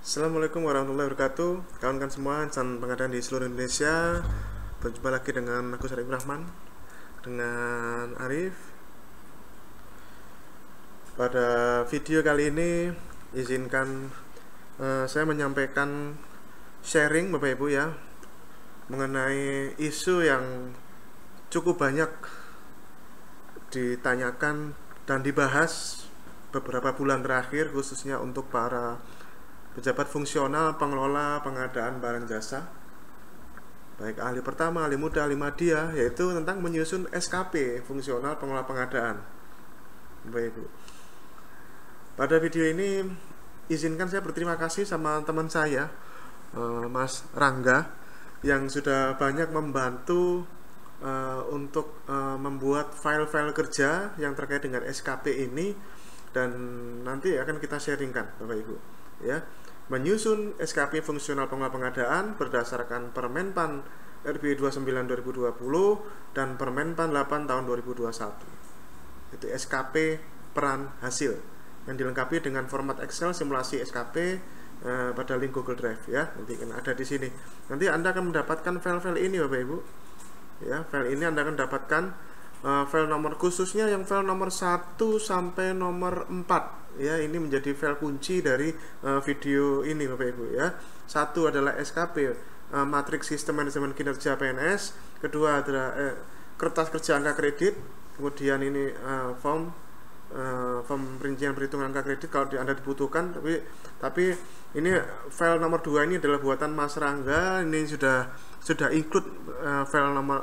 Assalamualaikum warahmatullahi wabarakatuh. Kawan-kawan semua, insan pengadaan di seluruh Indonesia. Berjumpa lagi dengan aku Syarif Rahman, dengan Arif. Pada video kali ini izinkan saya menyampaikan sharing Bapak Ibu ya, mengenai isu yang cukup banyak ditanyakan dan dibahas beberapa bulan terakhir, khususnya untuk para pejabat fungsional pengelola pengadaan barang jasa, baik ahli pertama, ahli muda, ahli madya, yaitu tentang menyusun SKP fungsional pengelola pengadaan. Baik Bu, pada video ini izinkan saya berterima kasih sama teman saya, Mas Rangga, yang sudah banyak membantu untuk membuat file-file kerja yang terkait dengan SKP ini, dan nanti akan kita sharingkan Bapak Ibu ya. Menyusun SKP fungsional pengelola pengadaan berdasarkan Permenpan RB 29 2020 dan Permenpan 8 tahun 2021. Itu SKP peran hasil yang dilengkapi dengan format Excel simulasi SKP pada link Google Drive ya. Nanti kan ada di sini. Nanti Anda akan mendapatkan file-file ini Bapak Ibu. Ya, file ini Anda akan dapatkan file nomor khususnya yang file nomor 1 sampai nomor 4 ya. Ini menjadi file kunci dari video ini Bapak Ibu ya. Satu adalah SKP matriks sistem manajemen kinerja PNS, kedua adalah kertas kerja angka kredit, kemudian ini form perincian perhitungan angka kredit kalau Anda dibutuhkan. Tapi ini file nomor 2 ini adalah buatan Mas Rangga. Ini sudah include file nomor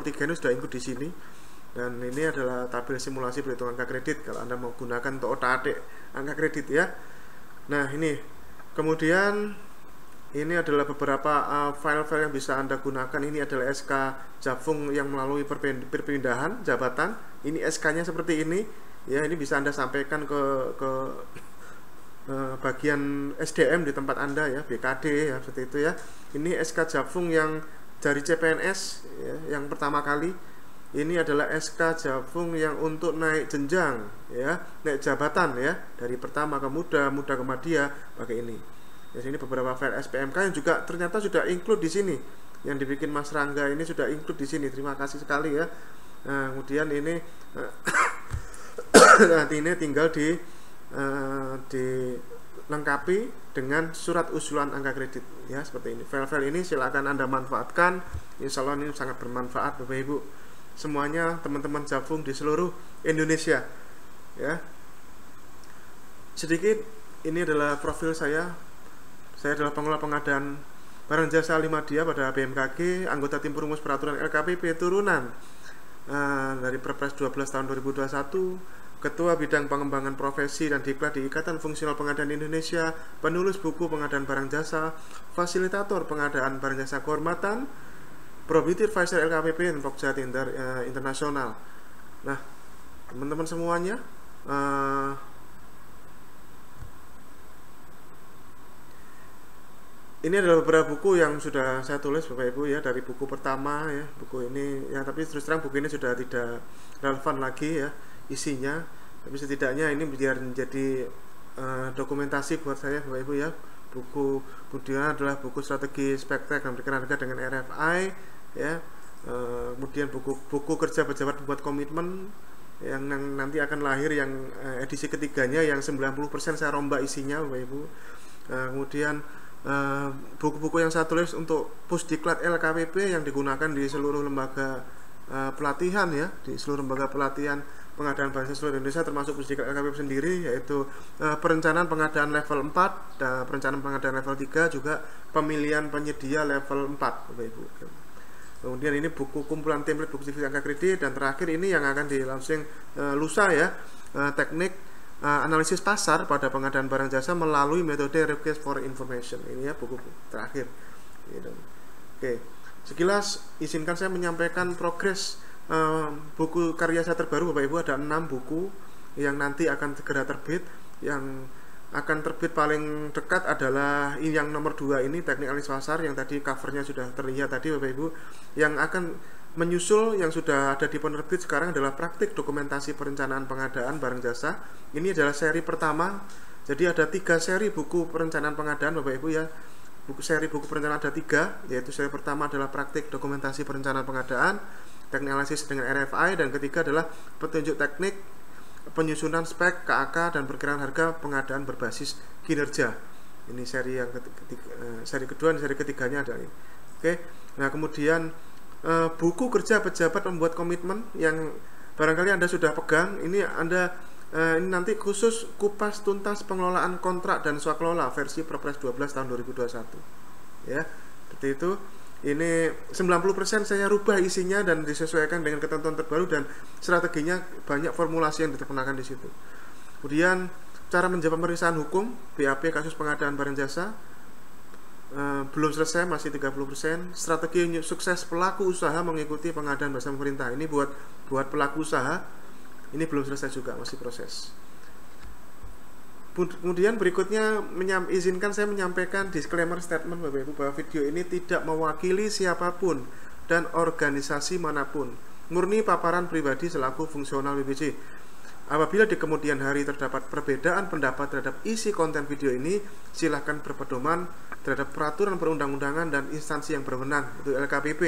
3 ini sudah include di sini. Dan ini adalah tabel simulasi perhitungan angka kredit kalau Anda mau gunakan untuk otak-atik angka kredit ya. Nah, ini kemudian ini adalah beberapa file-file yang bisa Anda gunakan. Ini adalah SK Jafung yang melalui perpindahan jabatan. Ini SK-nya seperti ini ya. Ini bisa Anda sampaikan ke bagian SDM di tempat Anda ya, BKD ya, seperti itu ya. Ini SK Jafung yang dari CPNS ya, yang pertama kali. Ini adalah SK Jafung yang untuk naik jenjang ya, naik jabatan ya, dari pertama ke muda, muda ke madya, pakai ini. Di sini beberapa file SPMK yang juga ternyata sudah include di sini. Yang dibikin Mas Rangga ini sudah include di sini. Terima kasih sekali ya. Nah, kemudian ini nanti ini tinggal dilengkapi dengan surat usulan angka kredit ya, seperti ini. File-file ini silakan Anda manfaatkan. Insya Allah ini sangat bermanfaat Bapak Ibu semuanya, teman-teman Jafung di seluruh Indonesia ya. Sedikit, ini adalah profil saya. Saya adalah pengelola pengadaan barang jasa ahli madya pada BMKG, anggota tim perumus peraturan LKPP turunan dari Perpres 12 tahun 2021, Ketua Bidang Pengembangan Profesi dan Diklat di Ikatan Fungsional Pengadaan Indonesia, penulis buku pengadaan barang jasa, fasilitator pengadaan barang jasa kehormatan, Probitir Advisor LKPP dan Pokjat Internasional. Nah, teman-teman semuanya, ini adalah beberapa buku yang sudah saya tulis Bapak Ibu ya, dari buku pertama ya, buku ini ya, tapi terus terang buku ini sudah tidak relevan lagi ya isinya, tapi setidaknya ini biar menjadi dokumentasi buat saya Bapak Ibu ya. Buku kemudian adalah buku strategi spektrek dan perkiraan harga dengan RFI ya. Kemudian buku kerja pejabat buat komitmen yang nanti akan lahir, yang edisi ketiganya yang 90% saya rombak isinya Bapak Ibu. Kemudian buku-buku yang saya tulis untuk Pusdiklat LKPP yang digunakan di seluruh lembaga pelatihan ya, di seluruh lembaga pelatihan pengadaan barang jasa seluruh Indonesia, termasuk Pusdiklat LKPP sendiri, yaitu perencanaan pengadaan level 4 dan perencanaan pengadaan level 3, juga pemilihan penyedia level 4 Bapak Ibu. Kemudian ini buku kumpulan template buku CV angka kredit, dan terakhir ini yang akan di-launching lusa ya, teknik analisis pasar pada pengadaan barang jasa melalui metode request for information. Ini ya buku terakhir gitu. Oke, sekilas izinkan saya menyampaikan progres buku karya saya terbaru Bapak Ibu. Ada 6 buku yang nanti akan segera terbit. Yang akan terbit paling dekat adalah yang nomor 2 ini, teknik analisis pasar, yang tadi covernya sudah terlihat tadi Bapak Ibu. Yang akan menyusul yang sudah ada di penerbit sekarang adalah praktik dokumentasi perencanaan pengadaan barang jasa. Ini adalah seri pertama Jadi ada 3 seri buku perencanaan pengadaan Bapak Ibu ya. Seri buku perencanaan ada 3, yaitu seri pertama adalah praktik dokumentasi perencanaan pengadaan, teknik analisis dengan RFI, dan ketiga adalah petunjuk teknik penyusunan spek, KAK, dan perkiraan harga pengadaan berbasis kinerja. Ini seri yang seri kedua, dan seri ketiganya ada ini. Oke. Nah, kemudian buku kerja pejabat membuat komitmen yang barangkali Anda sudah pegang. Ini Anda ini nanti khusus kupas tuntas pengelolaan kontrak dan swakelola versi Perpres 12 tahun 2021. Ya, seperti itu. Ini 90% saya rubah isinya dan disesuaikan dengan ketentuan terbaru, dan strateginya banyak formulasi yang diterapkan di situ. Kemudian cara menjawab pemeriksaan hukum BAP kasus pengadaan barang jasa belum selesai, masih 30%. Strategi sukses pelaku usaha mengikuti pengadaan bersama pemerintah. Ini buat pelaku usaha. Ini belum selesai juga, masih proses. Kemudian berikutnya izinkan saya menyampaikan disclaimer statement Bapak Ibu bahwa video ini tidak mewakili siapapun dan organisasi manapun, murni paparan pribadi selaku fungsional BBC. Apabila di kemudian hari terdapat perbedaan pendapat terhadap isi konten video ini, silahkan berpedoman terhadap peraturan perundang-undangan dan instansi yang berwenang, itu LKPP.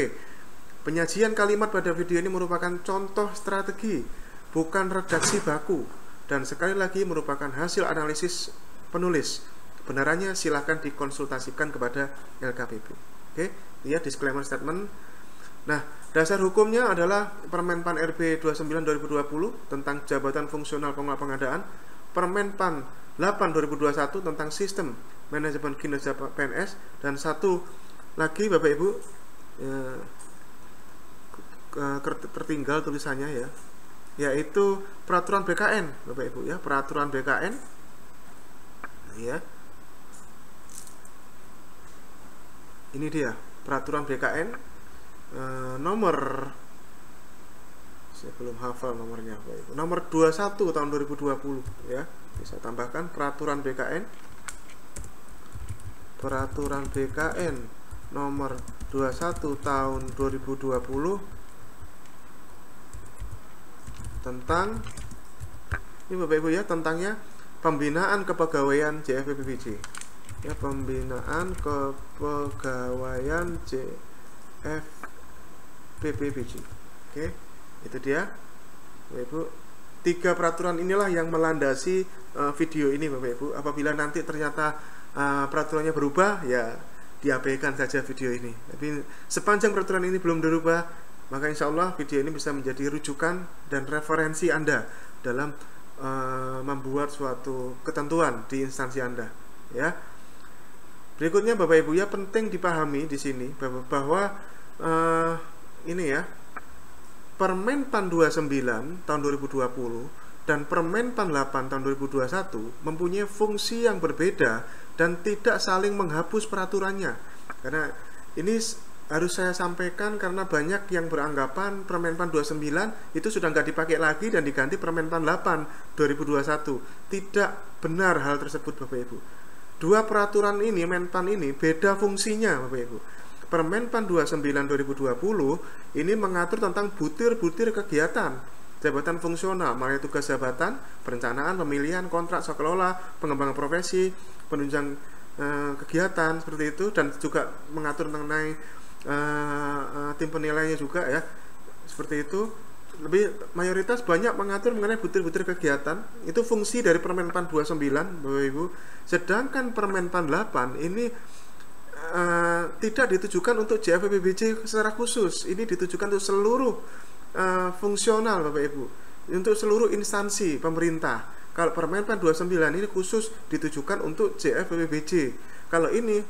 Penyajian kalimat pada video ini merupakan contoh strategi, bukan redaksi baku, dan sekali lagi merupakan hasil analisis penulis. Kebenarannya silahkan dikonsultasikan kepada LKPP. Oke, ya disclaimer statement. Nah, dasar hukumnya adalah Permenpan RB 29/2020 tentang Jabatan Fungsional Pengelola Pengadaan, Permenpan 8/2021 tentang Sistem Manajemen Kinerja PNS, dan satu lagi Bapak Ibu tertinggal tulisannya ya, yaitu peraturan BKN Bapak Ibu ya, peraturan BKN ya. Ini dia peraturan BKN nomor, saya belum hafal nomornya Bapak Ibu, nomor 21 tahun 2020 ya. Bisa tambahkan peraturan BKN nomor 21 tahun 2020 tentang, ini Bapak Ibu ya, tentangnya pembinaan kepegawaian JFPPBJ ya, pembinaan kepegawaian JFPPBJ. Oke, itu dia Bapak Ibu. 3 peraturan inilah yang melandasi video ini Bapak Ibu. Apabila nanti ternyata peraturannya berubah, ya diabaikan saja video ini. Tapi sepanjang peraturan ini belum dirubah, maka insya Allah video ini bisa menjadi rujukan dan referensi Anda dalam membuat suatu ketentuan di instansi Anda ya. Berikutnya Bapak Ibu ya, penting dipahami di sini bahwa ini ya, Permenpan 29 tahun 2020 dan Permenpan 8 tahun 2021 mempunyai fungsi yang berbeda dan tidak saling menghapus peraturannya. Karena ini harus saya sampaikan karena banyak yang beranggapan Permenpan 29 itu sudah nggak dipakai lagi dan diganti Permenpan 8 2021. Tidak benar hal tersebut Bapak Ibu. 2 peraturan ini, Menpan ini beda fungsinya Bapak Ibu. Permenpan 29 2020 ini mengatur tentang butir-butir kegiatan jabatan fungsional, mulai tugas jabatan, perencanaan, pemilihan, kontrak, kelola, pengembangan profesi, penunjang kegiatan seperti itu, dan juga mengatur mengenai tim penilainya juga ya, seperti itu. Lebih mayoritas banyak mengatur mengenai butir-butir kegiatan. Itu fungsi dari Permenpan 29 Bapak Ibu. Sedangkan Permenpan 8 ini tidak ditujukan untuk JFPPBJ secara khusus. Ini ditujukan untuk seluruh fungsional Bapak Ibu, untuk seluruh instansi pemerintah. Kalau Permenpan 29 ini khusus ditujukan untuk JFPPBJ. Kalau ini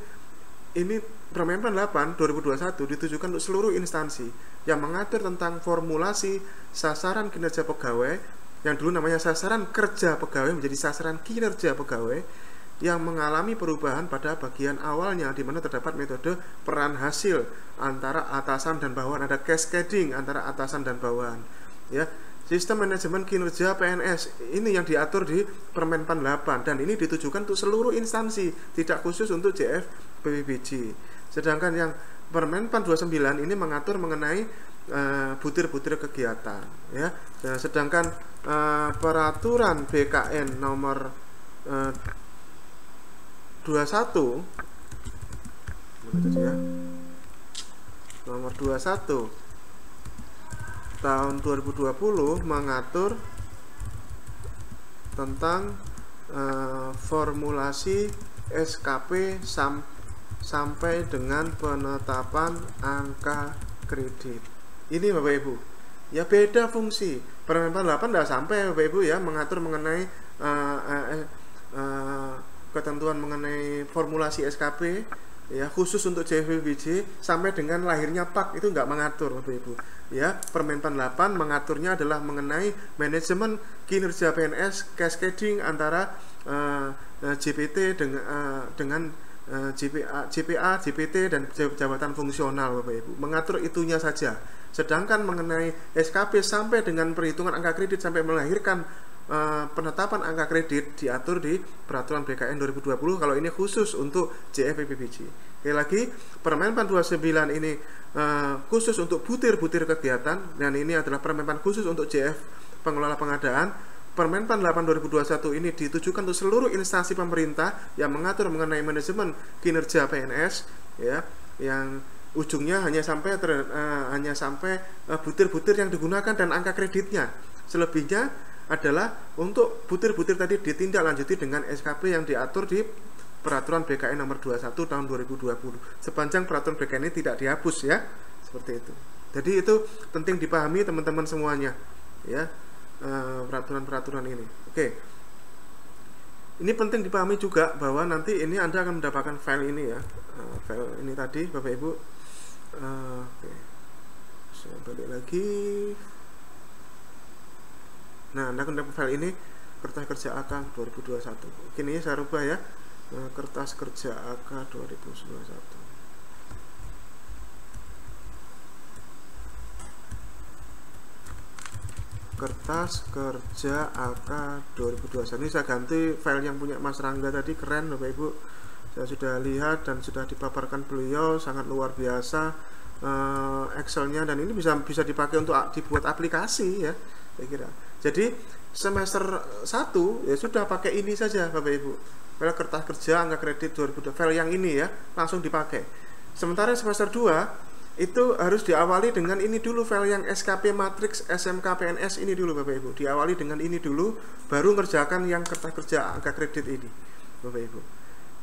Permenpan 8 2021 ditujukan untuk seluruh instansi yang mengatur tentang formulasi sasaran kinerja pegawai, yang dulu namanya sasaran kerja pegawai menjadi sasaran kinerja pegawai, yang mengalami perubahan pada bagian awalnya, di mana terdapat metode peran hasil antara atasan dan bawahan, ada cascading antara atasan dan bawahan ya. Sistem manajemen kinerja PNS ini yang diatur di Permenpan 8, dan ini ditujukan untuk seluruh instansi, tidak khusus untuk JFPPBJ. Sedangkan yang Permenpan 29 ini mengatur mengenai butir-butir kegiatan ya. Sedangkan peraturan BKN nomor 21 ya, nomor 21 tahun 2020 mengatur tentang formulasi SKP sampai dengan penetapan angka kredit. Ini Bapak Ibu, ya beda fungsi. Permen 8 tidak sampai Bapak Ibu ya mengatur mengenai ketentuan mengenai formulasi SKP ya khusus untuk JFBBJ sampai dengan lahirnya PAK, itu nggak mengatur Bapak Ibu ya. Permenpan 8 mengaturnya adalah mengenai manajemen kinerja PNS, cascading antara JPT dengan JPA, JPT dan jabatan fungsional Bapak Ibu, mengatur itunya saja. Sedangkan mengenai SKP sampai dengan perhitungan angka kredit sampai melahirkan penetapan angka kredit diatur di Peraturan BKN 2020. Kalau ini khusus untuk JFBBJ. Sekali lagi, Permenpan 29 ini khusus untuk butir-butir kegiatan, dan ini adalah Permenpan khusus untuk JF pengelola pengadaan. Permenpan 8 2021 ini ditujukan untuk seluruh instansi pemerintah yang mengatur mengenai manajemen kinerja PNS ya, yang ujungnya hanya sampai butir-butir yang digunakan dan angka kreditnya. Selebihnya adalah untuk butir-butir tadi ditindaklanjuti dengan SKP yang diatur di Peraturan BKN nomor 21 tahun 2020. Sepanjang Peraturan BKN ini tidak dihapus ya, seperti itu. Jadi itu penting dipahami teman-teman semuanya ya, peraturan-peraturan ini. Oke. Ini penting dipahami juga bahwa nanti ini Anda akan mendapatkan file ini ya, file ini tadi Bapak Ibu. Oke. Saya balik lagi. Nah, Anda akan dapat file ini, kertas kerja AK 2021. Mungkin ini saya rubah ya, kertas kerja AK 2021. Kertas kerja AK 2021. Ini saya ganti file yang punya Mas Rangga tadi, keren Bapak Ibu. Saya sudah lihat dan sudah dipaparkan beliau, sangat luar biasa Excelnya, dan ini bisa dipakai untuk dibuat aplikasi ya, saya kira. Jadi semester 1 ya sudah pakai ini saja Bapak Ibu. File kertas kerja angka kredit 2020, file yang ini ya langsung dipakai. Sementara semester 2 itu harus diawali dengan ini dulu, file yang SKP Matrix SMK PNS ini dulu Bapak Ibu. Diawali dengan ini dulu, baru ngerjakan yang kertas kerja angka kredit ini Bapak Ibu.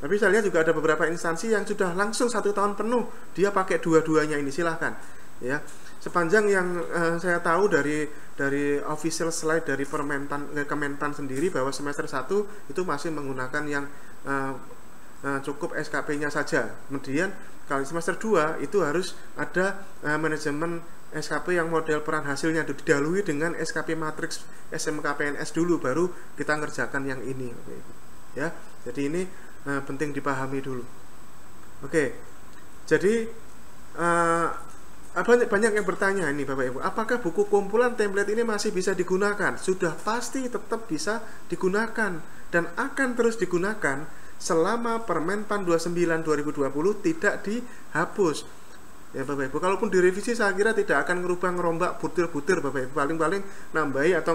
Tapi saya lihat juga ada beberapa instansi yang sudah langsung 1 tahun penuh dia pakai dua-duanya ini, silahkan ya. Sepanjang yang saya tahu dari official slide dari Kemenpan sendiri, bahwa semester 1 itu masih menggunakan yang cukup SKP-nya saja. Kemudian kalau semester 2 itu harus ada manajemen SKP yang model peran hasilnya didahului dengan SKP Matrix SMK PNS dulu, baru kita ngerjakan yang ini ya. Jadi ini penting dipahami dulu. Oke. Jadi banyak yang bertanya ini Bapak Ibu, apakah buku kumpulan template ini masih bisa digunakan? Sudah pasti tetap bisa digunakan dan akan terus digunakan selama Permenpan 29 2020 tidak dihapus ya Bapak Ibu. Kalaupun direvisi saya kira tidak akan ngerombak butir-butir Bapak Ibu, paling-paling nambahi atau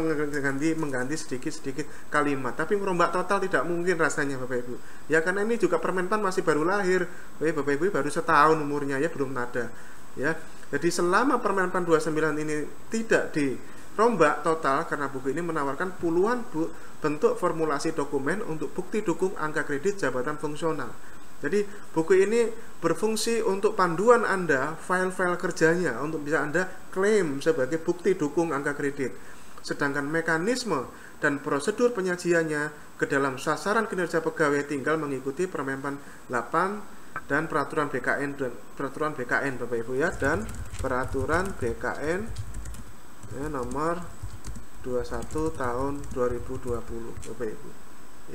mengganti sedikit-sedikit kalimat, tapi ngerombak total tidak mungkin rasanya Bapak Ibu ya, karena ini juga Permenpan masih baru lahir Bapak Ibu, baru setahun umurnya ya, belum ada ya. Jadi selama Permenpan 29 ini tidak dirombak total, karena buku ini menawarkan puluhan bentuk formulasi dokumen untuk bukti dukung angka kredit jabatan fungsional. Jadi buku ini berfungsi untuk panduan Anda, file-file kerjanya untuk bisa Anda klaim sebagai bukti dukung angka kredit. Sedangkan mekanisme dan prosedur penyajiannya ke dalam sasaran kinerja pegawai tinggal mengikuti Permenpan 8 dan Peraturan BKN Bapak Ibu ya, dan Peraturan BKN ya, nomor 21 tahun 2020 Bapak Ibu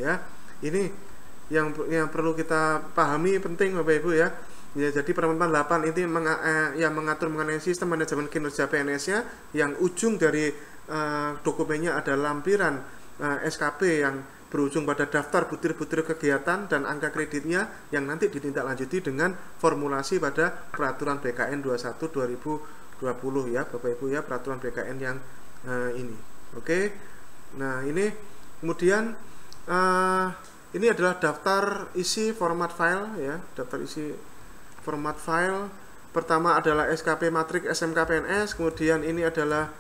ya. Ini yang perlu kita pahami, penting Bapak Ibu ya. Ya, jadi Permenpan 8 ini yang mengatur mengenai sistem manajemen kinerja PNS-nya, yang ujung dari dokumennya ada lampiran SKP yang berujung pada daftar butir-butir kegiatan dan angka kreditnya, yang nanti ditindaklanjuti dengan formulasi pada Peraturan BKN 21 2020 ya Bapak Ibu ya, Peraturan BKN yang ini. Oke. Nah, ini kemudian ini adalah daftar isi format file ya, daftar isi format file. Pertama adalah SKP Matriks SMK PNS, kemudian ini adalah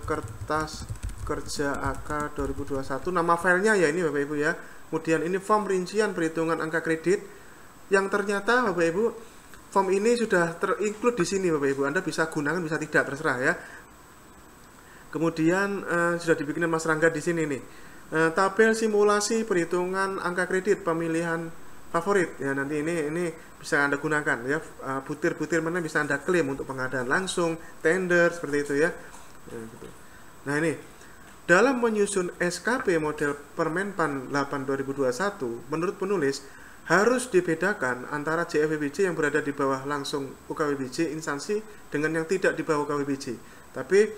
kertas kerja AK 2021, nama filenya ya ini Bapak Ibu ya. Kemudian ini form rincian perhitungan angka kredit, yang ternyata Bapak Ibu form ini sudah terinclude di sini Bapak Ibu. Anda bisa gunakan, bisa tidak, terserah ya. Kemudian sudah dibikin Mas Rangga di sini nih. Tabel simulasi perhitungan angka kredit pemilihan favorit ya, nanti ini bisa Anda gunakan ya. Butir-butir mana bisa Anda klaim untuk pengadaan langsung, tender seperti itu ya. Nah ini dalam menyusun SKP model Permenpan 8 2021, menurut penulis harus dibedakan antara JFWBJ yang berada di bawah langsung UKWBJ instansi dengan yang tidak di bawah UKWBJ. Tapi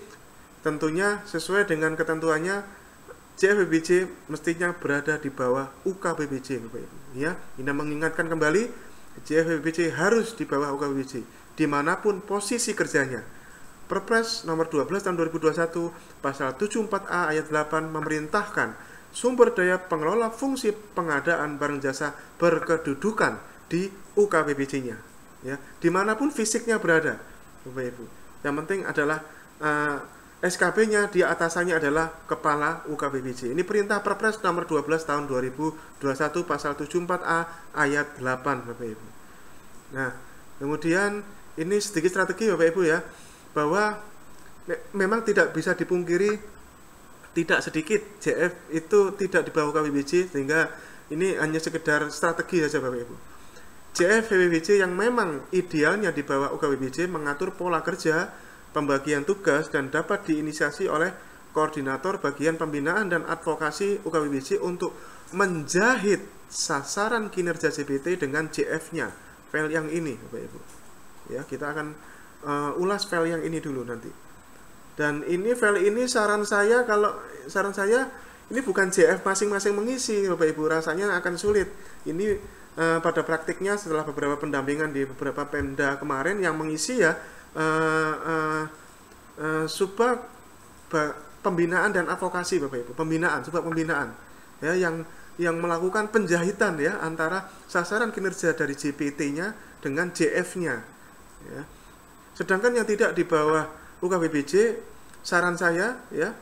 tentunya sesuai dengan ketentuannya, JFWBJ mestinya berada di bawah UKWBJ Bapak Ibu. Ya, ini mengingatkan kembali, JFWBJ harus di bawah UKWBJ dimanapun posisi kerjanya. Perpres nomor 12 tahun 2021 pasal 74A ayat 8 memerintahkan sumber daya pengelola fungsi pengadaan barang jasa berkedudukan di UKWBJ-nya ya, dimanapun fisiknya berada Bapak Ibu. Yang penting adalah SKP-nya di atasannya adalah kepala UKWBJ. Ini perintah Perpres nomor 12 tahun 2021 pasal 74A ayat 8 Bapak Ibu. Nah, kemudian ini sedikit strategi Bapak Ibu ya, bahwa memang tidak bisa dipungkiri tidak sedikit JF itu tidak di bawah UKWBJ, sehingga ini hanya sekedar strategi saja Bapak Ibu. JFWBJ yang memang idealnya di bawah UKWBJ mengatur pola kerja, pembagian tugas, dan dapat diinisiasi oleh koordinator bagian pembinaan dan advokasi UKWBJ untuk menjahit sasaran kinerja JBT dengan JF-nya, file yang ini Bapak Ibu. Ya, kita akan ulas file yang ini dulu nanti. Dan ini file ini saran saya ini bukan JF masing-masing mengisi Bapak Ibu, rasanya akan sulit. Ini pada praktiknya setelah beberapa pendampingan di beberapa Pemda kemarin yang mengisi ya subbab pembinaan dan advokasi Bapak Ibu, subbab pembinaan ya, yang melakukan penjahitan ya antara sasaran kinerja dari JPT-nya dengan JF-nya ya. Sedangkan yang tidak di bawah UKWBJ, saran saya ya,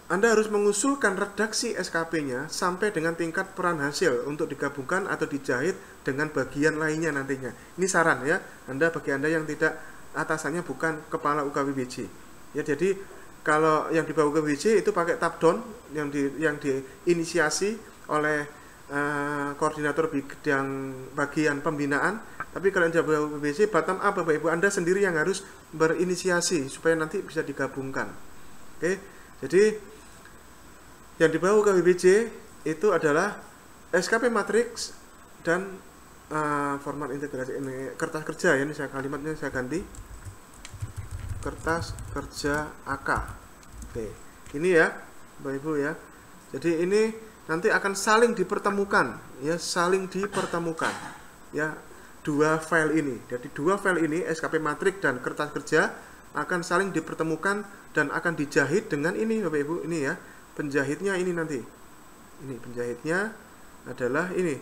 Anda harus mengusulkan redaksi SKP-nya sampai dengan tingkat peran hasil untuk digabungkan atau dijahit dengan bagian lainnya nantinya. Ini saran ya, bagi Anda yang tidak atasannya bukan kepala UKWBJ. Ya, jadi kalau yang di bawah UKWBJ itu pakai tab down yang diinisiasi oleh koordinator bidang bagian pembinaan. Tapi kalau yang di bawah UKWBJ bottom up Bapak Ibu, Anda sendiri yang harus berinisiasi supaya nanti bisa digabungkan. Oke, jadi yang di bawah UKWBJ itu adalah SKP Matriks dan format integrasi ini kertas kerja ya, ini kalimatnya saya ganti kertas kerja AK. Oke, ini ya Bapak Ibu ya. Jadi ini nanti akan saling dipertemukan ya, ya, dua file ini. Jadi dua file ini SKP Matriks dan kertas kerja akan saling dipertemukan dan akan dijahit dengan ini Bapak Ibu, ini ya. Penjahitnya ini nanti. Ini penjahitnya adalah ini.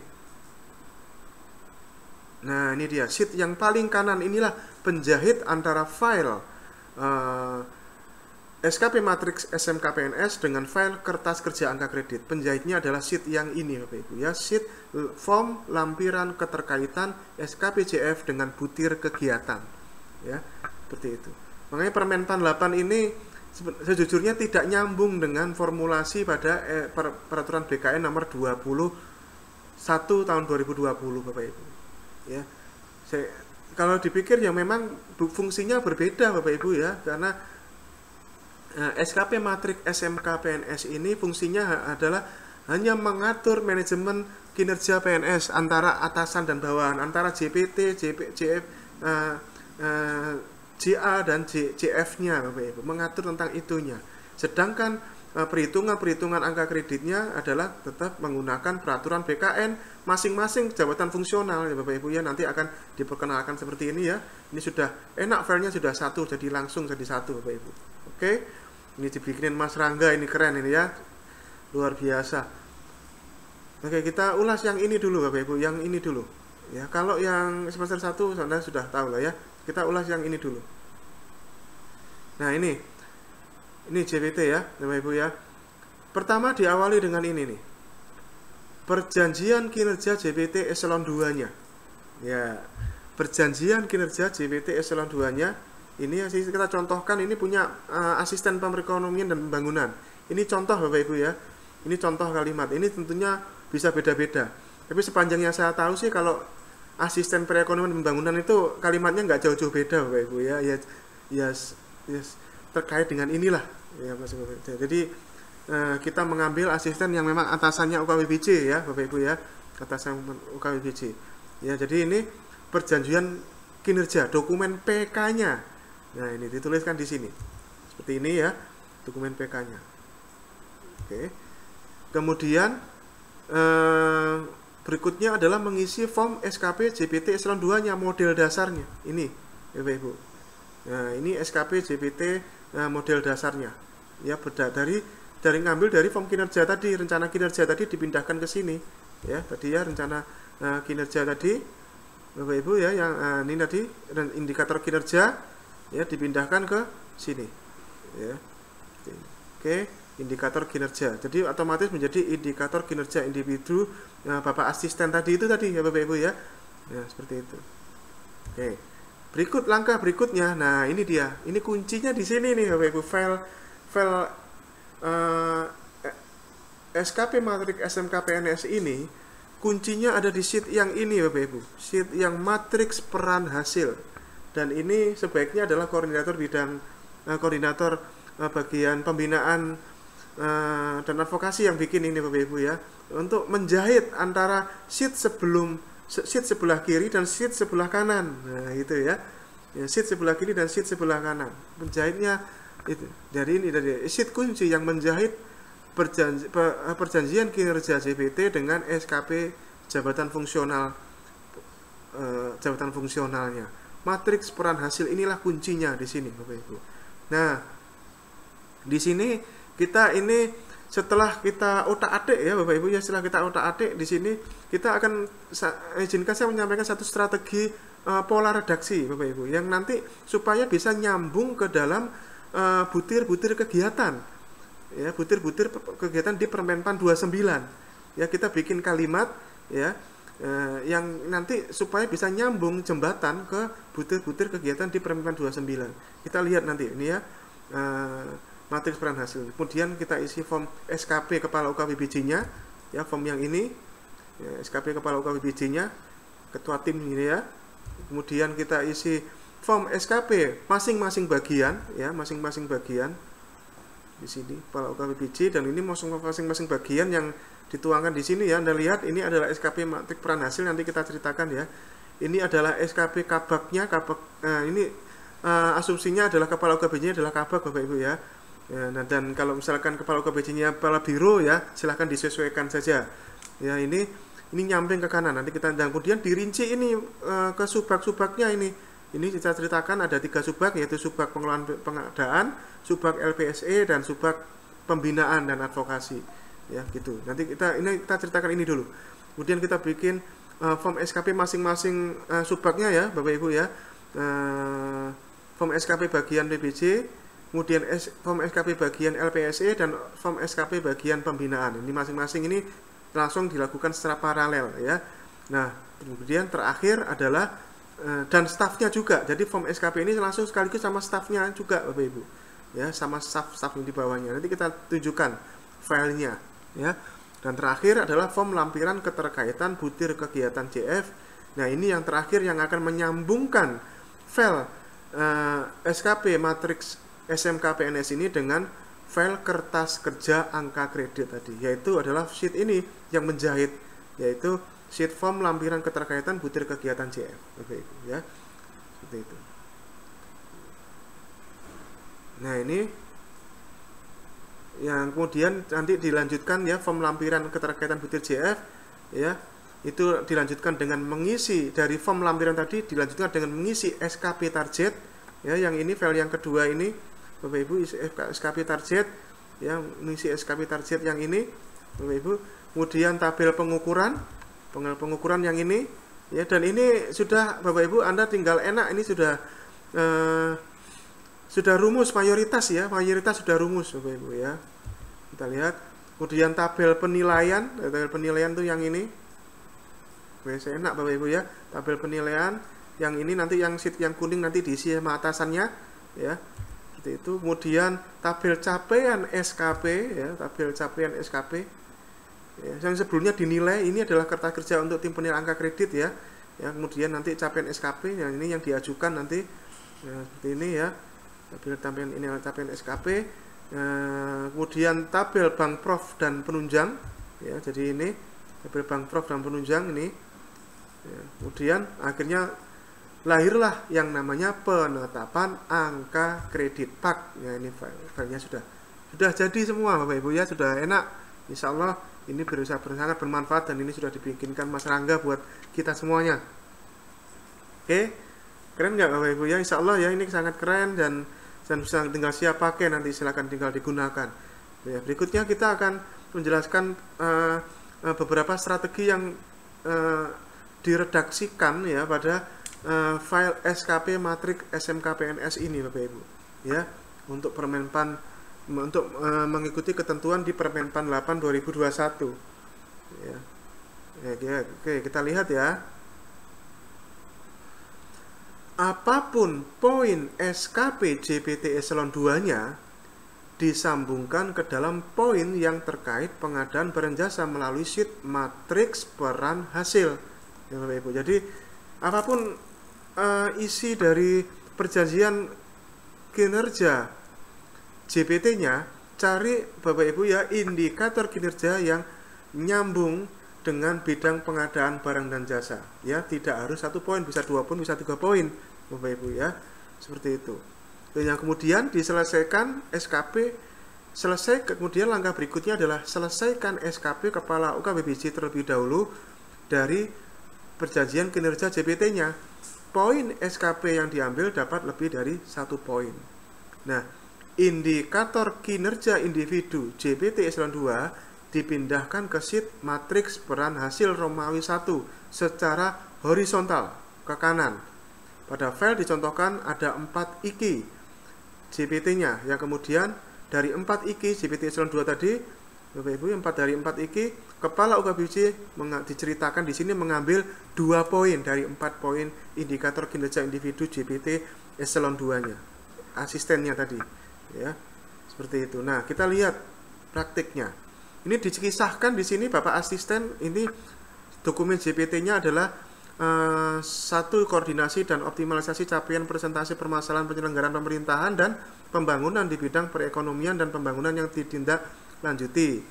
Nah, ini dia sheet yang paling kanan, inilah penjahit antara file SKP Matriks SMK PNS dengan file kertas kerja angka kredit. Penjahitnya adalah sheet yang ini Bapak Ibu ya, sheet form lampiran keterkaitan SKP JF dengan butir kegiatan ya, seperti itu. Makanya Permenpan 8 ini sejujurnya tidak nyambung dengan formulasi pada peraturan BKN nomor 21 tahun 2020 Bapak Ibu ya. Kalau dipikir ya memang fungsinya berbeda Bapak Ibu ya, karena SKP Matriks SMK PNS ini fungsinya adalah hanya mengatur manajemen kinerja PNS antara atasan dan bawahan, antara JPT, JF, JA dan JF-nya Bapak Ibu, mengatur tentang itunya. Sedangkan perhitungan angka kreditnya adalah tetap menggunakan peraturan BKN masing-masing jabatan fungsional ya Bapak Ibu ya. Nanti akan diperkenalkan seperti ini ya. Ini sudah enak, filenya sudah satu, jadi langsung jadi satu Bapak Ibu. Oke, ini dibikinin Mas Rangga, ini keren ini ya, luar biasa. Oke, kita ulas yang ini dulu Bapak Ibu, yang ini dulu. Ya, kalau yang semester 1 Anda sudah tahu lah ya. Kita ulas yang ini dulu. Nah, ini JPT ya, Bapak Ibu ya. Pertama diawali dengan ini nih. Perjanjian kinerja JPT eselon 2-nya. Ya, perjanjian kinerja JPT eselon 2-nya. Ini yang kita contohkan, ini punya asisten perekonomian dan pembangunan. Ini contoh Bapak Ibu ya. Ini contoh kalimat. Ini tentunya bisa beda-beda. Tapi sepanjang yang saya tahu sih kalau asisten perekonomian dan pembangunan itu kalimatnya nggak jauh-jauh beda Bapak Ibu ya. Terkait dengan inilah ya Mas Bapak. Jadi kita mengambil asisten yang memang atasannya UKWBJ ya Bapak Ibu ya. Atasan UKWBJ. Ya, jadi ini perjanjian kinerja, dokumen PK-nya. Nah, ini dituliskan di sini. Seperti ini ya, dokumen PK-nya. Oke. Kemudian berikutnya adalah mengisi form SKP JPT eselon 2-nya, model dasarnya. Ini, Bapak Ibu. Nah, ini SKP JPT model dasarnya. Ya, dari ngambil dari form kinerja tadi, rencana kinerja tadi dipindahkan ke sini. Ya, tadi ya rencana kinerja tadi, Bapak Ibu ya, yang ini tadi indikator kinerja ya dipindahkan ke sini. Ya. Oke. Indikator kinerja. Jadi otomatis menjadi indikator kinerja individu Bapak asisten tadi itu tadi ya Bapak Ibu ya. Ya, seperti itu. Oke. Berikut langkah berikutnya. Nah, ini dia. Ini kuncinya di sini nih Bapak Ibu. File SKP Matriks SMK PNS ini kuncinya ada di sheet yang ini Bapak Ibu. Sheet yang matriks peran hasil. Dan ini sebaiknya adalah koordinator bidang koordinator bagian pembinaan dan advokasi yang bikin ini Bapak Ibu ya, untuk menjahit antara sheet sebelah kiri dan sheet sebelah kanan. Nah, itu ya. Sheet sebelah kiri dan sheet sebelah kanan. Menjahitnya itu. Dari ini dari sheet kunci yang menjahit perjanjian kinerja JPT dengan SKP jabatan fungsionalnya. Matriks peran hasil inilah kuncinya di sini Bapak Ibu. Nah, di sini kita ini setelah kita otak-atik ya Bapak Ibu ya, setelah kita otak-atik di sini kita akan izinkan saya menyampaikan satu strategi pola redaksi Bapak Ibu yang nanti supaya bisa nyambung ke dalam butir-butir kegiatan. Ya, butir-butir kegiatan di Permenpan 29. Ya, kita bikin kalimat ya yang nanti supaya bisa nyambung jembatan ke butir-butir kegiatan di Permenpan 29. Kita lihat nanti ini ya. Matriks peran hasil. Kemudian kita isi form SKP kepala UKWBJ-nya, ya form yang ini, ya, SKP kepala UKWBJ-nya, ketua tim ini ya. Kemudian kita isi form SKP masing-masing bagian, ya masing-masing bagian di sini kepala UKWBJ, dan ini masing-masing bagian yang dituangkan di sini ya. Anda lihat ini adalah SKP matriks peran hasil, nanti kita ceritakan ya. Ini adalah SKP kabaknya, ini asumsinya adalah kepala UKWBJ-nya adalah kabak Bapak Ibu ya. Ya, nah, dan kalau misalkan kepala UKWBJ-nya kepala biro ya, silahkan disesuaikan saja. Ya, ini nyamping ke kanan. Nanti kita dan kemudian dirinci ini ke subak-subaknya ini. Ini kita ceritakan ada 3 subak, yaitu subak pengelolaan pengadaan, subak LPSE, dan subak pembinaan dan advokasi. Ya, gitu. Nanti kita ceritakan ini dulu. Kemudian kita bikin form SKP masing-masing subaknya ya, Bapak Ibu ya. Form SKP bagian PBJ, kemudian form SKP bagian LPSE, dan form SKP bagian pembinaan. Ini masing-masing ini langsung dilakukan secara paralel ya. Nah, kemudian terakhir adalah dan stafnya juga. Jadi form SKP ini langsung sekaligus sama stafnya juga Bapak Ibu. Ya, sama staff yang di bawahnya. Nanti kita tunjukkan filenya ya. Dan terakhir adalah form lampiran keterkaitan butir kegiatan JF. Nah, ini yang terakhir yang akan menyambungkan file SKP matriks SMK PNS ini dengan file kertas kerja angka kredit tadi, yaitu adalah sheet ini yang menjahit, yaitu sheet form lampiran keterkaitan butir kegiatan JF Bapak Ibu ya, seperti itu. Nah, ini yang kemudian nanti dilanjutkan ya, form lampiran keterkaitan butir JF ya, itu dilanjutkan dengan mengisi dari form lampiran tadi, dilanjutkan dengan mengisi SKP target ya, yang ini file yang kedua ini Bapak Ibu, SKP target ya, mengisi SKP target yang ini Bapak Ibu. kemudian tabel pengukuran yang ini ya, dan ini sudah Bapak Ibu Anda tinggal enak, ini sudah rumus mayoritas ya, mayoritas sudah rumus Bapak Ibu ya. Kita lihat, kemudian tabel penilaian tuh yang ini. Biasa enak Bapak Ibu ya, tabel penilaian yang ini, nanti yang sheet yang kuning nanti diisi sama atasannya ya. Seperti itu. Kemudian tabel capaian SKP ya, tabel capaian SKP. Ya, yang sebelumnya dinilai, ini adalah kertas kerja untuk tim penilai angka kredit ya. Ya, kemudian nanti capaian SKP, yang ini yang diajukan nanti ya, seperti ini ya. Tabel ini adalah capaian SKP. Kemudian tabel bank prof dan penunjang ya, jadi ini tabel bank prof dan penunjang ini ya. Kemudian akhirnya lahirlah yang namanya penetapan angka kredit PAK ya, ini filenya sudah jadi semua Bapak Ibu ya, sudah enak. Insya Allah ini sangat bermanfaat, dan ini sudah dibikinkan Mas Rangga buat kita semuanya. Oke, keren nggak Bapak Ibu ya? Insya Allah ya, ini sangat keren, dan bisa tinggal siap pakai, nanti silakan tinggal digunakan ya. Berikutnya kita akan menjelaskan beberapa strategi yang diredaksikan ya pada file SKP Matrik SMK PNS ini Bapak Ibu ya, untuk Permenpan, untuk mengikuti ketentuan di Permenpan 8 2021 ya. Oke, kita lihat ya. Apapun poin SKP JPT Eselon 2-nya disambungkan ke dalam poin yang terkait pengadaan barang jasa melalui sheet matriks peran hasil ya Bapak Ibu. Jadi apapun isi dari perjanjian kinerja JPT-nya, cari Bapak Ibu ya indikator kinerja yang nyambung dengan bidang pengadaan barang dan jasa ya. Tidak harus 1 poin, bisa 2 poin, bisa 3 poin Bapak Ibu ya, seperti itu. Dan yang kemudian diselesaikan SKP, kemudian langkah berikutnya adalah selesaikan SKP kepala UKBBJ terlebih dahulu dari perjanjian kinerja JPT-nya. Poin SKP yang diambil dapat lebih dari 1 poin. Nah, indikator kinerja individu JPT Eselon 2 dipindahkan ke sheet matriks peran hasil Romawi 1 secara horizontal ke kanan. Pada file dicontohkan ada 4 IKI JPT-nya, yang kemudian dari 4 IKI JPT Eselon 2 tadi, Bapak Ibu, 4 dari 4 IKI, kepala UKBBJ diceritakan di sini mengambil 2 poin dari 4 poin indikator kinerja individu JPT Eselon 2-nya, asistennya tadi, ya, seperti itu. Nah, kita lihat praktiknya. Ini dikisahkan di sini Bapak asisten, ini dokumen JPT-nya adalah 1. Koordinasi dan optimalisasi capaian presentasi permasalahan penyelenggaraan pemerintahan dan pembangunan di bidang perekonomian dan pembangunan yang ditindaklanjuti.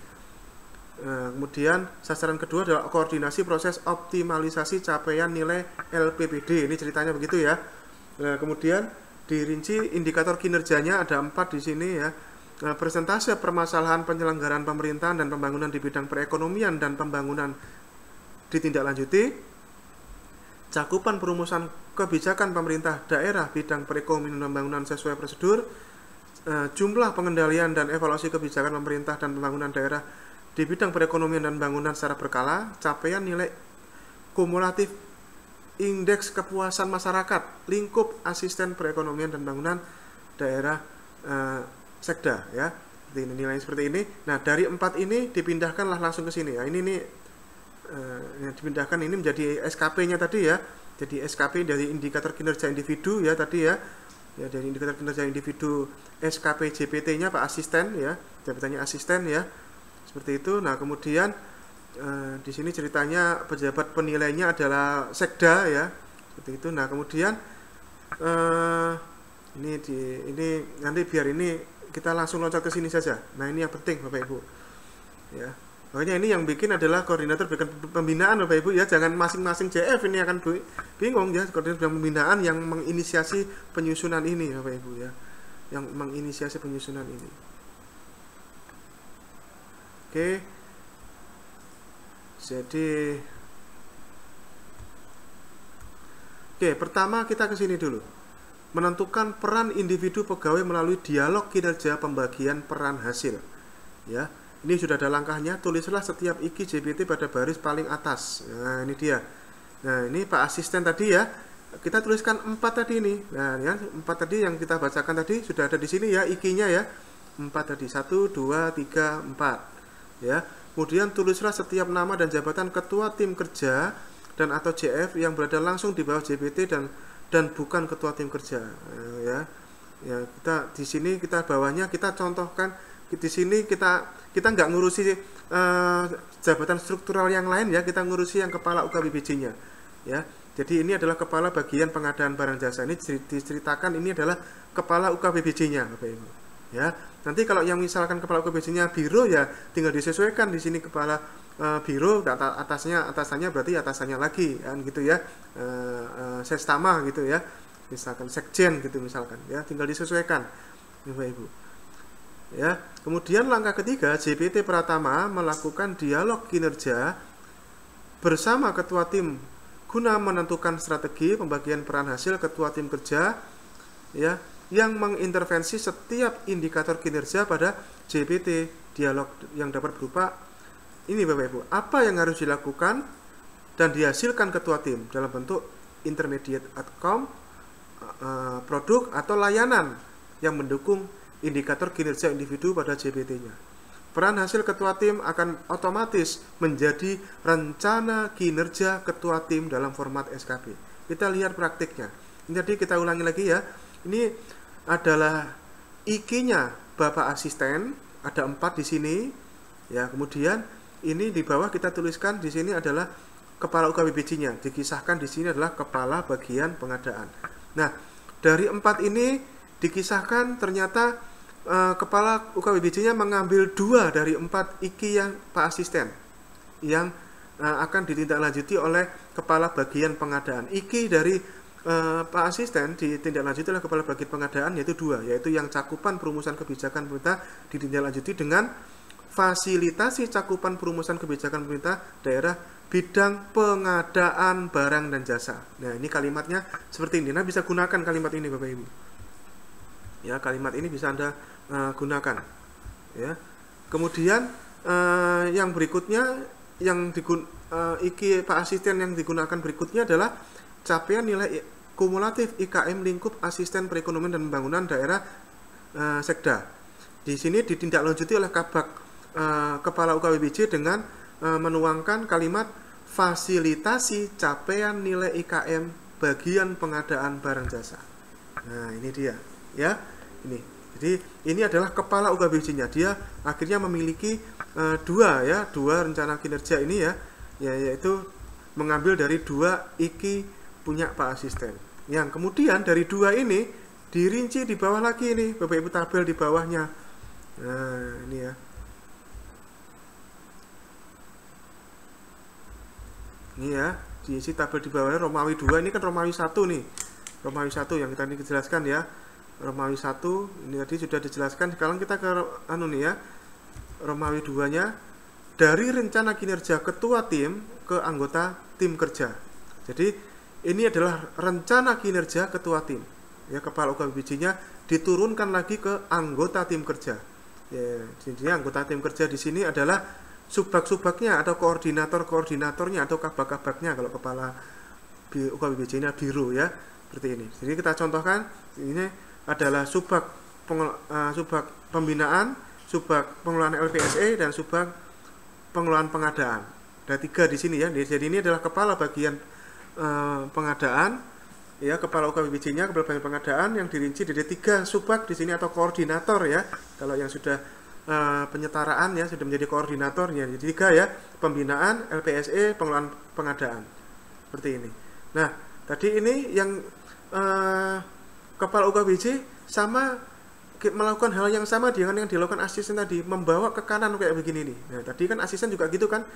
Kemudian sasaran kedua adalah koordinasi proses optimalisasi capaian nilai LPPD. Ini ceritanya begitu ya. Kemudian dirinci indikator kinerjanya ada 4 di sini ya. Presentase permasalahan penyelenggaraan pemerintahan dan pembangunan di bidang perekonomian dan pembangunan ditindaklanjuti. Cakupan perumusan kebijakan pemerintah daerah bidang perekonomian dan pembangunan sesuai prosedur. Jumlah pengendalian dan evaluasi kebijakan pemerintah dan pembangunan daerah di bidang perekonomian dan pembangunan secara berkala. Capaian nilai kumulatif indeks kepuasan masyarakat lingkup asisten perekonomian dan pembangunan daerah Sekda ya. Ini nilai seperti ini. Nah, dari 4 ini dipindahkanlah langsung ke sini ya. Ini yang dipindahkan ini menjadi SKP-nya tadi ya. Jadi SKP dari indikator kinerja individu ya tadi ya. Ya, dari indikator kinerja individu SKP JPT-nya Pak asisten ya. Jabatannya asisten ya. Seperti itu. Nah, kemudian di sini ceritanya pejabat penilainya adalah Sekda ya. Seperti itu. Nah, kemudian ini nanti biar ini kita langsung loncat ke sini saja. Nah, ini yang penting Bapak Ibu. Ya. Makanya ini yang bikin adalah koordinator bikin pembinaan Bapak Ibu ya. Jangan masing-masing JF ini akan bingung ya. Koordinator pembinaan yang menginisiasi penyusunan ini Bapak Ibu ya. Yang menginisiasi penyusunan ini. Oke. Jadi pertama kita ke sini dulu. Menentukan peran individu pegawai melalui dialog kinerja pembagian peran hasil. Ya. Ini sudah ada langkahnya, tulislah setiap IKI JBT pada baris paling atas. Nah, ini dia. Nah, ini Pak Asisten tadi ya. Kita tuliskan 4 tadi ini. Nah, ya, 4 tadi yang kita bacakan tadi sudah ada di sini ya IKI-nya ya. 4 tadi. 1 2 3 4. Ya. Kemudian tulislah setiap nama dan jabatan ketua tim kerja dan atau JF yang berada langsung di bawah JBT dan bukan ketua tim kerja. Ya. Ya, kita di sini kita bawahnya kita contohkan di sini kita nggak ngurusi jabatan struktural yang lain ya, kita ngurusi yang kepala UKBPJ-nya ya. Jadi ini adalah kepala bagian pengadaan barang jasa, ini diceritakan ini adalah kepala UKBPJ-nya Bapak Ibu ya. Nanti kalau yang misalkan kepala UKBPJ-nya biro ya tinggal disesuaikan di sini kepala biro atasannya berarti atasannya lagi kan gitu ya, sestama gitu ya, misalkan sekjen gitu misalkan ya, tinggal disesuaikan Bapak Ibu. Ya, kemudian langkah ketiga, JBT Pratama melakukan dialog kinerja bersama ketua tim guna menentukan strategi pembagian peran hasil ketua tim kerja ya, yang mengintervensi setiap indikator kinerja pada JBT. Dialog yang dapat berupa ini Bapak Ibu, apa yang harus dilakukan dan dihasilkan ketua tim dalam bentuk intermediate outcome, produk atau layanan yang mendukung indikator kinerja individu pada JBT-nya. Peran hasil ketua tim akan otomatis menjadi rencana kinerja ketua tim dalam format SKB. Kita lihat praktiknya. Ini tadi kita ulangi lagi ya. Ini adalah IKI-nya Bapak Asisten, ada 4 di sini. Ya, kemudian ini di bawah kita tuliskan di sini adalah kepala UKBPJ-nya. Dikisahkan di sini adalah kepala bagian pengadaan. Nah, dari 4 ini dikisahkan ternyata kepala UKBPJ-nya mengambil 2 dari 4 IKI yang Pak Asisten yang akan ditindaklanjuti oleh kepala bagian pengadaan. IKI dari Pak Asisten ditindaklanjuti oleh kepala bagian pengadaan yaitu 2, yaitu yang cakupan perumusan kebijakan pemerintah ditindaklanjuti dengan fasilitasi cakupan perumusan kebijakan pemerintah daerah bidang pengadaan barang dan jasa. Nah, ini kalimatnya seperti ini. Nah, bisa gunakan kalimat ini Bapak Ibu. Ya, kalimat ini bisa Anda gunakan ya. Kemudian yang berikutnya yang IKI Pak Asisten yang digunakan berikutnya adalah capaian nilai kumulatif IKM lingkup asisten perekonomian dan pembangunan daerah Sekda. Di sini ditindaklanjuti oleh Kabak kepala UKBPJ dengan menuangkan kalimat fasilitasi capaian nilai IKM bagian pengadaan barang jasa. Nah, ini dia ya. Ini. Jadi ini adalah kepala UKBPJ-nya. Dia akhirnya memiliki 2 rencana kinerja ini ya, yaitu mengambil dari 2 IKI punya Pak Asisten. Yang kemudian dari 2 ini dirinci di bawah lagi ini, Bapak Ibu tabel di bawahnya. Nah, ini ya. Ini ya, diisi tabel di bawahnya Romawi 2, ini kan Romawi 1 nih. Romawi 1 yang tadi dijelaskan ya. Romawi 1 ini tadi sudah dijelaskan. Sekarang kita ke Romawi 2-nya, dari rencana kinerja ketua tim ke anggota tim kerja. Jadi ini adalah rencana kinerja ketua tim. Ya, kepala UKBPJ-nya diturunkan lagi ke anggota tim kerja. Ya, jadi anggota tim kerja di sini adalah subak-subaknya atau koordinator-koordinatornya atau kabak-kabaknya kalau kepala UKBPJ-nya biro ya. Seperti ini. Jadi kita contohkan ini adalah subak pembinaan, subak pengelolaan LPSE dan subak pengelolaan pengadaan. Ada 3 di sini ya. Jadi ini adalah kepala bagian pengadaan ya, kepala UKBPJ-nya, kepala bagian pengadaan yang dirinci dari 3 subak di sini atau koordinator ya. Kalau yang sudah penyetaraan ya sudah menjadi koordinator ya. Jadi 3 ya, pembinaan, LPSE, pengelolaan pengadaan. Seperti ini. Nah, tadi ini yang kepala UKBPJ sama melakukan hal yang sama dengan yang dilakukan asisten tadi, membawa ke kanan kayak begini nih. Nah, tadi kan asisten juga gitu kan,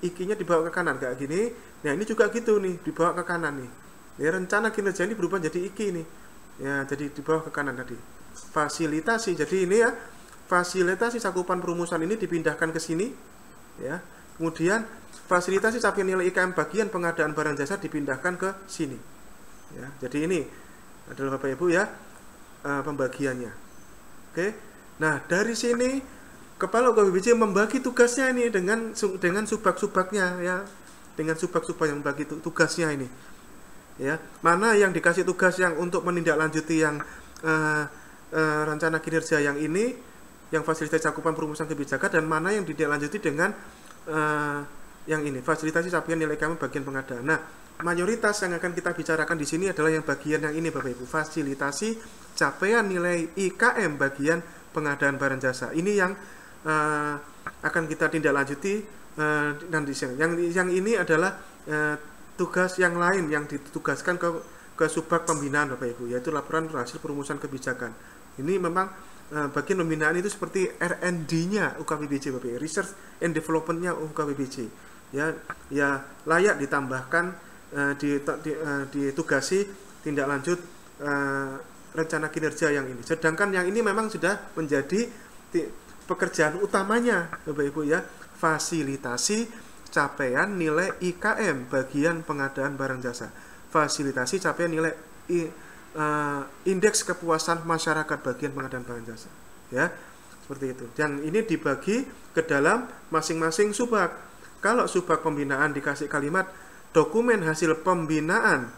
IKI-nya dibawa ke kanan kayak gini. Nah, ini juga gitu nih, dibawa ke kanan nih. Ya, rencana kinerja ini berubah jadi IKI nih. Ya, jadi dibawa ke kanan tadi. Fasilitasi. Jadi ini ya, fasilitasi cakupan perumusan ini dipindahkan ke sini. Ya. Kemudian fasilitasi capaian nilai IKM bagian pengadaan barang jasa dipindahkan ke sini. Ya, jadi ini adalah Bapak Ibu ya pembagiannya. Oke. Nah, dari sini kepala UKBPJ membagi tugasnya ini dengan subak-subaknya ya, dengan subak-subak yang membagi tugasnya ini ya, mana yang dikasih tugas yang untuk menindaklanjuti yang rencana kinerja yang ini, yang fasilitasi cakupan perumusan kebijakan, dan mana yang ditindaklanjuti dengan yang ini, fasilitasi capaian nilai IKM bagian pengadaan. Nah, mayoritas yang akan kita bicarakan di sini adalah yang bagian yang ini Bapak Ibu, fasilitasi capaian nilai IKM bagian pengadaan barang jasa. Ini yang akan kita tindaklanjuti nanti siang. Yang ini adalah tugas yang lain yang ditugaskan ke subak pembinaan Bapak Ibu, yaitu laporan hasil perumusan kebijakan. Ini memang bagian pembinaan itu seperti R&D-nya UKBPJ Bapak Ibu, Research and Development-nya UKBPJ. Ya layak ditambahkan ditugasi tindak lanjut rencana kinerja yang ini. Sedangkan yang ini memang sudah menjadi pekerjaan utamanya Bapak Ibu ya, fasilitasi capaian nilai IKM bagian pengadaan barang jasa, fasilitasi capaian nilai indeks kepuasan masyarakat bagian pengadaan barang jasa ya, seperti itu. Dan ini dibagi ke dalam masing-masing subak. Kalau subak pembinaan dikasih kalimat dokumen hasil pembinaan,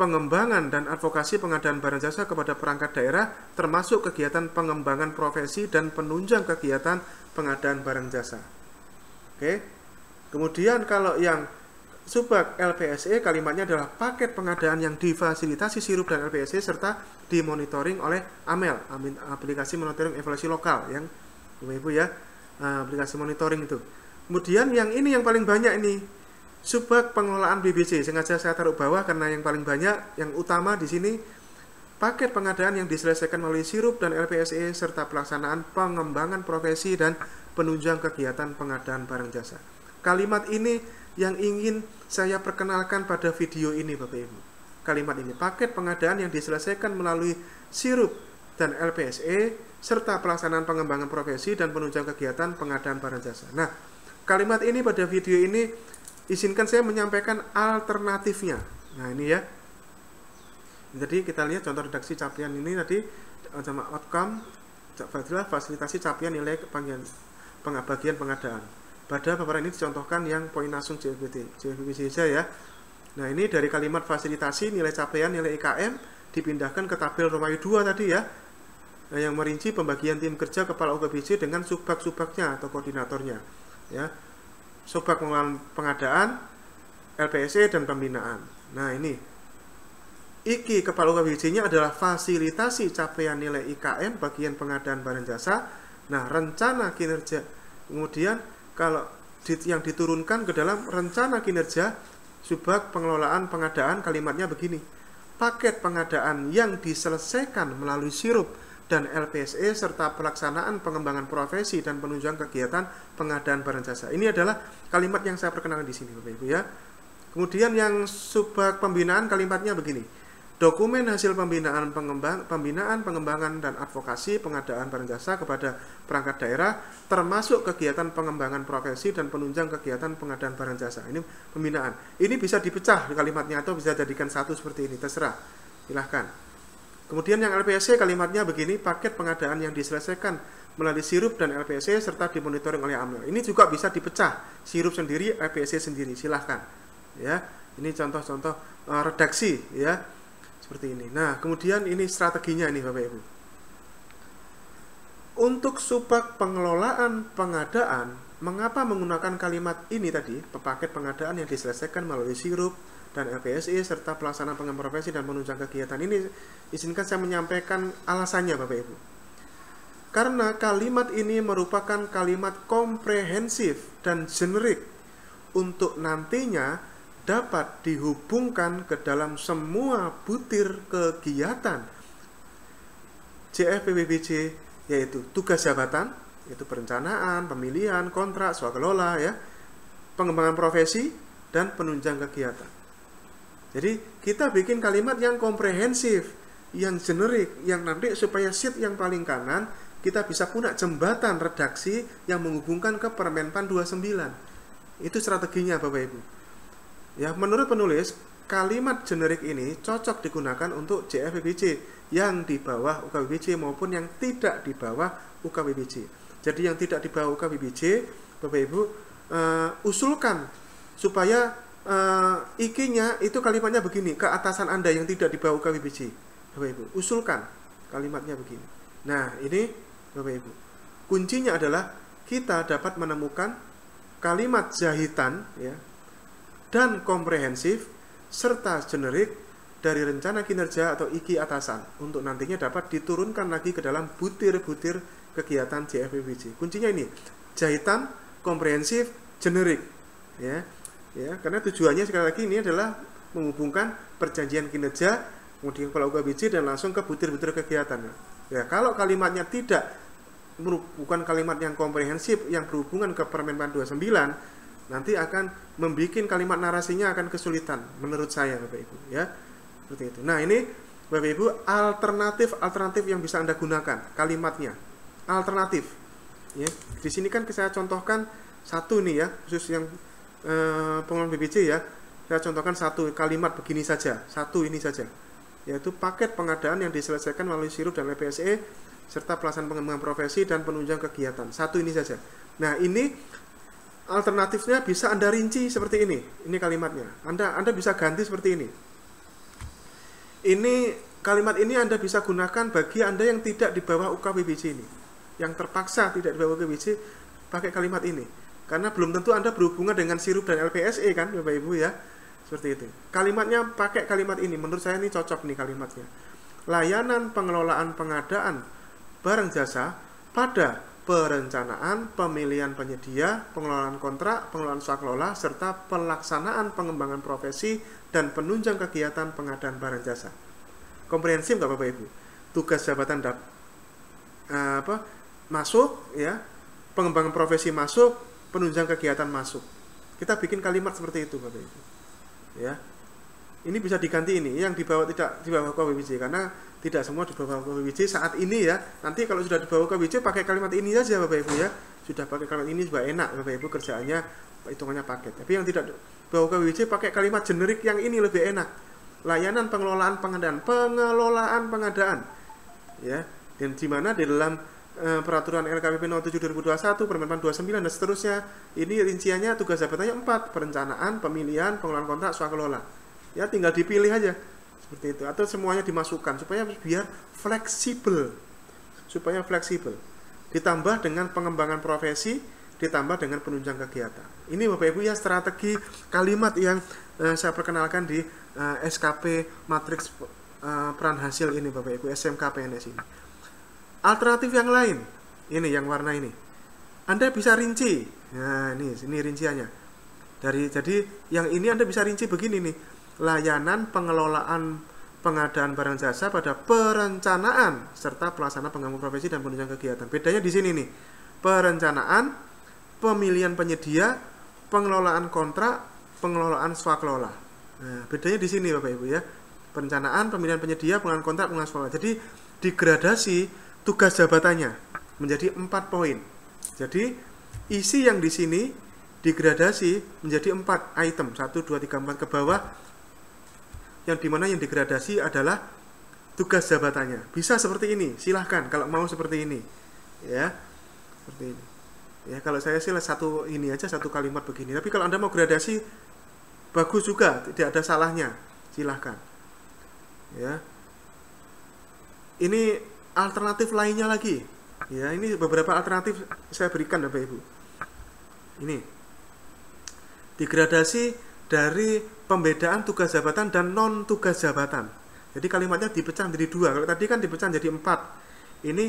pengembangan dan advokasi pengadaan barang jasa kepada perangkat daerah, termasuk kegiatan pengembangan profesi dan penunjang kegiatan pengadaan barang jasa. Oke. Kemudian kalau yang subak LPSE, kalimatnya adalah paket pengadaan yang difasilitasi Sirup dan LPSE serta dimonitoring oleh AMEL, aplikasi monitoring evaluasi lokal, yang Ibu ya, aplikasi monitoring itu. Kemudian yang ini yang paling banyak ini, subak pengelolaan BBC. Sengaja saya taruh bawah karena yang paling banyak, yang utama di sini paket pengadaan yang diselesaikan melalui Sirup dan LPSE serta pelaksanaan pengembangan profesi dan penunjang kegiatan pengadaan barang jasa. Kalimat ini yang ingin saya perkenalkan pada video ini Bapak Ibu. Kalimat ini, paket pengadaan yang diselesaikan melalui Sirup dan LPSE serta pelaksanaan pengembangan profesi dan penunjang kegiatan pengadaan barang jasa. Nah, kalimat ini pada video ini izinkan saya menyampaikan alternatifnya. Nah ini ya. Jadi kita lihat contoh redaksi capaian ini tadi sama outcome fasilitasi capaian nilai bagian pengadaan. Pada paparan ini dicontohkan yang poin langsung JFBPJ saja ya. Nah ini dari kalimat fasilitasi nilai capaian nilai IKM dipindahkan ke tabel Romawi 2 tadi ya. Nah, yang merinci pembagian tim kerja kepala UKBPJ dengan subak-subaknya atau koordinatornya ya. Subak pengadaan, LPSE dan pembinaan. Nah ini IKI kepala UKBPJ-nya adalah fasilitasi capaian nilai IKM bagian pengadaan barang jasa. Nah rencana kinerja, kemudian kalau yang diturunkan ke dalam rencana kinerja subak pengelolaan pengadaan, kalimatnya begini, paket pengadaan yang diselesaikan melalui Sirup dan LPSE serta pelaksanaan pengembangan profesi dan penunjang kegiatan pengadaan barang jasa. Ini adalah kalimat yang saya perkenalkan di sini Bapak Ibu ya. Kemudian yang subak pembinaan, kalimatnya begini, dokumen hasil pembinaan pengembangan dan advokasi pengadaan barang jasa kepada perangkat daerah, termasuk kegiatan pengembangan profesi dan penunjang kegiatan pengadaan barang jasa. Ini pembinaan. Ini bisa dipecah di kalimatnya atau bisa jadikan satu seperti ini, terserah. Silahkan. Kemudian yang LPSE kalimatnya begini, paket pengadaan yang diselesaikan melalui Sirup dan LPSE serta dimonitoring oleh AMEL. Ini juga bisa dipecah, Sirup sendiri, LPSE sendiri, silahkan. Ya, ini contoh-contoh redaksi ya, seperti ini. Nah, kemudian ini strateginya nih Bapak Ibu. Untuk subak pengelolaan pengadaan, mengapa menggunakan kalimat ini tadi, paket pengadaan yang diselesaikan melalui Sirup dan LPSE serta pelaksanaan pengembangan profesi dan penunjang kegiatan ini, izinkan saya menyampaikan alasannya Bapak Ibu. Karena kalimat ini merupakan kalimat komprehensif dan generik untuk nantinya dapat dihubungkan ke dalam semua butir kegiatan JFBPJ, yaitu tugas jabatan, yaitu perencanaan, pemilihan, kontrak, swakelola ya, pengembangan profesi dan penunjang kegiatan. Jadi kita bikin kalimat yang komprehensif, yang generik, yang nanti supaya sheet yang paling kanan kita bisa punya jembatan redaksi yang menghubungkan ke Permenpan 29. Itu strateginya Bapak Ibu. Ya, menurut penulis, kalimat generik ini cocok digunakan untuk JFBPJ yang di bawah UKBPJ maupun yang tidak di bawah UKBPJ. Jadi yang tidak di bawah UKWBJ, Bapak Ibu, usulkan supaya IK-nya itu kalimatnya begini, keatasan Anda yang tidak di bawah UKWBJ. Bapak Ibu, usulkan kalimatnya begini. Nah, ini Bapak Ibu, kuncinya adalah kita dapat menemukan kalimat jahitan ya, dan komprehensif serta generik dari rencana kinerja atau IK atasan untuk nantinya dapat diturunkan lagi ke dalam butir-butir kegiatan JFBBJ. Kuncinya ini, jahitan, komprehensif, generik ya. Ya, karena tujuannya sekali lagi ini adalah menghubungkan perjanjian kinerja kemudian kepala UKWBJ dan langsung ke butir-butir kegiatan. Ya, kalau kalimatnya bukan kalimat yang komprehensif yang berhubungan ke Permenpan 29, nanti akan membuat kalimat narasinya akan kesulitan menurut saya Bapak Ibu ya. Seperti itu. Nah, ini Bapak Ibu alternatif yang bisa Anda gunakan kalimatnya. Alternatif. Ya. Di sini kan saya contohkan satu nih ya, khusus yang pengelolaan BBJ ya. Saya contohkan satu kalimat begini saja, satu ini saja. Yaitu paket pengadaan yang diselesaikan melalui sirup dan LPSE serta pelaksanaan pengembangan profesi dan penunjang kegiatan. Satu ini saja. Nah, ini alternatifnya bisa Anda rinci seperti ini. Ini kalimatnya. Anda bisa ganti seperti ini. Ini kalimat ini Anda bisa gunakan bagi Anda yang tidak di bawah UKWBJ ini. Yang terpaksa tidak di bawah UKWBJ pakai kalimat ini. Karena belum tentu Anda berhubungan dengan sirup dan LPSE kan, Bapak Ibu ya. Seperti itu. Kalimatnya pakai kalimat ini. Menurut saya ini cocok nih kalimatnya. Layanan pengelolaan pengadaan barang jasa pada perencanaan, pemilihan penyedia, pengelolaan kontrak, pengelolaan swakelola, serta pelaksanaan pengembangan profesi dan penunjang kegiatan pengadaan barang jasa. Komprehensif nggak Bapak Ibu? Tugas jabatan masuk, ya, pengembangan profesi masuk, penunjang kegiatan masuk. Kita bikin kalimat seperti itu Bapak Ibu. Ya, ini bisa diganti ini, yang di bawah tidak di bawah UKWBJ karena tidak semua di bawah UKWBJ saat ini ya. Nanti kalau sudah di bawah UKWBJ pakai kalimat ini saja Bapak Ibu ya. Sudah pakai kalimat ini sudah enak Bapak Ibu, kerjaannya hitungannya paket. Tapi yang tidak di bawah UKWBJ pakai kalimat generik yang ini lebih enak. Layanan pengelolaan pengadaan. Ya, dan di mana di dalam peraturan LKPP nomor 7 2021, Permenpan 29 dan seterusnya, ini rinciannya tugas jabatannya 4, perencanaan, pemilihan, pengelolaan kontrak, swakelola. Ya, tinggal dipilih aja. Seperti itu, atau semuanya dimasukkan supaya biar fleksibel. Ditambah dengan pengembangan profesi, ditambah dengan penunjang kegiatan. Ini Bapak Ibu ya strategi kalimat yang saya perkenalkan di SKP matriks peran hasil ini Bapak Ibu, SMK PNS ini. Alternatif yang lain, ini yang warna ini, Anda bisa rinci. Nah, ini rinciannya. Jadi yang ini Anda bisa rinci begini nih. Layanan pengelolaan pengadaan barang jasa pada perencanaan serta pelaksanaan pengembangan profesi dan penunjang kegiatan. Bedanya di sini nih. Perencanaan, pemilihan penyedia, pengelolaan kontrak, pengelolaan swakelola. Nah, bedanya di sini Bapak Ibu ya. Perencanaan, pemilihan penyedia, pengelolaan kontrak, pengelolaan swakelola. Jadi digradasi tugas jabatannya menjadi 4 poin. Jadi isi yang di sini digradasi menjadi 4 item, 1, 2, 3, 4 ke bawah, yang dimana yang digradasi adalah tugas jabatannya. Bisa seperti ini, silahkan kalau mau seperti ini, ya, seperti ini. Ya, kalau saya sih satu ini aja, satu kalimat begini. Tapi kalau Anda mau gradasi, bagus juga, tidak ada salahnya, silahkan. Ya, ini alternatif lainnya lagi. Ya, ini beberapa alternatif saya berikan Bapak Ibu. Ini digradasi dari pembedaan tugas jabatan dan non tugas jabatan. Jadi kalimatnya dipecah menjadi 2. Kalau tadi kan dipecah jadi 4. Ini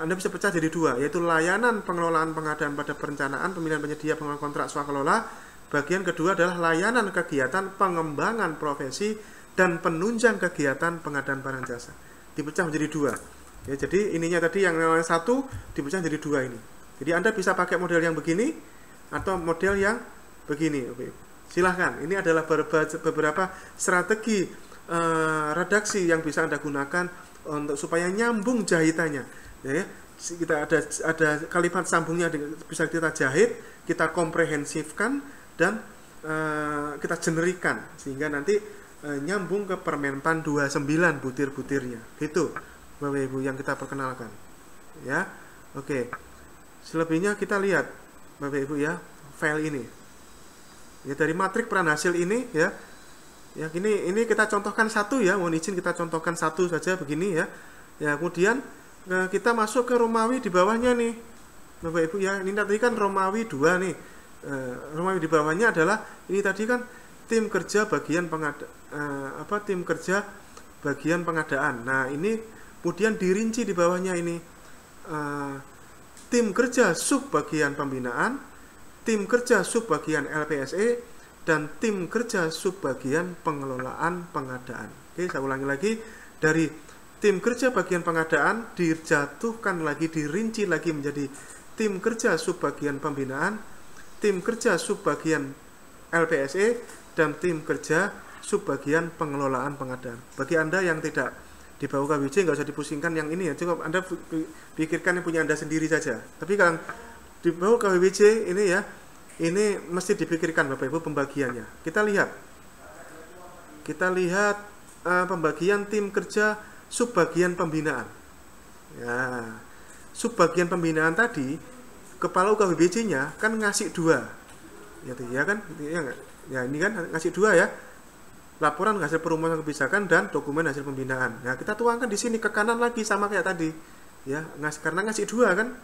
Anda bisa pecah jadi 2, yaitu layanan pengelolaan pengadaan pada perencanaan, pemilihan penyedia, pengelolaan kontrak, swakelola. Bagian kedua adalah layanan kegiatan pengembangan profesi dan penunjang kegiatan pengadaan barang jasa. Dipecah menjadi 2. Ya, jadi ininya tadi yang 1 dipecah jadi 2 ini. Jadi Anda bisa pakai model yang begini atau model yang begini. Silahkan. Ini adalah beberapa strategi redaksi yang bisa Anda gunakan untuk supaya nyambung jahitannya. Ya, kita ada kalimat sambungnya bisa kita jahit, kita komprehensifkan dan kita generikan sehingga nanti nyambung ke Permenpan 29 butir-butirnya. Gitu Bapak Ibu yang kita perkenalkan. Ya. Oke. Selebihnya kita lihat Bapak Ibu ya, file ini. Ya dari matriks peran hasil ini ya. Ya ini kita contohkan satu ya, mohon izin kita contohkan satu saja begini ya. Ya kemudian kita masuk ke Romawi di bawahnya nih. Bapak Ibu ya, ini tadi kan Romawi 2 nih. Romawi di bawahnya adalah ini tadi kan tim kerja bagian tim kerja bagian pengadaan. Nah, ini kemudian dirinci di bawahnya ini tim kerja sub bagian pembinaan, tim kerja sub bagian LPSE, dan tim kerja sub bagian pengelolaan pengadaan. Oke, saya ulangi lagi, dari tim kerja bagian pengadaan dijatuhkan lagi, dirinci lagi menjadi tim kerja sub bagian pembinaan, tim kerja sub bagian LPSE, dan tim kerja sub bagian pengelolaan pengadaan. Bagi Anda yang tidak di bawah KWJ nggak usah dipusingkan yang ini ya, cukup Anda pikirkan yang punya Anda sendiri saja. Tapi kalau di bawah KWJ ini ya, ini mesti dipikirkan Bapak Ibu pembagiannya. Kita lihat pembagian tim kerja subbagian pembinaan. Ya, subbagian pembinaan tadi kepala UKWBJ-nya kan ngasih 2. Ya kan? Ya ini kan ngasih 2 ya. Laporan hasil perumusan kebijakan dan dokumen hasil pembinaan. Nah, kita tuangkan di sini ke kanan lagi sama kayak tadi. Ya, karena ngasih 2 kan.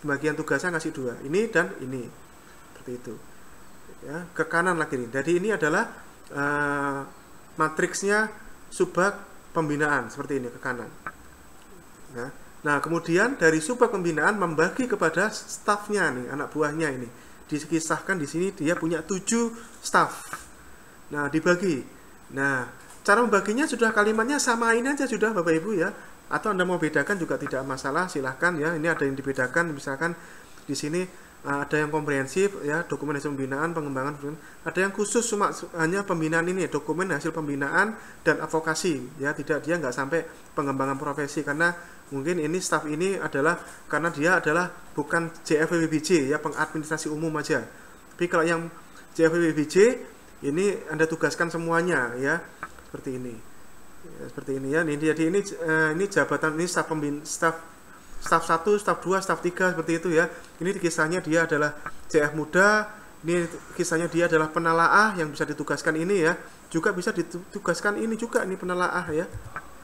Bagian tugasnya ngasih 2. Ini dan ini. Seperti itu. Ya, ke kanan lagi nih. Jadi ini adalah matriksnya subbag pembinaan seperti ini ke kanan. Nah, kemudian dari subbag pembinaan membagi kepada stafnya nih, anak buahnya ini. Dikisahkan di sini dia punya 7 staf. Nah, dibagi. Nah, cara membaginya sudah kalimatnya samain aja sudah Bapak Ibu ya. Atau Anda mau bedakan juga tidak masalah, silahkan ya. Ini ada yang dibedakan, misalkan di sini ada yang komprehensif ya, dokumen hasil pembinaan, pengembangan. Ada yang khusus cuma hanya pembinaan ini, dokumen hasil pembinaan dan advokasi ya. Tidak, dia nggak sampai pengembangan profesi karena mungkin ini staf ini adalah karena dia adalah bukan JFWBJ ya, pengadministrasi umum aja. Tapi kalau yang JFWBJ ini Anda tugaskan semuanya ya, seperti ini. Ya, seperti ini ya. Jadi ini jabatan ini staf 1, staf 2, staf 3 seperti itu ya. Ini kisahnya dia adalah CF muda, ini kisahnya dia adalah penelaah yang bisa ditugaskan ini ya. Juga bisa ditugaskan ini juga, ini penelaah ya.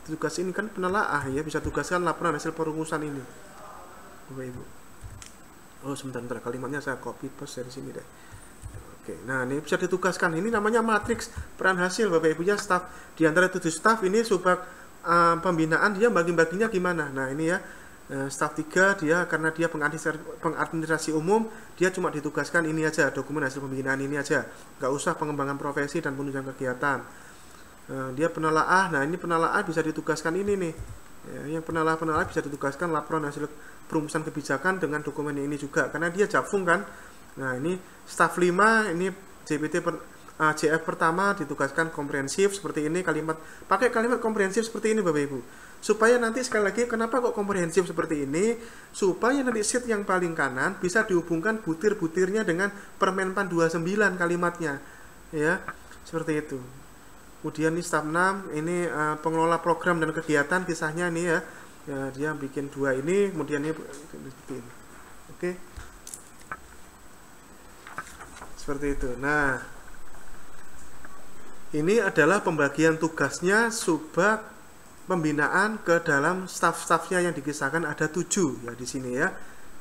Tugas ini kan penelaah ya, bisa tugaskan laporan hasil perumusan ini. Bapak Ibu. Oh, sebentar kalimatnya saya copy paste dari sini deh. Oke, nah ini bisa ditugaskan. Ini namanya matriks peran hasil Bapak Ibu ya, staf. Di antara 7 staf ini subbag pembinaan dia bagi-baginya gimana. Nah, ini ya. Staf 3 dia karena dia pengadministrasi umum, dia cuma ditugaskan ini aja, dokumen hasil pembinaan ini aja. Nggak usah pengembangan profesi dan penunjang kegiatan. Dia penelaah. Nah, ini penelaah bisa ditugaskan ini nih. Ya, yang penelaah bisa ditugaskan laporan hasil perumusan kebijakan dengan dokumen ini juga karena dia jafung kan. Nah, ini staf 5 ini JF pertama ditugaskan komprehensif seperti ini, pakai kalimat komprehensif seperti ini Bapak Ibu. Supaya nanti sekali lagi kenapa kok komprehensif seperti ini? Supaya nanti sheet yang paling kanan bisa dihubungkan butir-butirnya dengan Permenpan 29 kalimatnya. Ya, seperti itu. Kemudian ini staf 6 ini pengelola program dan kegiatan kisahnya nih ya. Ya, dia bikin 2 ini, kemudian ini seperti ini. Oke. Seperti itu. Nah, ini adalah pembagian tugasnya subbag pembinaan ke dalam staf-stafnya yang dikisahkan ada 7 ya di sini ya.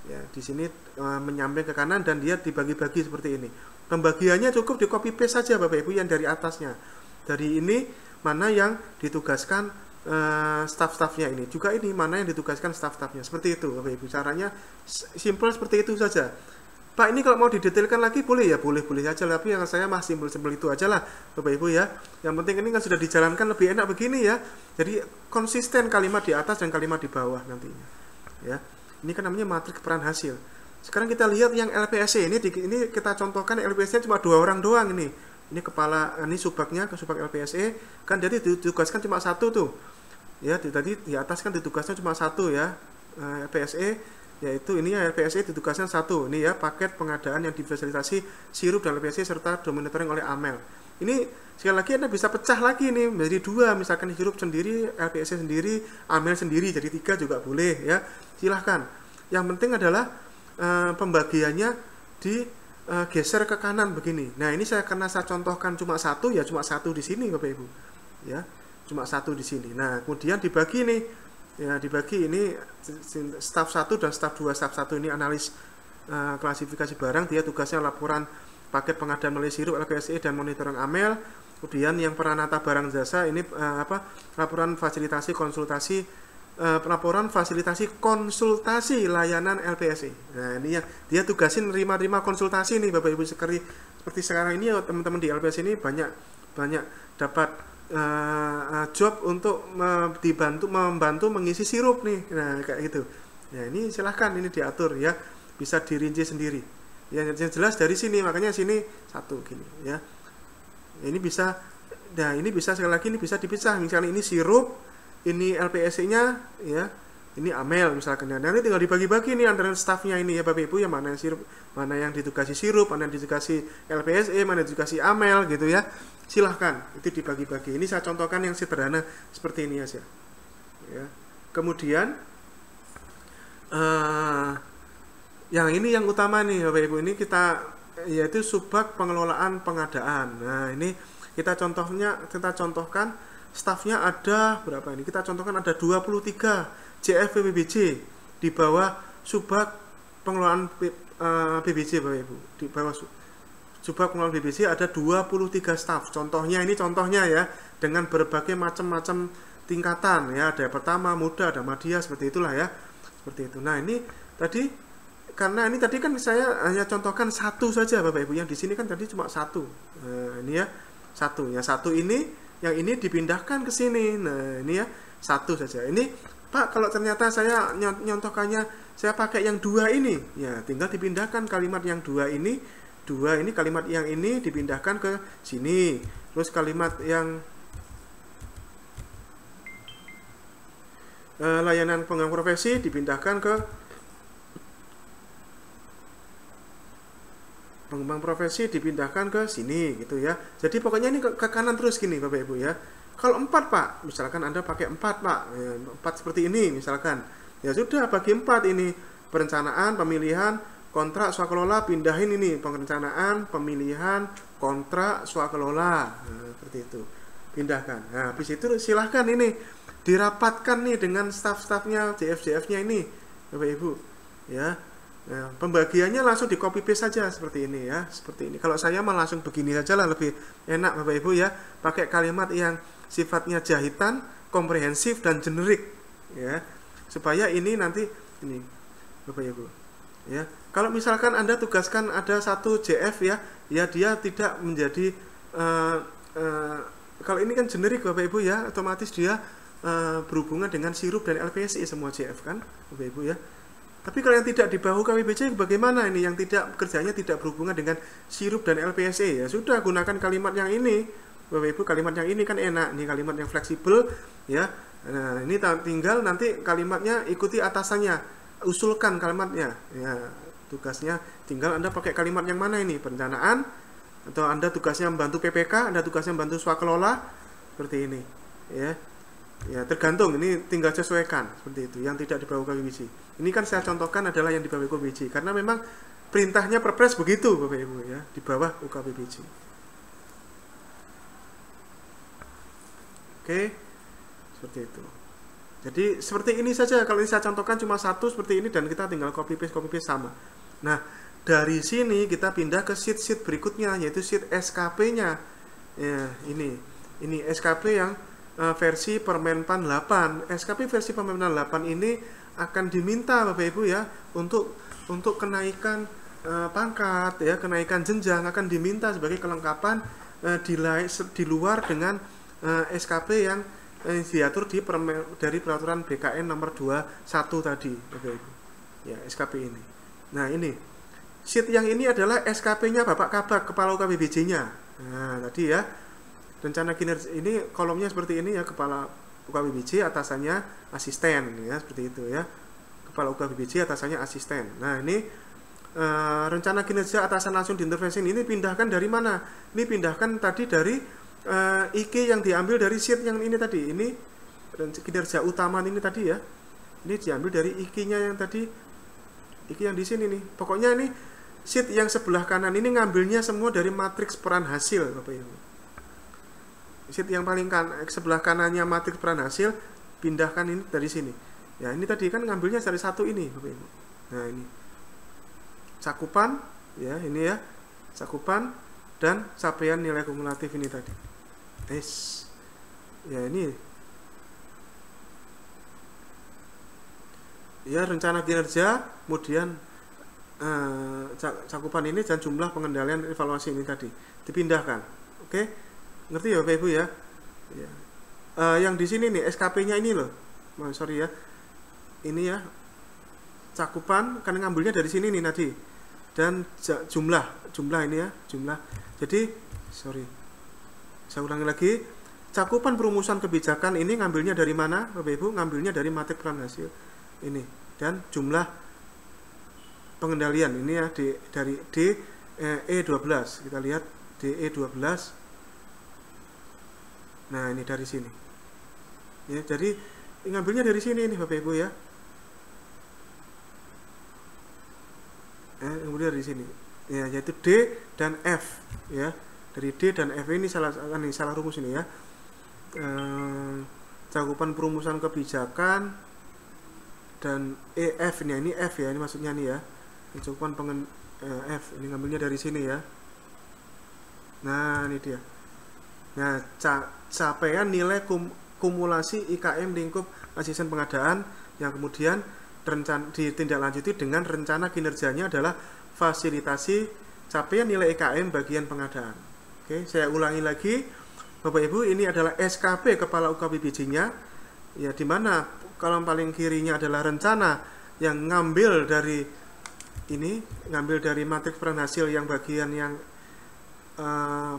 Ya, di sini menyamping ke kanan dan dia dibagi-bagi seperti ini. Pembagiannya cukup di copy paste saja Bapak Ibu yang dari atasnya. Dari ini mana yang ditugaskan staf-stafnya ini. Juga ini mana yang ditugaskan staf-stafnya. Seperti itu Bapak Ibu. Caranya simple seperti itu saja. Pak, ini kalau mau didetailkan lagi boleh ya, boleh saja, tapi yang saya masih simpel itu aja lah Bapak Ibu ya. Yang penting ini kan sudah dijalankan lebih enak begini ya. Jadi konsisten kalimat di atas dan kalimat di bawah nantinya. Ya. Ini kan namanya matriks peran hasil. Sekarang kita lihat yang LPSE ini kita contohkan LPSE cuma 2 orang doang ini. Ini kepala, ini subbagnya ke subbag LPSE kan, jadi ditugaskan cuma 1 tuh. Ya, tadi di atas kan ditugaskan cuma 1 ya. LPSE yaitu ini ya, LPSE ditugaskan 1 ini ya, paket pengadaan yang difasilitasi sirup dan LPSE serta monitoring oleh AMEL. Ini sekali lagi Anda bisa pecah lagi nih menjadi 2, misalkan sirup sendiri, LPSE sendiri, AMEL sendiri, jadi 3 juga boleh ya. Silahkan. Yang penting adalah pembagiannya digeser ke kanan begini. Nah ini karena saya contohkan cuma satu, ya cuma satu di sini Bapak Ibu, ya cuma satu di sini. Nah kemudian dibagi nih, ya dibagi ini staf 1 dan staf 2. Staf 1 ini analis klasifikasi barang, dia tugasnya laporan paket pengadaan melalui sirup, LPSE dan monitoring AMEL. Kemudian yang peranata barang jasa ini laporan fasilitasi konsultasi, pelaporan fasilitasi konsultasi layanan LPSE. Nah ini yang dia tugasin nerima konsultasi nih Bapak Ibu. Seperti sekarang ini teman-teman di LPSE ini banyak dapat job untuk membantu mengisi sirup nih. Nah kayak gitu. Ya ini silahkan ini diatur ya, bisa dirinci sendiri. Yang jelas dari sini, makanya sini satu gini ya. Ini bisa, nah ini bisa sekali lagi ini bisa dipisah. Misalnya ini sirup, ini LPSE-nya ya, ini AMEL misalkan. Nah, nanti tinggal dibagi-bagi nih antara stafnya ini ya Bapak Ibu, yang mana yang sirup, mana yang ditugasi sirup, mana yang ditugasi LPSE, mana yang ditugasi AMEL gitu ya. Silahkan itu dibagi-bagi. Ini saya contohkan yang sederhana seperti ini aja. Ya. Kemudian yang ini yang utama nih Bapak Ibu, ini kita yaitu subbag pengelolaan pengadaan. Nah ini kita contohkan stafnya ada berapa ini? Kita contohkan ada 23 JFPBBJ di bawah subbag pengelolaan BBJ Bapak Ibu. Di bawah subbag pengelolaan BBJ ada 23 staf. Contohnya ini contohnya ya, dengan berbagai macam-macam tingkatan ya, ada pertama, muda, ada media, seperti itulah ya. Seperti itu. Nah, ini tadi karena ini tadi kan saya hanya contohkan satu saja Bapak Ibu, yang di sini kan tadi cuma satu. Nah, ini ya satu. Ya satu ini, yang ini dipindahkan ke sini. Nah, ini ya satu saja. Ini Pak, kalau ternyata saya nyontohkannya saya pakai yang dua ini, ya tinggal dipindahkan kalimat yang dua ini kalimat yang ini dipindahkan ke sini. Terus kalimat yang layanan pengembangan profesi dipindahkan ke pengembang profesi, dipindahkan ke sini gitu ya. Jadi pokoknya ini ke kanan terus gini Bapak Ibu ya. Kalau 4 Pak, misalkan Anda pakai 4 Pak, ya, 4 seperti ini misalkan, ya sudah bagi 4 ini, perencanaan, pemilihan, kontrak, swakelola, pindahin ini perencanaan, pemilihan, kontrak, swakelola, nah, seperti itu, pindahkan. Nah habis itu silahkan ini dirapatkan nih dengan staf-stafnya, JF-JF-nya ini Bapak Ibu ya. Nah, pembagiannya langsung di copy paste saja seperti ini ya, seperti ini. Kalau saya mah langsung begini saja lah, lebih enak Bapak Ibu ya, pakai kalimat yang sifatnya jahitan, komprehensif dan generik ya, supaya ini nanti ini Bapak Ibu ya. Kalau misalkan Anda tugaskan ada satu JF ya, ya dia tidak menjadi kalau ini kan generik Bapak Ibu ya, otomatis dia berhubungan dengan sirup dan LPSE semua JF kan Bapak Ibu ya. Tapi kalau yang tidak di bahu KWBJ bagaimana ini, yang tidak kerjanya tidak berhubungan dengan sirup dan LPSE, ya sudah gunakan kalimat yang ini Bapak Ibu, kalimat yang ini kan enak, ini kalimat yang fleksibel ya. Nah ini tinggal nanti kalimatnya ikuti atasannya, usulkan kalimatnya ya, tugasnya tinggal Anda pakai kalimat yang mana ini, perencanaan, atau Anda tugasnya membantu PPK, Anda tugasnya membantu swakelola, seperti ini ya. Ya tergantung, ini tinggal sesuaikan seperti itu. Yang tidak di bawah KWBJ, ini kan saya contohkan adalah yang di bawah UKBJ karena memang perintahnya Perpres begitu Bapak Ibu ya, di bawah UKBJ. Oke, seperti itu. Jadi seperti ini saja, kalau ini saya contohkan cuma satu seperti ini dan kita tinggal copy paste sama. Nah dari sini kita pindah ke sheet berikutnya, yaitu sheet SKP-nya ya. Ini SKP yang versi Permenpan 8. SKP versi Permenpan 8 ini akan diminta Bapak Ibu ya untuk kenaikan pangkat ya, kenaikan jenjang akan diminta sebagai kelengkapan di luar dengan SKP yang diatur dari peraturan BKN nomor 21 tadi Bapak Ibu. Ya, SKP ini. Nah, ini sheet yang ini adalah SKP-nya Bapak Kabak, Kepala UKBBJ-nya. Nah, tadi ya. Rencana kinerja ini kolomnya seperti ini ya, Kepala UKBBJ atasannya asisten ya, seperti itu ya. Kepala UKBBJ atasannya asisten. Nah, ini rencana kinerja atasan langsung diintervensi ini pindahkan dari mana? Ini pindahkan tadi dari IK yang diambil dari sheet yang ini tadi. Ini kinerja utama ini tadi ya. Ini diambil dari IK-nya yang tadi Iki yang di sini nih. Pokoknya ini sheet yang sebelah kanan ini ngambilnya semua dari matriks peran hasil, Bapak Ibu. Sheet yang paling sebelah kanannya matriks peran hasil, pindahkan ini dari sini. Ya, ini tadi kan ngambilnya dari satu ini, Bapak Ibu. Nah, ini cakupan, ya, ini ya. Cakupan dan capaian nilai kumulatif ini tadi. Ya, ini. Ya, rencana kinerja, kemudian cakupan ini dan jumlah pengendalian evaluasi ini tadi dipindahkan. Oke, ngerti ya Bapak Ibu ya? Ya. Yang di sini nih SKP-nya ini loh, sorry ya, ini ya cakupan karena ngambilnya dari sini nih tadi, dan jumlah ini ya jumlah. Jadi sorry, saya ulangi lagi, cakupan perumusan kebijakan ini ngambilnya dari mana Bapak Ibu? Ngambilnya dari matriks peran hasil ini, dan jumlah pengendalian ini ya dari DE12. Kita lihat DE12. Nah, ini dari sini. Ya, jadi ngambilnya dari sini nih Bapak Ibu ya. Kemudian dari sini. Ya, yaitu D dan F ya. Dari D dan F ini salah rumus ini ya. Cakupan perumusan kebijakan dan EF ini F ya, ini maksudnya nih ya. Cakupan F ini ngambilnya dari sini ya. Nah, ini dia. Nah, capaian nilai kumulasi IKM lingkup asisten pengadaan yang kemudian ditindaklanjuti dengan rencana kinerjanya adalah fasilitasi capaian nilai IKM bagian pengadaan. Oke, saya ulangi lagi, Bapak Ibu, ini adalah SKP kepala UKPBJ-nya, ya, dimana kolom paling kirinya adalah rencana yang ngambil dari matriks peran hasil yang bagian yang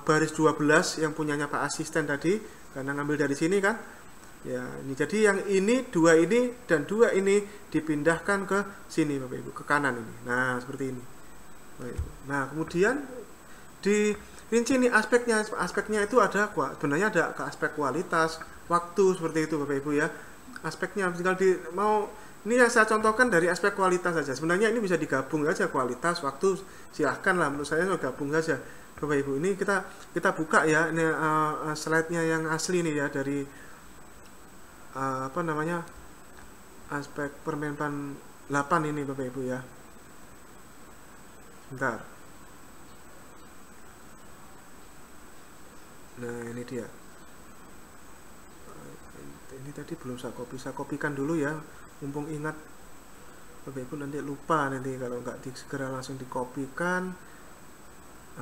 baris 12 yang punyanya Pak Asisten tadi, karena ngambil dari sini kan ya. Ini jadi yang ini dua ini dan dua ini dipindahkan ke sini Bapak Ibu, ke kanan ini. Nah, seperti ini Bapak Ibu. Nah, kemudian di rinci ini aspeknya itu ada sebenarnya ada ke aspek kualitas waktu, seperti itu Bapak Ibu ya. Aspeknya tinggal ini yang saya contohkan dari aspek kualitas saja. Sebenarnya ini bisa digabung saja, kualitas, waktu, silahkan lah, menurut saya gabung saja Bapak Ibu. Ini kita buka ya, ini slide-nya yang asli nih ya, dari aspek Permenpan 8 ini Bapak Ibu ya. Sebentar. Nah, ini dia. Ini tadi belum saya kopikan dulu ya, mumpung ingat Bapak Ibu, nanti lupa nanti kalau nggak segera langsung dikopikan.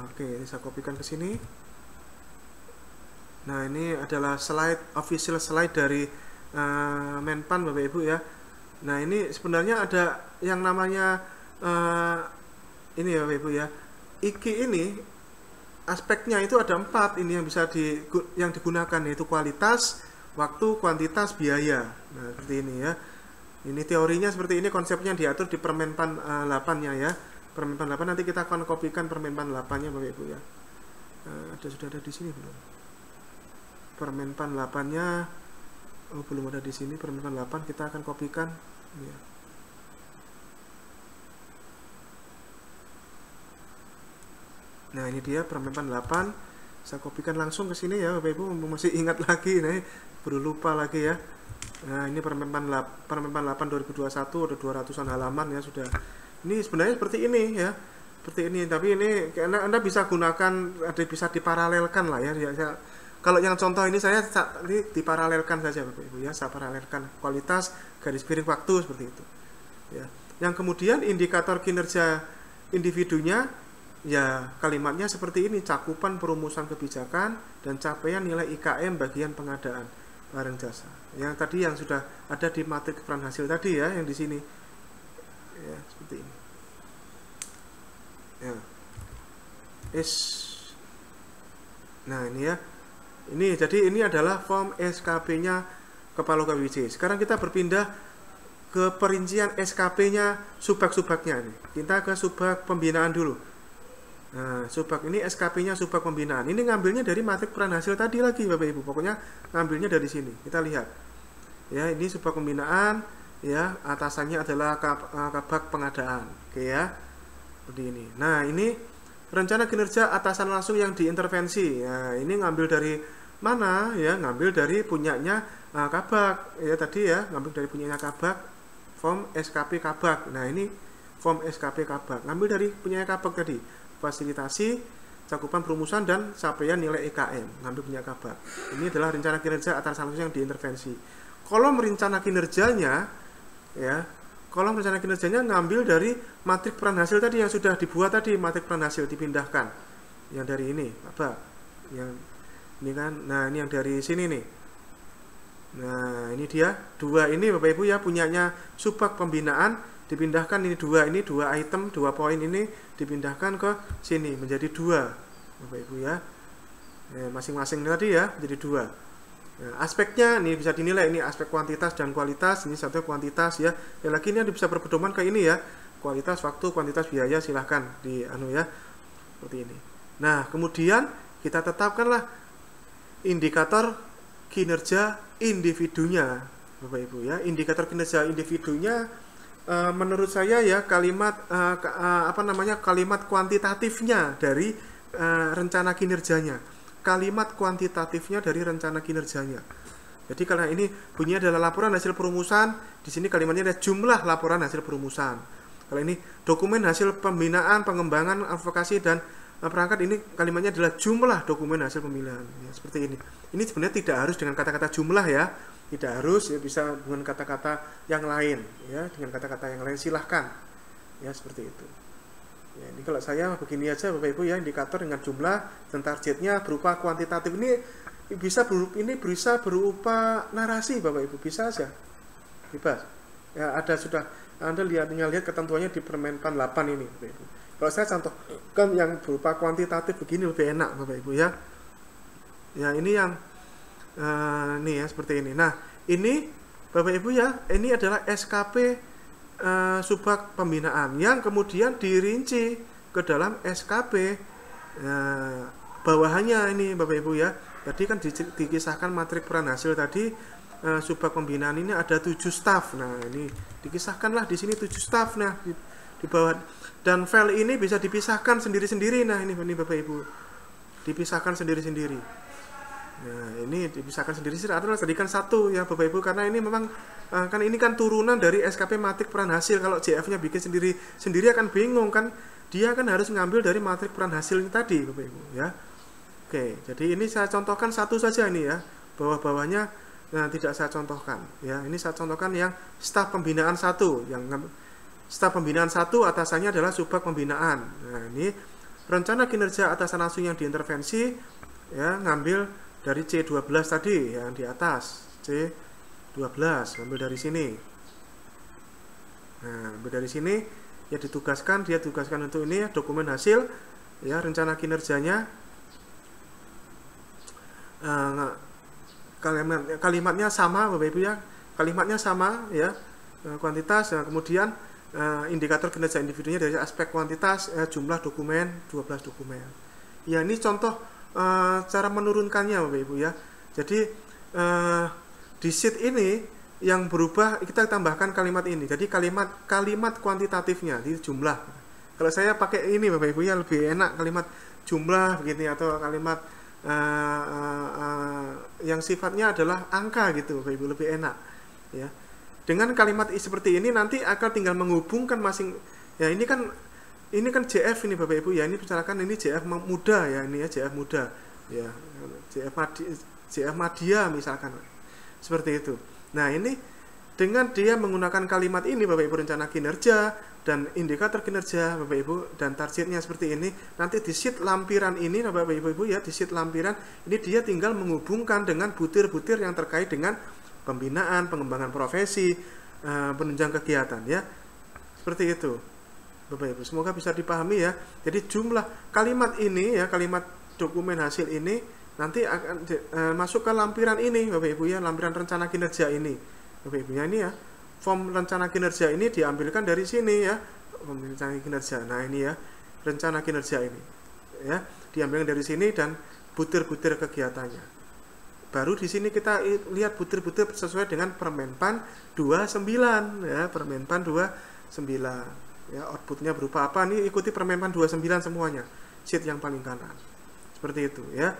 Oke, ini saya kopikan ke sini. Nah, ini adalah official slide dari Menpan Bapak Ibu ya. Nah, ini sebenarnya ada yang namanya ini ya Bapak Ibu ya, IKI ini aspeknya itu ada 4 ini yang bisa yang digunakan, yaitu kualitas, waktu, kuantitas, biaya. Nah, seperti ini ya. Ini teorinya seperti ini, konsepnya diatur di Permenpan 8-nya ya. Permenpan 8 nanti kita akan kopikan Permenpan 8-nya Bapak Ibu ya. Sudah ada di sini belum? Permenpan 8-nya belum ada di sini. Permenpan 8 kita akan kopikan ya. Nah, ini dia Permenpan 8. Saya kopikan langsung ke sini ya Bapak Ibu, masih ingat lagi, nah baru lupa lagi ya. Nah, ini Permenpan 8 2021, ada 200-an halaman ya sudah. Ini sebenarnya seperti ini ya. Seperti ini, tapi ini karena Anda bisa gunakan, bisa diparalelkan lah ya. Kalau yang contoh ini saya diparalelkan saja Bapak Ibu ya, saya paralelkan kualitas garis miring waktu seperti itu. Ya. Yang kemudian indikator kinerja individunya ya kalimatnya seperti ini, cakupan perumusan kebijakan dan capaian nilai IKM bagian pengadaan barang jasa. Yang tadi yang sudah ada di matriks peran hasil tadi ya, yang di sini. Ya, seperti ini. Ya. Nah, ini ya. Jadi ini adalah form SKP-nya Kepala UKPBJ. Sekarang kita berpindah ke perincian SKP-nya subbag-subbagnya nih. Kita ke subbag pembinaan dulu. Nah, subbag ini SKP-nya subbag pembinaan. Ini ngambilnya dari matriks peran hasil tadi lagi Bapak Ibu. Pokoknya ngambilnya dari sini. Kita lihat. Ya, ini subbag pembinaan ya, atasannya adalah kabag pengadaan. Oke ya. Seperti ini. Nah, ini rencana kinerja atasan langsung yang diintervensi. Nah, ini ngambil dari mana ya? Ngambil dari punyanya kabag. Ya tadi ya, ngambil dari punyanya kabag, form SKP kabag. Nah, ini form SKP kabag. Ngambil dari punyanya kabag tadi. Fasilitasi, cakupan perumusan dan capaian nilai EKM. Ngambil punya kabag. Ini adalah rencana kinerja atasan langsung yang diintervensi. Kolom rencana kinerjanya ya, kolom rencana kinerjanya ngambil dari matrik peran hasil tadi yang sudah dibuat tadi, matrik peran hasil dipindahkan. Yang dari ini, apa? Yang ini kan, nah ini yang dari sini nih. Nah, ini dia, dua ini Bapak Ibu ya, punyanya Subag pembinaan, dipindahkan ini dua item, 2 poin ini dipindahkan ke sini menjadi 2 Bapak Ibu ya. Masing-masing tadi ya, jadi 2. Nah, aspeknya ini bisa dinilai, ini aspek kuantitas dan kualitas, ini satu kuantitas ya. Lagi ini bisa berpedoman ke ini ya, kualitas waktu, kuantitas biaya, silahkan di ya, seperti ini. Nah, kemudian kita tetapkanlah indikator kinerja individunya Bapak Ibu ya. Indikator kinerja individunya menurut saya ya, kalimat kalimat kuantitatifnya dari rencana kinerjanya. Kalimat kuantitatifnya dari rencana kinerjanya. Jadi karena ini bunyinya adalah laporan hasil perumusan, di sini kalimatnya ada jumlah laporan hasil perumusan. Kalau ini dokumen hasil pembinaan, pengembangan, advokasi dan perangkat, ini kalimatnya adalah jumlah dokumen hasil pemilihan. Ya, seperti ini. Ini sebenarnya tidak harus dengan kata-kata jumlah ya, tidak harus ya, bisa dengan kata-kata yang lain ya, dengan kata-kata yang lain silahkan ya, seperti itu. Ya, ini kalau saya begini aja Bapak Ibu ya, indikator dengan jumlah dan targetnya berupa kuantitatif. Ini bisa berupa narasi Bapak Ibu, bisa aja. Bebas. Ya, ada sudah Anda lihat ketentuannya di Permenpan 8 ini Bapak Ibu. Kalau saya contohkan yang berupa kuantitatif begini lebih enak Bapak Ibu ya. Ya, ini yang nih ya, seperti ini. Nah, ini Bapak Ibu ya, ini adalah SKP Subag pembinaan yang kemudian dirinci ke dalam SKP bawahannya ini Bapak Ibu ya. Tadi kan dikisahkan matrik peran hasil tadi, Subag pembinaan ini ada 7 staf. Nah, ini dikisahkanlah di sini 7 staf. Nah, di bawah, dan file ini bisa dipisahkan sendiri-sendiri. Nah, ini Bapak Ibu, dipisahkan sendiri-sendiri. Nah, ini dipisahkan sendiri-sendiri adalah tadi kan 1 ya Bapak Ibu, karena ini memang kan ini kan turunan dari SKP matrik peran hasil. Kalau JF-nya bikin sendiri akan bingung kan, dia kan harus ngambil dari matrik peran hasil ini tadi Bapak Ibu ya. Oke, jadi ini saya contohkan 1 saja ini ya, bawah-bawahnya tidak saya contohkan ya. Ini saya contohkan yang staf pembinaan 1, yang staf pembinaan 1 atasannya adalah Subag pembinaan. Nah, ini rencana kinerja atasan langsung yang diintervensi ya, ngambil dari C12 tadi yang di atas, C12 ambil dari sini. Nah, ambil dari sini ya, dia tugaskan untuk ini dokumen hasil ya, rencana kinerjanya, kalimatnya sama Bapak Ibu ya, kalimatnya sama ya, kuantitas. Nah, kemudian indikator kinerja individunya dari aspek kuantitas, jumlah dokumen 12 dokumen. Ya, ini contoh cara menurunkannya Bapak Ibu ya. Jadi di sheet ini yang berubah, kita tambahkan kalimat ini. Jadi kalimat kuantitatifnya di jumlah. Kalau saya pakai ini Bapak Ibu ya, lebih enak kalimat jumlah begini, atau kalimat yang sifatnya adalah angka gitu Bapak Ibu, lebih enak ya. Dengan kalimat seperti ini nanti akan tinggal menghubungkan ya, ini kan JF ini Bapak Ibu ya, ini misalkan ini JF muda ya, ini ya JF muda ya, JF Madya misalkan, seperti itu. Nah, ini dengan dia menggunakan kalimat ini Bapak Ibu, rencana kinerja dan indikator kinerja Bapak Ibu, dan targetnya seperti ini, nanti di sheet lampiran ini Bapak Ibu ya, di sheet lampiran ini dia tinggal menghubungkan dengan butir-butir yang terkait dengan pembinaan, pengembangan profesi, penunjang kegiatan ya, seperti itu Bapak Ibu. Semoga bisa dipahami ya. Jadi jumlah kalimat ini ya, kalimat dokumen hasil ini nanti akan masuk ke lampiran ini Bapak Ibu ya, lampiran rencana kinerja ini Bapak Ibu ya. Ini ya, form rencana kinerja ini diambilkan dari sini ya, form rencana kinerja. Nah, ini ya, rencana kinerja ini ya, diambilkan dari sini dan butir-butir kegiatannya. baru di sini kita lihat butir-butir sesuai dengan Permenpan 29 ya, Permenpan 29 ya. Outputnya berupa apa nih, ikuti Permenpan 29 semuanya, sheet yang paling kanan seperti itu ya.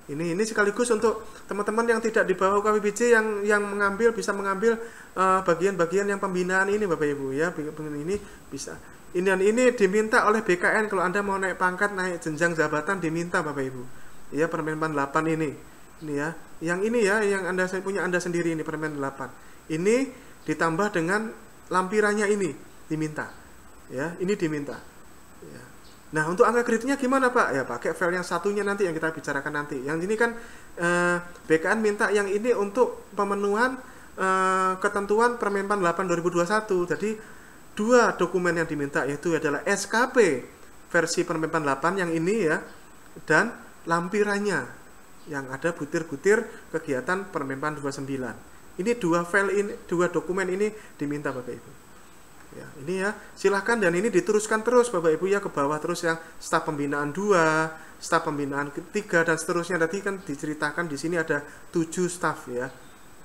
Ini sekaligus untuk teman-teman yang tidak di bawah KWBJ yang mengambil, bisa mengambil bagian-bagian yang pembinaan ini Bapak Ibu ya. Ini bisa, ini diminta oleh BKN kalau Anda mau naik pangkat, naik jenjang jabatan, diminta Bapak Ibu ya. Permenpan 8 ini ya, yang ini ya, yang Anda punya Anda sendiri ini, Permen 8 ini ditambah dengan lampirannya ini diminta ya, ini diminta ya. Nah, untuk angka kreditnya gimana Pak? Ya pakai file yang satunya nanti yang kita bicarakan nanti. Yang ini kan BKN minta yang ini untuk pemenuhan ketentuan Permenpan 8 2021. Jadi dua dokumen yang diminta yaitu adalah SKP versi Permenpan 8 yang ini ya, dan lampirannya yang ada butir-butir kegiatan Permenpan 29. Ini dua file ini, dua dokumen ini diminta Bapak Ibu. Ya, ini ya, silahkan, dan ini diteruskan terus Bapak Ibu ya ke bawah terus, yang staf pembinaan 2, staf pembinaan 3 dan seterusnya. Tadi kan diceritakan di sini ada 7 staf ya.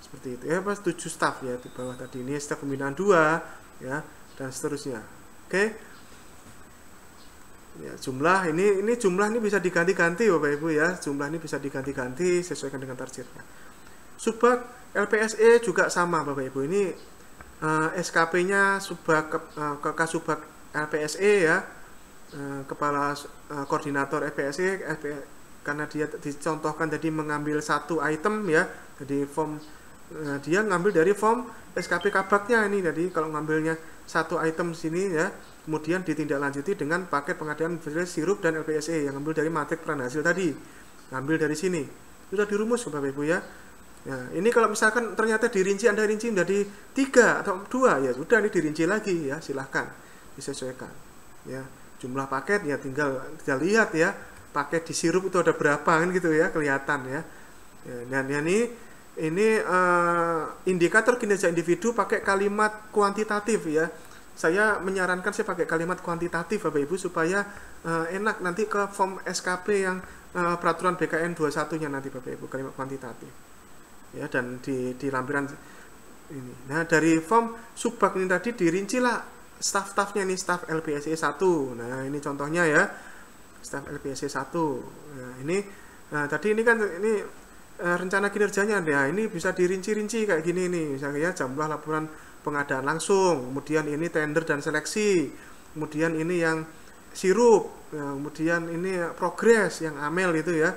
Seperti itu ya, pas 7 staf ya di bawah tadi. Ini staf pembinaan 2 ya dan seterusnya. Oke. Ya, jumlah ini jumlah ini bisa diganti-ganti Bapak Ibu ya. Jumlah ini bisa diganti-ganti sesuaikan dengan targetnya. Subbag LPSE juga sama Bapak Ibu. Ini SKP-nya Subbag ke Kasubag LPSE ya. Kepala koordinator LPSE karena dia dicontohkan tadi mengambil satu item ya. Jadi form dia ngambil dari form SKP Kabagnya ini. Jadi kalau ngambilnya satu item sini ya, kemudian ditindaklanjuti dengan paket pengadaan sirup dan LPSE yang ngambil dari matrik peran hasil tadi, ngambil dari sini, sudah dirumus Bapak Ibu ya. Nah, ini kalau misalkan ternyata dirinci, Anda rinci menjadi 3 atau 2 ya sudah, ini dirinci lagi ya, silahkan disesuaikan ya. Jumlah paket ya tinggal lihat ya, paket di sirup itu ada berapa kan gitu ya, kelihatan ya. Dan ini indikator kinerja individu pakai kalimat kuantitatif ya. Saya menyarankan saya pakai kalimat kuantitatif Bapak Ibu supaya enak nanti ke form SKP yang peraturan BKN 21-nya nanti Bapak Ibu, kalimat kuantitatif. Ya, dan di lampiran ini. Nah, dari form Subbag ini tadi dirincilah staf-stafnya, ini staf LPSE 1. Nah, ini contohnya ya. Staf LPSE 1. Nah, ini tadi ini kan ini rencana kinerjanya. Nah, ini bisa dirinci-rinci kayak gini nih. Misalnya jumlah laporan pengadaan langsung, kemudian ini tender dan seleksi, kemudian ini yang sirup, kemudian ini progres yang amel itu ya,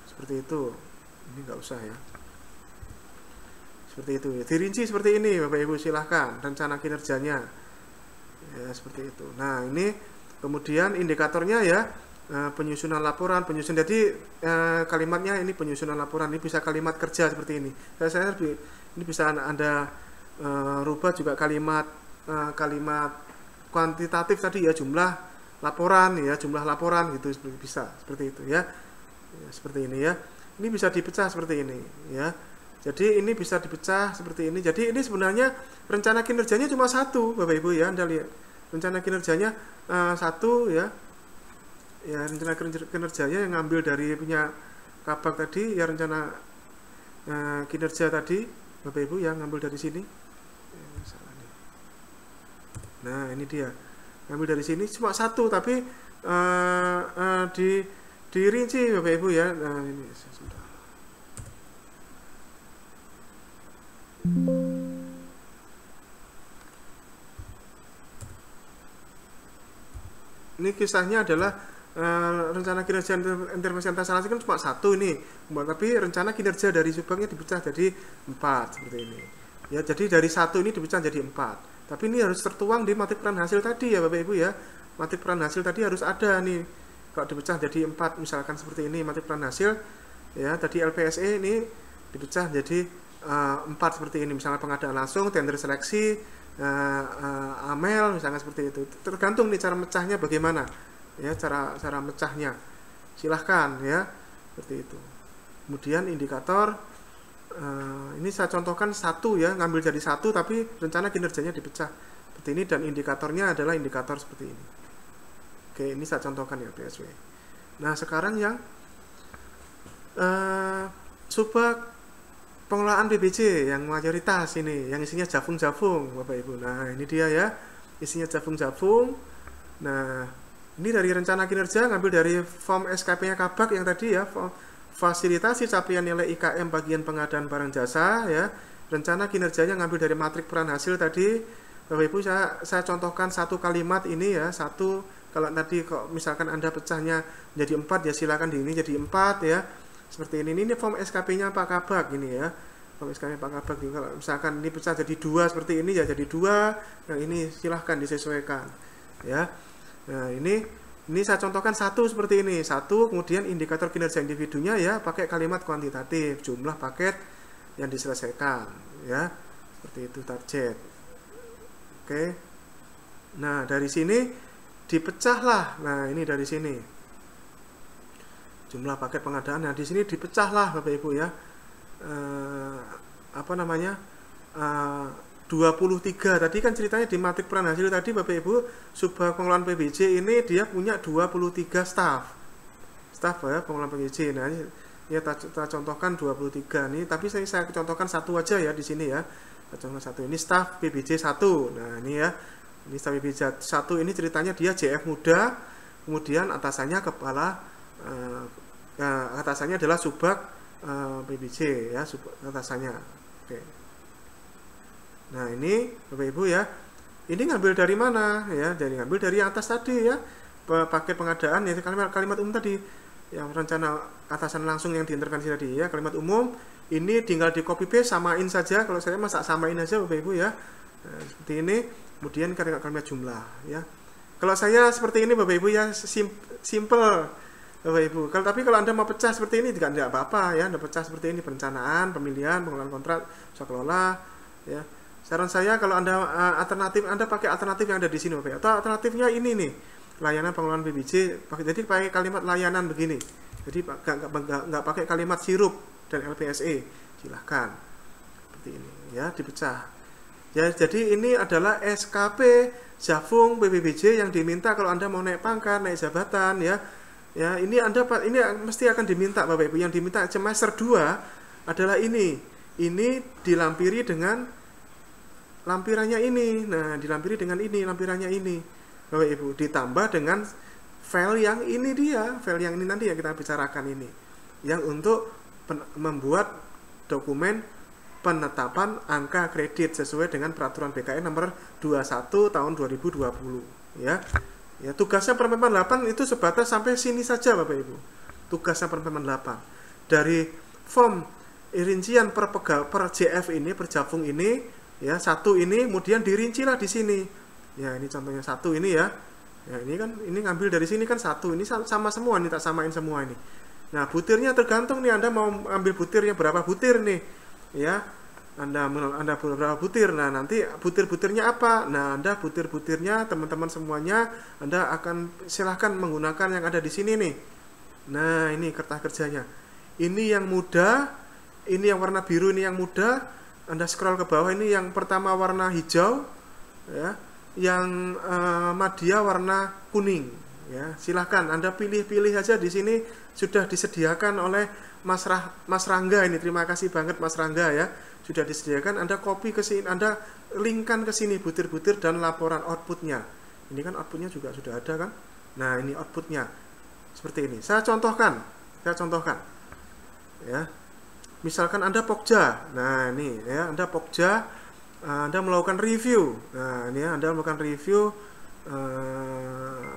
seperti itu. Ini nggak usah ya, seperti itu ya. Dirinci seperti ini Bapak Ibu, silahkan rencana kinerjanya ya, seperti itu. Nah, ini kemudian indikatornya ya, penyusunan laporan, jadi kalimatnya ini penyusunan laporan, ini bisa kalimat kerja seperti ini. Saya ini bisa Anda rubah juga kalimat kuantitatif tadi ya, jumlah laporan ya, jumlah laporan gitu, bisa seperti itu ya. Seperti ini ya. Ini bisa dipecah seperti ini ya. Jadi ini bisa dipecah seperti ini. Jadi ini sebenarnya rencana kinerjanya cuma satu Bapak Ibu ya. Anda lihat rencana kinerjanya satu ya. Ya, rencana kinerjanya yang ngambil dari punya Kabag tadi ya, rencana kinerja tadi Bapak Ibu yang ngambil dari sini. Nah, ini dia. Ngambil dari sini cuma satu, tapi dirinci Bapak Ibu ya. Nah, ini sebentar. Ini kisahnya adalah rencana kinerja intervensi antisipasi kan cuma satu ini, tapi rencana kinerja dari Subbagnya dipecah jadi 4 seperti ini. Ya, jadi dari satu ini dipecah jadi 4. Tapi ini harus tertuang di matrik peran hasil tadi ya Bapak Ibu ya. Matrik peran hasil tadi harus ada nih. Kalau dipecah jadi 4 misalkan seperti ini matrik peran hasil ya, tadi LPSE ini dipecah jadi 4 seperti ini, misalnya pengadaan langsung, tender seleksi, amel misalnya seperti itu. Tergantung nih cara mecahnya bagaimana ya, cara mecahnya silahkan ya, seperti itu. Kemudian indikator ini saya contohkan satu ya, ngambil jadi satu tapi rencana kinerjanya dipecah seperti ini, dan indikatornya adalah indikator seperti ini. Oke, ini saya contohkan ya PSW. Nah, sekarang yang Subak pengelolaan PBJ yang mayoritas ini, yang isinya jafung-jafung, Bapak Ibu. Nah, ini dia ya, isinya jafung-jafung. Nah, ini dari rencana kinerja, ngambil dari form SKP-nya Kabak yang tadi ya, fasilitasi capaian nilai IKM bagian pengadaan barang jasa ya. Rencana kinerjanya ngambil dari matrik peran hasil tadi. Bapak Ibu, saya contohkan satu kalimat ini ya, satu. Kalau tadi kok misalkan Anda pecahnya jadi 4 ya silakan di ini jadi 4 ya. Seperti ini form SKP-nya Pak Kabak ini ya. Form SKP Pak Kabak ini, kalau misalkan ini pecah jadi 2 seperti ini ya jadi 2. Yang ini silahkan disesuaikan ya. Nah, ini saya contohkan satu seperti ini. Satu, kemudian indikator kinerja individunya ya pakai kalimat kuantitatif, jumlah paket yang diselesaikan ya. Seperti itu target. Oke. Nah, dari sini dipecahlah. Nah, ini dari sini. Jumlah paket pengadaan. Nah, di sini dipecahlah Bapak Ibu ya. 23. Tadi kan ceritanya di matrik peran hasil tadi Bapak Ibu, Subak pengelolaan PBJ ini dia punya 23 staff ya, pengelolaan PBJ. Nah, ini ya kita contohkan 23 nih, tapi saya contohkan satu aja ya di sini ya. Kita contohkan satu, ini staff PBJ 1. Nah, ini ya. Ini staff PBJ 1 ini ceritanya dia JF muda, kemudian atasannya kepala atasannya adalah Subak PBJ ya, atasannya. Oke. Nah, ini Bapak Ibu ya. Ini ngambil dari mana ya? Jadi ngambil dari atas tadi ya. Paket pengadaan ya, kalimat umum tadi. Yang rencana atasan langsung yang diintervensi tadi ya, kalimat umum. Ini tinggal di copy paste, samain saja. Kalau saya masak samain aja Bapak Ibu ya. Nah, seperti ini. Kemudian kalimat jumlah ya. Kalau saya seperti ini Bapak Ibu ya, simple Bapak Ibu. Tapi kalau Anda mau pecah seperti ini juga tidak apa-apa ya. Anda pecah seperti ini, perencanaan, pemilihan, pengelolaan kontrak, usaha kelola ya. Saran saya kalau Anda alternatif, Anda pakai alternatif yang ada di sini Bapak. Atau alternatifnya ini nih, layanan pengelolaan PBJ. Jadi pakai kalimat layanan begini. Jadi nggak pakai kalimat sirup dan LPSE. Silahkan seperti ini ya, dipecah. Ya, jadi ini adalah SKP Jafung PBBJ yang diminta kalau Anda mau naik pangkat, naik jabatan ya. Ya, ini mesti akan diminta Bapak Ibu. Yang diminta semester 2 adalah ini. Ini dilampiri dengan lampirannya ini. Nah, dilampiri dengan ini, lampirannya ini. Bapak Ibu, ditambah dengan file yang ini dia, file yang ini nanti yang kita bicarakan ini. Yang untuk membuat dokumen penetapan angka kredit sesuai dengan peraturan BKN nomor 21 tahun 2020 ya. Ya, tugasnya Permen 8 itu sebatas sampai sini saja Bapak Ibu. Tugasnya Permen 8. Dari form rincian per JF ini, per Jafung ini, ya, satu ini kemudian dirincilah di sini. Ya, ini contohnya satu ini ya. Ya, ini kan ini ngambil dari sini kan satu. Ini sama semua nih, tak samain semua ini. Nah, butirnya tergantung nih Anda mau ambil butirnya berapa butir nih. Ya. Anda berapa butir. Nah, nanti butir-butirnya apa? Nah, Anda butir-butirnya teman-teman semuanya Anda akan silahkan menggunakan yang ada di sini nih. Nah, ini kertas kerjanya. Ini yang muda, ini yang warna biru, ini yang muda. Anda scroll ke bawah, ini yang pertama warna hijau ya. Yang madya warna kuning ya. Silahkan Anda pilih-pilih saja, di sini sudah disediakan oleh Mas Rangga ini. Terima kasih banget Mas Rangga ya. Sudah disediakan, Anda copy ke sini, Anda linkkan ke sini butir-butir dan laporan outputnya. Ini kan outputnya juga sudah ada kan? Nah, ini outputnya seperti ini. Saya contohkan, ya. Misalkan Anda Pokja, nah ini ya, Anda Pokja, Anda melakukan review. Nah, ini ya, Anda melakukan review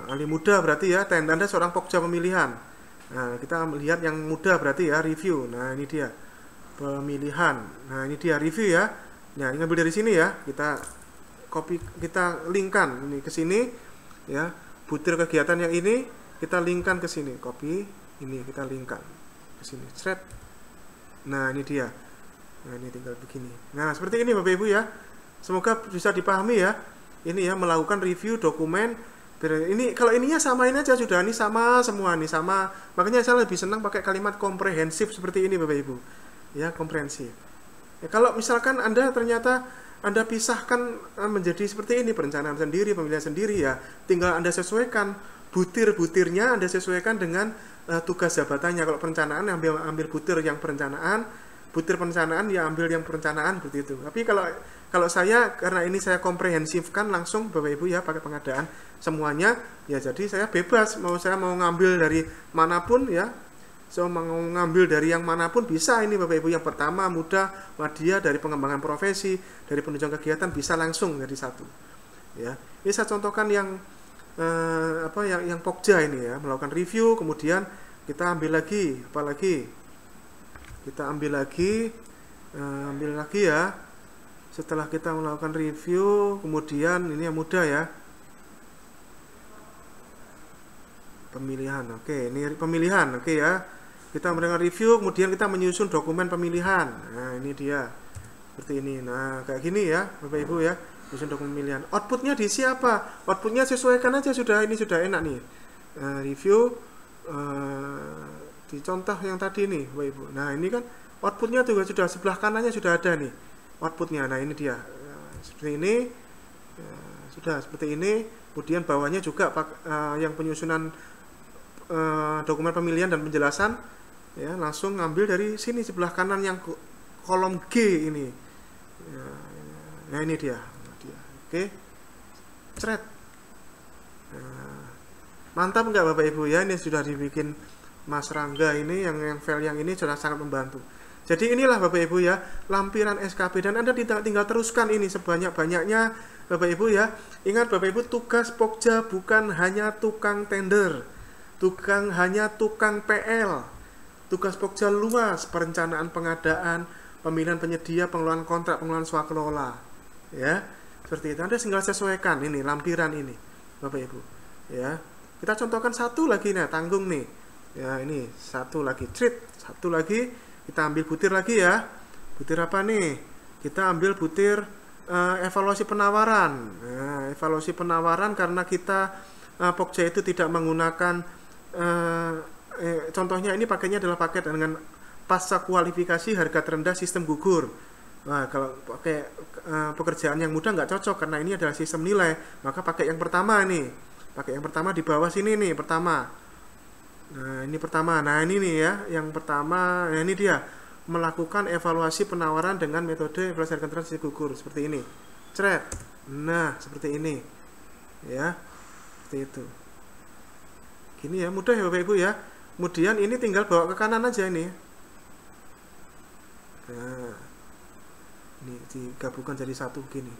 ahli muda berarti ya, Anda seorang Pokja pemilihan. Nah, kita melihat yang muda berarti ya, review. Nah, ini dia. Pemilihan. Nah, ini dia review ya. Nah, ini ambil dari sini ya. Kita copy, kita linkkan ini ke sini ya. Butir kegiatan yang ini kita linkkan ke sini. Copy ini kita linkkan ke sini. Thread. Nah, ini dia. Nah, ini tinggal begini. Nah, seperti ini Bapak Ibu ya. Semoga bisa dipahami ya. Ini ya, melakukan review dokumen. Ini kalau ininya samain aja sudah, ini sama semua nih, sama. Makanya saya lebih senang pakai kalimat komprehensif seperti ini Bapak Ibu. Ya, komprehensif. Ya, kalau misalkan ternyata Anda pisahkan menjadi seperti ini, perencanaan sendiri, pemilihan sendiri ya, tinggal Anda sesuaikan butir-butirnya Anda sesuaikan dengan tugas jabatannya. Kalau perencanaan ambil butir yang perencanaan, butir perencanaan ya ambil yang perencanaan seperti itu. Tapi kalau saya, karena ini saya komprehensifkan langsung Bapak Ibu ya, pakai pengadaan semuanya ya, jadi saya bebas saya mau ngambil dari manapun ya. So, mau ngambil dari yang manapun bisa ini Bapak Ibu. Yang pertama muda, media, dari pengembangan profesi, dari penunjang kegiatan, bisa langsung jadi satu. Ya, ini saya contohkan yang yang Pokja ini ya, melakukan review, kemudian kita ambil lagi, kita ambil lagi ya. Setelah kita melakukan review, kemudian ini yang muda ya, pemilihan. Oke, ini pemilihan. Oke ya, kita melakukan review, kemudian kita menyusun dokumen pemilihan. Nah, ini dia seperti ini. Nah, kayak gini ya Bapak Ibu ya, menyusun dokumen pemilihan. Outputnya di siapa? Outputnya sesuaikan aja, sudah, ini sudah enak nih. Review di contoh yang tadi nih Bapak Ibu. Nah, ini kan outputnya juga sudah, sebelah kanannya sudah ada nih outputnya. Nah, ini dia seperti ini. Sudah seperti ini. Kemudian bawahnya juga yang penyusunan dokumen pemilihan dan penjelasan ya, langsung ngambil dari sini sebelah kanan yang kolom G ini. Nah, ini dia. Oke, cret. Mantap nggak Bapak Ibu ya, ini sudah dibikin Mas Rangga ini, yang file yang ini sudah sangat membantu. Jadi inilah Bapak Ibu ya, lampiran SKP, dan Anda tinggal teruskan ini sebanyak-banyaknya Bapak Ibu ya. Ingat Bapak Ibu, tugas Pokja bukan hanya tukang tender, hanya tukang PL. Tugas Pokja luas, perencanaan pengadaan, pemilihan penyedia, pengelolaan kontrak, pengelolaan swakelola. Ya, seperti itu. Anda tinggal sesuaikan ini lampiran ini Bapak Ibu. Ya. Kita contohkan satu lagi nih, tanggung nih. Ya, ini satu lagi, satu lagi. Kita ambil butir lagi ya. Butir apa nih? Kita ambil butir evaluasi penawaran. Nah, evaluasi penawaran karena kita Pokja itu tidak menggunakan contohnya ini pakainya adalah paket dengan pasca kualifikasi harga terendah sistem gugur. Nah, kalau pakai pekerjaan yang mudah nggak cocok karena ini adalah sistem nilai, maka pakai yang pertama nih. Pakai yang pertama di bawah sini nih, pertama. Nah, ini pertama. Nah, ini nih ya, yang pertama. Nah, ini dia, melakukan evaluasi penawaran dengan metode evaluasi harga terendah sistem gugur seperti ini. Cret. Nah, seperti ini. Ya. Seperti itu. Gini ya, mudah ya Bapak Ibu ya. Kemudian ini tinggal bawa ke kanan aja ini. Nah, ini digabungkan jadi satu gini.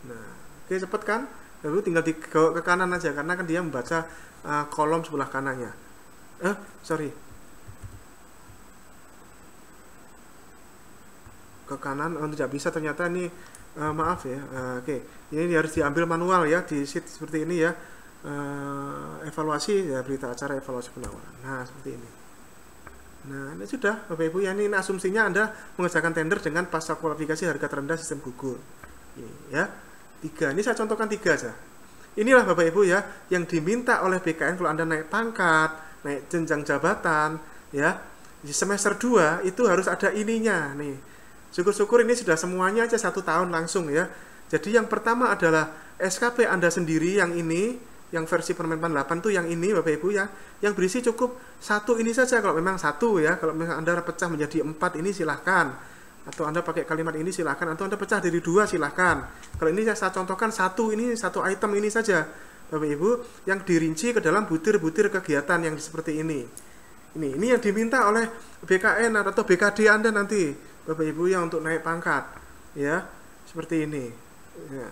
Nah, oke, cepet kan? Lalu tinggal dibawa ke kanan aja karena kan dia membaca kolom sebelah kanannya. Ke kanan, tidak bisa ternyata ini, maaf ya. Oke, ini harus diambil manual ya di sheet seperti ini ya. Evaluasi ya, berita acara evaluasi penawaran. Nah, seperti ini. Nah, ini sudah Bapak Ibu ya, ini asumsinya Anda mengerjakan tender dengan pasca kualifikasi harga terendah sistem gugur. Ini, ya. 3. Ini saya contohkan 3 saja. Inilah Bapak Ibu ya yang diminta oleh BKN kalau Anda naik pangkat, naik jenjang jabatan ya. Di semester 2 itu harus ada ininya nih. Syukur-syukur ini sudah semuanya aja 1 tahun langsung ya. Jadi yang pertama adalah SKP Anda sendiri yang ini, yang versi Permen 8 tuh yang ini Bapak Ibu ya. Yang berisi cukup 1 ini saja kalau memang 1 ya. Kalau memang Anda pecah menjadi 4 ini silahkan. Atau Anda pakai kalimat ini silahkan, atau Anda pecah dari 2 silahkan. Kalau ini saya contohkan 1 ini, 1 item ini saja Bapak Ibu, yang dirinci ke dalam butir-butir kegiatan yang seperti ini. Ini yang diminta oleh BKN atau BKD Anda nanti Bapak Ibu yang untuk naik pangkat ya, seperti ini ya.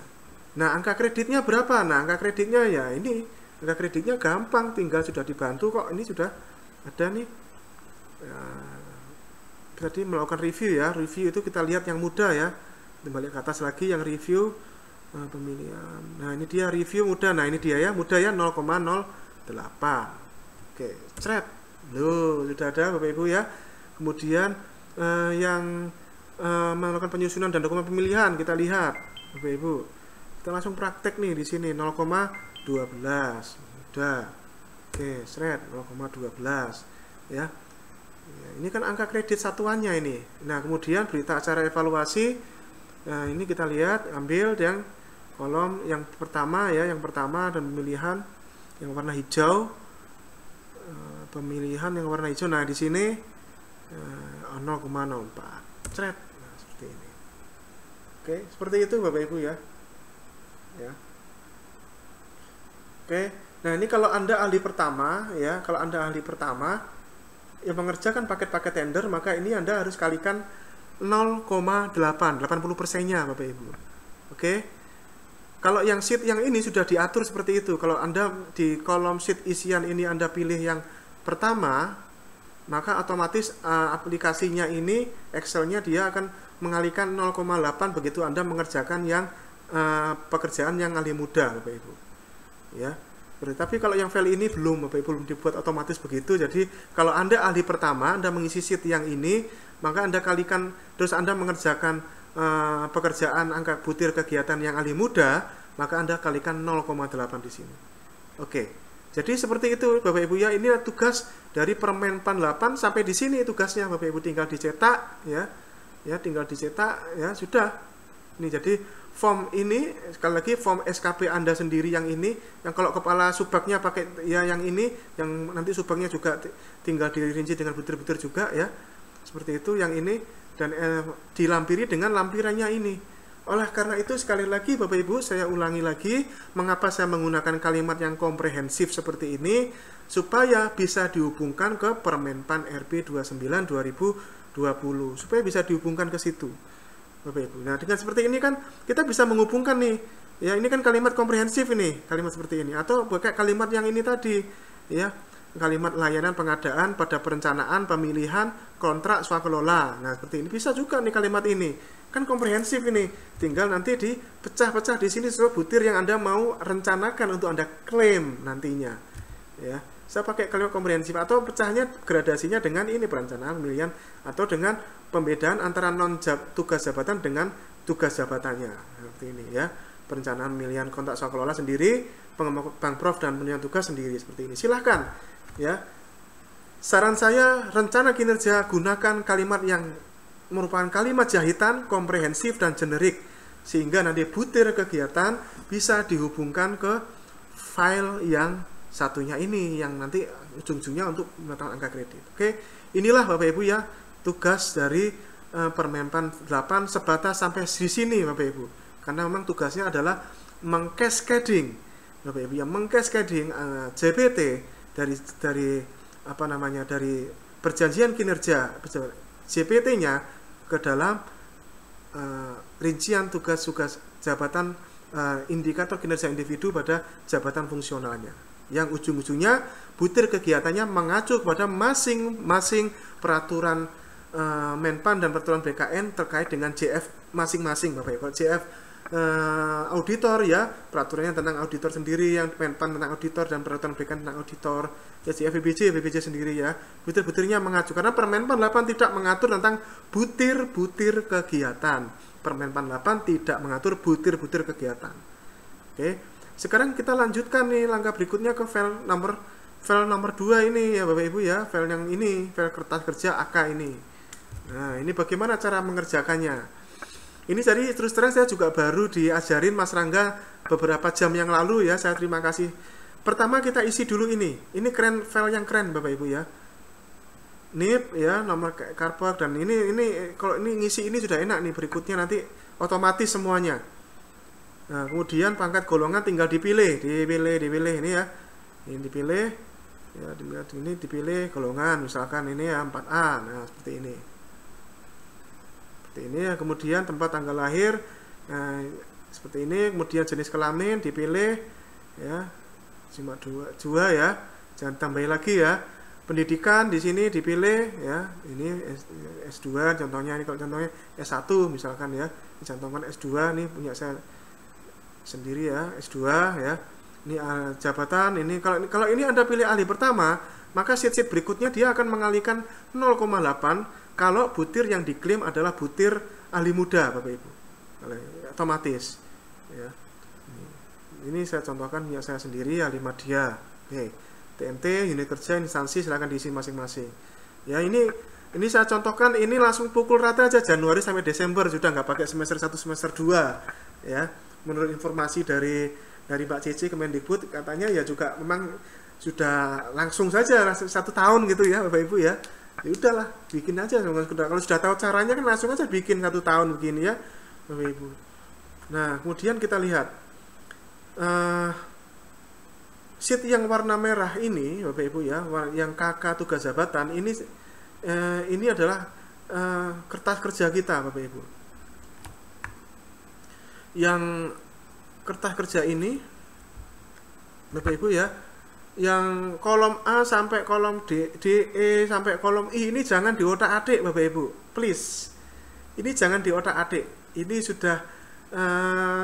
Nah, angka kreditnya berapa? Nah, angka kreditnya ya ini, angka kreditnya gampang, tinggal sudah dibantu kok, ini sudah ada nih ya. Tadi melakukan review ya, review itu kita lihat yang mudah ya, kembali ke atas lagi yang review pemilihan. Nah, ini dia review mudah. Nah, ini dia ya, mudah ya, 0,08. Oke, cret. Loh, sudah ada Bapak Ibu ya. Kemudian yang melakukan penyusunan dan dokumen pemilihan kita lihat Bapak Ibu. Kita langsung praktek nih di sini 0,12. Mudah. Oke, cret 0,12 ya. Ya, ini kan angka kredit satuannya ini. Nah, kemudian berita acara evaluasi. Nah, ini kita lihat, ambil yang kolom yang pertama ya, yang pertama dan pemilihan. yang warna hijau, pemilihan yang warna hijau. Nah, di sini 0,04. Cret. Nah, seperti ini. Oke, seperti itu Bapak Ibu ya. Ya. Oke. Nah, ini kalau Anda ahli pertama ya, kalau Anda ahli pertama yang mengerjakan paket-paket tender, maka ini Anda harus kalikan 0,8, 80%-nya Bapak Ibu. Oke. Kalau yang sheet yang ini sudah diatur seperti itu. Kalau Anda di kolom sheet isian ini Anda pilih yang pertama, maka otomatis aplikasinya ini, Excel-nya dia akan mengalihkan 0,8 begitu Anda mengerjakan yang pekerjaan yang ahli muda Bapak Ibu. Ya. Tapi kalau yang file ini belum Bapak Ibu, belum dibuat otomatis begitu. Jadi kalau Anda ahli pertama, Anda mengisi sheet yang ini, maka Anda kalikan, terus Anda mengerjakan pekerjaan angka butir kegiatan yang ahli muda, maka Anda kalikan 0,8 di sini. Oke. Jadi seperti itu Bapak Ibu ya. Ini tugas dari Permenpan 8 sampai di sini tugasnya Bapak Ibu, tinggal dicetak ya. Ya, tinggal dicetak ya, sudah. Ini jadi form ini, sekali lagi form SKP Anda sendiri yang ini, yang kalau kepala subbagnya pakai ya yang ini, yang nanti subbagnya juga tinggal dirinci dengan butir-butir juga ya. Seperti itu yang ini, dan dilampiri dengan lampirannya ini. Oleh karena itu sekali lagi Bapak Ibu, saya ulangi lagi mengapa saya menggunakan kalimat yang komprehensif seperti ini, supaya bisa dihubungkan ke Permenpan RB 29 2020, supaya bisa dihubungkan ke situ Bapak Ibu. Nah, dengan seperti ini kan kita bisa menghubungkan nih. Ya, ini kan kalimat komprehensif ini, kalimat seperti ini, atau pakai kalimat yang ini tadi ya. Kalimat layanan pengadaan pada perencanaan, pemilihan, kontrak swakelola. Nah, seperti ini bisa juga nih kalimat ini. Kan komprehensif ini. Tinggal nanti dipecah-pecah di sini sesuai butir yang Anda mau rencanakan untuk Anda klaim nantinya. Ya. Saya pakai kalimat komprehensif, atau pecahnya gradasinya dengan ini, perencanaan, pemilihan, atau dengan pembedaan antara tugas jabatan dengan tugas jabatannya. Seperti ini ya. Perencanaan, pemilihan, kontrak swakelola sendiri, pemprov dan pemilihan tugas sendiri, seperti ini. Silahkan ya. Saran saya, rencana kinerja gunakan kalimat yang merupakan kalimat jahitan, komprehensif dan generik, sehingga nanti butir kegiatan bisa dihubungkan ke file yang satunya ini, yang nanti ujung-ujungnya untuk menetapkan angka kredit. Oke, inilah Bapak Ibu ya tugas dari Permenpan 8 sebatas sampai di sini Bapak Ibu. Karena memang tugasnya adalah mengcascading Bapak Ibu, yang mengcascading JBT dari apa namanya, dari perjanjian kinerja JPT-nya ke dalam rincian tugas-tugas jabatan, indikator kinerja individu pada jabatan fungsionalnya, yang ujung-ujungnya butir kegiatannya mengacu kepada masing-masing peraturan Menpan dan peraturan BKN terkait dengan JF masing-masing Bapak Ibu. Kalau JF auditor ya, peraturannya tentang auditor sendiri, yang Menpan tentang auditor dan peraturan BKN tentang auditor. Ya, JF BPJ sendiri ya. Butir-butirnya mengacu, karena Permenpan 8 tidak mengatur tentang butir-butir kegiatan. Permenpan 8 tidak mengatur butir-butir kegiatan. Oke. Sekarang kita lanjutkan nih langkah berikutnya ke file nomor 2 ini ya Bapak Ibu ya, file yang ini, file kertas kerja AK ini. Nah, ini bagaimana cara mengerjakannya. Ini jadi terus terang saya juga baru diajarin Mas Rangga beberapa jam yang lalu ya, saya terima kasih. Pertama kita isi dulu ini keren, file yang keren Bapak Ibu ya. NIP ya, nomor karpet, dan ini kalau ini ngisi ini sudah enak nih, berikutnya nanti otomatis semuanya. Nah, kemudian pangkat golongan tinggal dipilih ini ya. Ini dipilih ya, ini dipilih golongan, misalkan ini ya 4A. Nah, seperti ini. Seperti ini ya, kemudian tempat tanggal lahir. Nah, seperti ini, kemudian jenis kelamin dipilih ya. Cuma dua ya. Jangan tambahin lagi ya. Pendidikan di sini dipilih ya. Ini S2 contohnya, ini kalau contohnya S1 misalkan ya. Dicantumkan S2 nih punya saya sendiri ya, S2 ya. Ini jabatan, ini kalau ini Anda pilih ahli pertama, maka sheet berikutnya dia akan mengalihkan 0,8 kalau butir yang diklaim adalah butir ahli muda Bapak Ibu. Otomatis ya. Ini saya contohkan punya saya sendiri, ahli media. Oke. TNT, unit kerja, instansi, silakan diisi masing-masing. Ya, ini saya contohkan, ini langsung pukul rata aja Januari sampai Desember, sudah nggak pakai semester 1 semester 2 ya. Menurut informasi dari dari Mbak Cici Kemendikbud katanya ya juga memang sudah langsung saja 1 tahun gitu ya Bapak Ibu ya. Ya udahlah, bikin aja. Kalau sudah tahu caranya kan langsung aja bikin 1 tahun begini ya Bapak Ibu. Nah, kemudian kita lihat sheet yang warna merah ini Bapak Ibu ya, yang KK tugas jabatan ini adalah kertas kerja kita Bapak Ibu. Yang kertas kerja ini Bapak Ibu ya, yang kolom A sampai kolom D, E sampai kolom I ini jangan diotak-atik Bapak Ibu, please. Ini jangan diotak-atik. Ini sudah